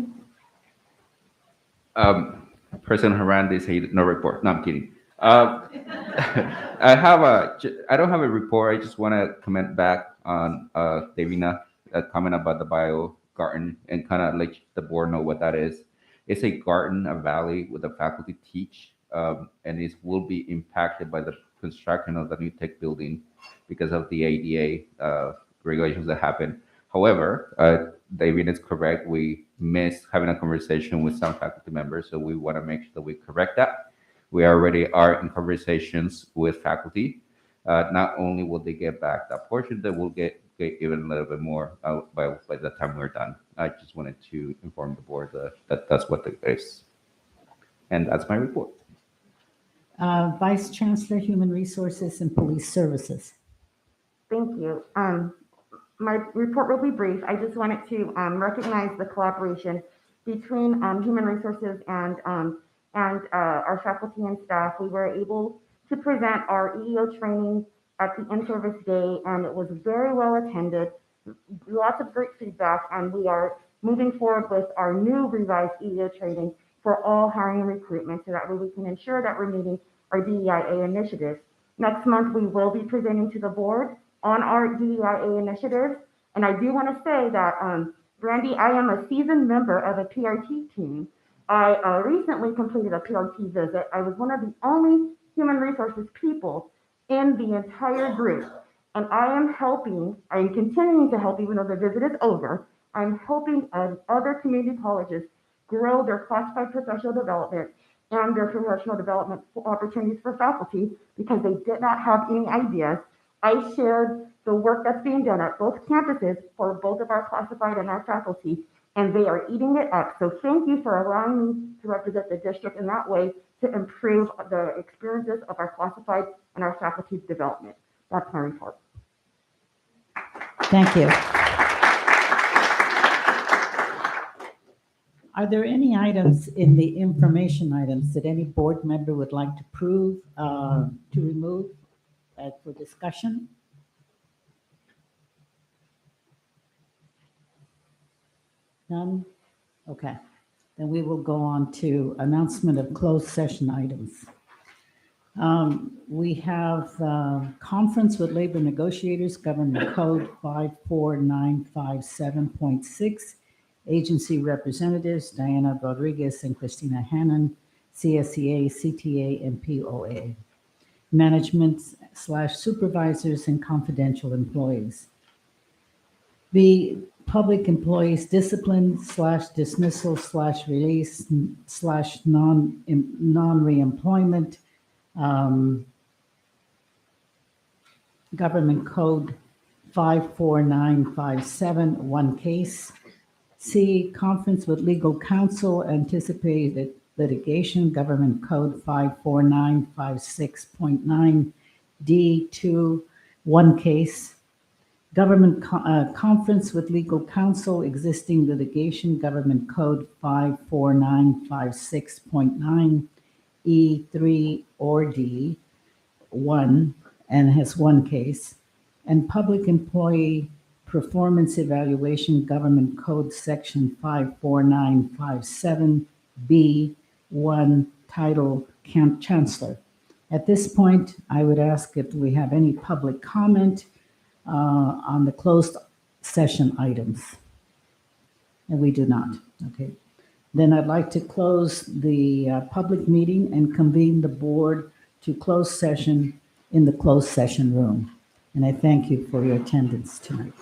President Hernandez said no report. No, I'm kidding. I don't have a report. I just want to comment back on Davina, a comment about the bio garden, and kind of let the board know what that is. It's a garden, a valley where the faculty teach and it will be impacted by the construction of the new tech building because of the ADA regulations that happen. However, David is correct. We missed having a conversation with some faculty members, so we want to make sure that we correct that. We already are in conversations with faculty. Not only will they get back that portion, they will get even a little bit more by the time we're done. I just wanted to inform the board that that's what the is. And that's my report. Vice Chancellor, Human Resources and Police Services. Thank you. My report will be brief. I just wanted to recognize the collaboration between Human Resources and our faculty and staff. We were able to present our EEO training at the in-service day, and it was very well attended. Lots of great feedback, and we are moving forward with our new revised EEO training for all hiring and recruitment, so that way we can ensure that we're meeting our DEIA initiatives. Next month, we will be presenting to the board on our DEIA initiatives. And I do want to say that, Brandy, I am a seasoned member of a PRT team. I recently completed a PRT visit. I was one of the only human resources people in the entire group. And I am continuing to help even though the visit is over. I'm helping other community colleges grow their classified professional development and their professional development opportunities for faculty because they did not have any ideas. I shared the work that's being done at both campuses for both of our classified and our faculty, and they are eating it up. So thank you for allowing me to represent the district in that way to improve the experiences of our classified and our faculty development. That's my report. Thank you. Are there any items in the information items that any board member would like to remove for discussion? None? Okay. Then we will go on to announcement of closed session items. We have conference with labor negotiators, Government Code 54957.6. Agency representatives, Diana Rodriguez and Christina Hannon, CSEA, CTA, and POA. Management/supervisors and confidential employees. The public employees discipline/dismissal/release/non-reemployment. Government Code 54957, one case. C, conference with legal counsel, anticipated litigation, Government Code 54956.9, D2, one case. Government conference with legal counsel, existing litigation, Government Code 54956.9, E3 or D, one, and has one case. And public employee performance evaluation, Government Code Section 54957B1, title Chancellor. At this point, I would ask if we have any public comment on the closed session items. And we do not. Okay. Then I'd like to close the public meeting and convene the board to closed session in the closed session room. And I thank you for your attendance tonight.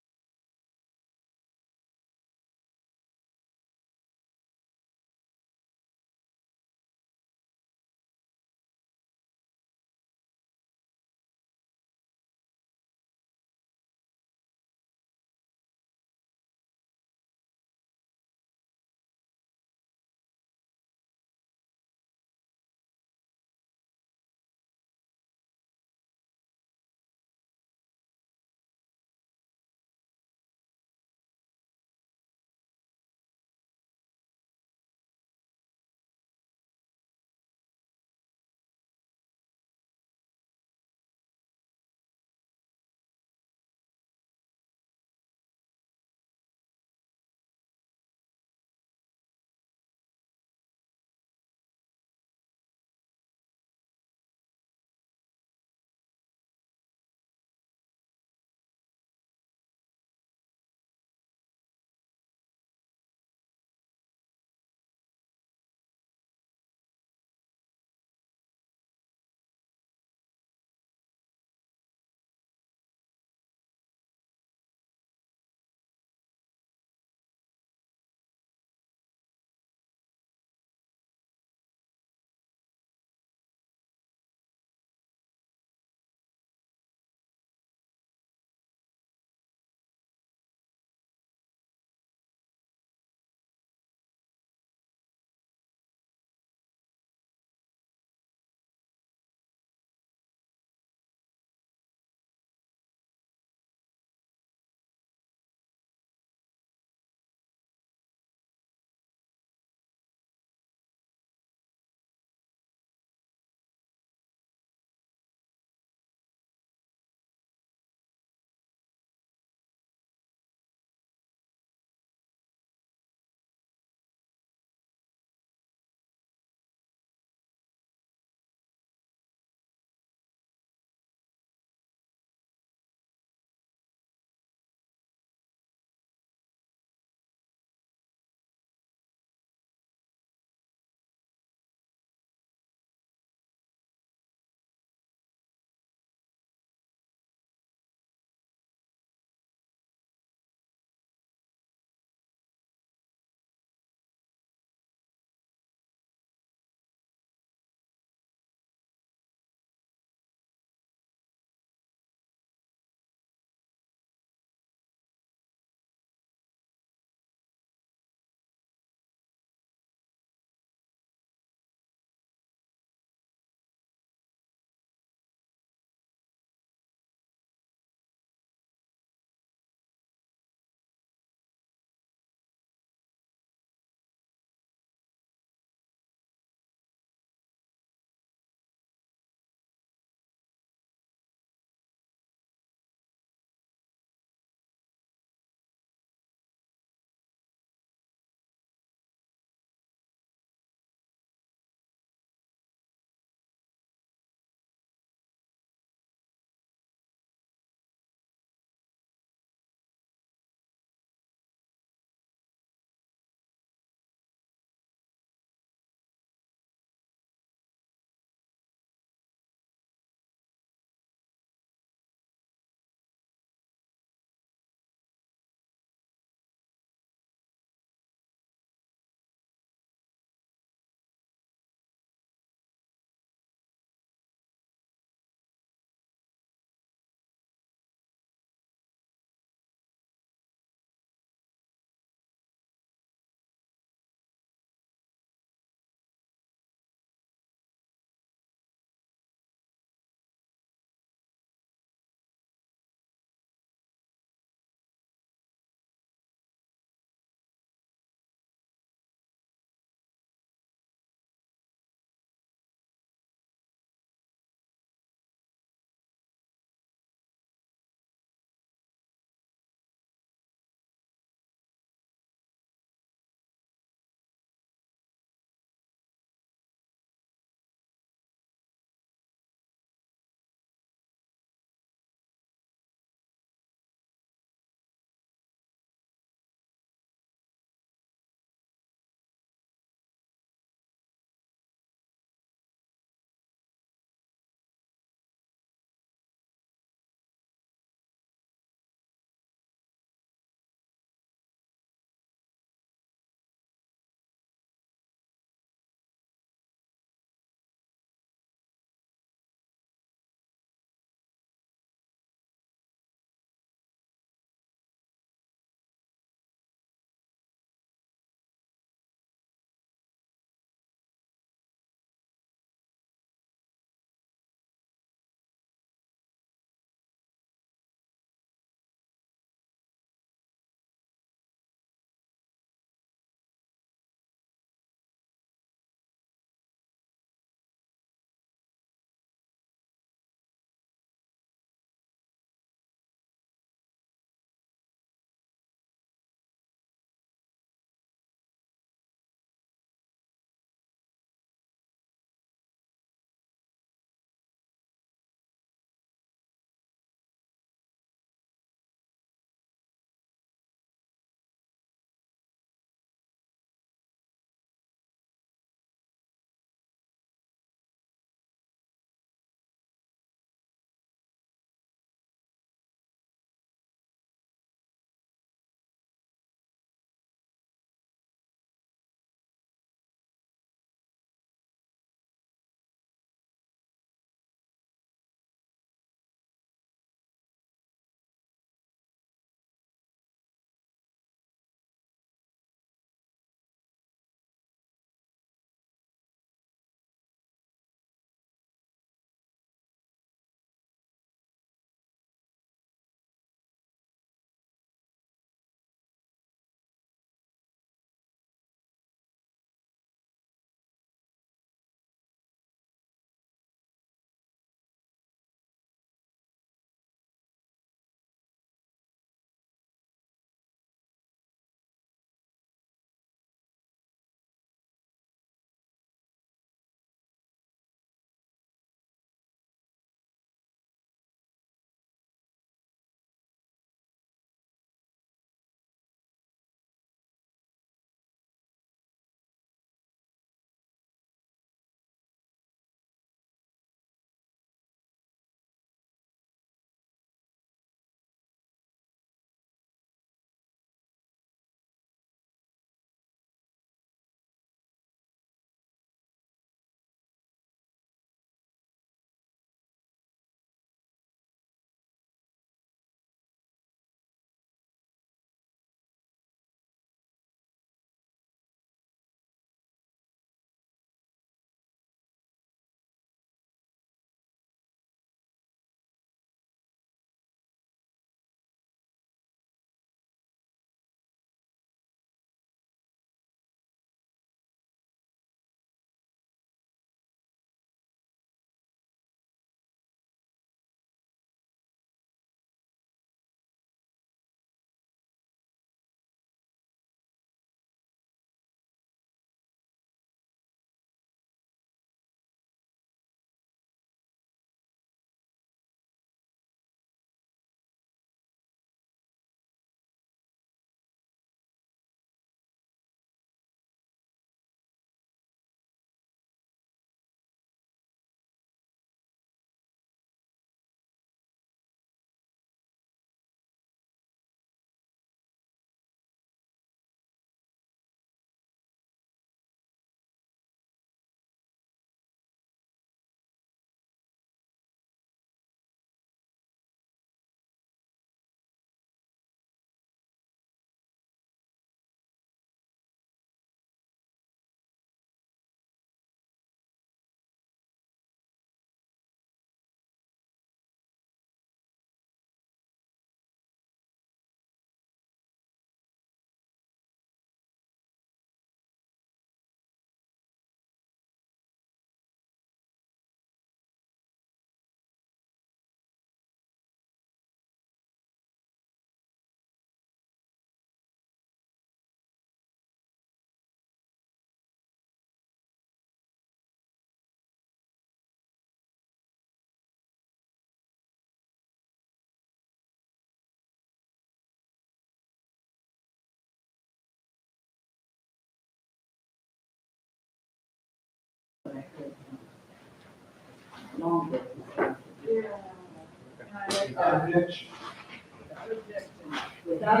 Without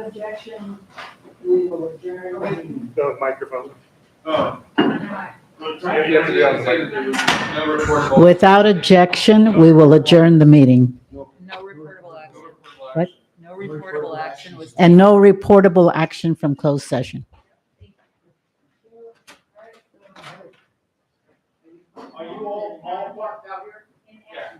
objection, we will adjourn the meeting. The microphone. Without objection, we will adjourn the meeting. No reportable action. What? No reportable action was. And no reportable action from closed session. Are you all marked out here? Yeah.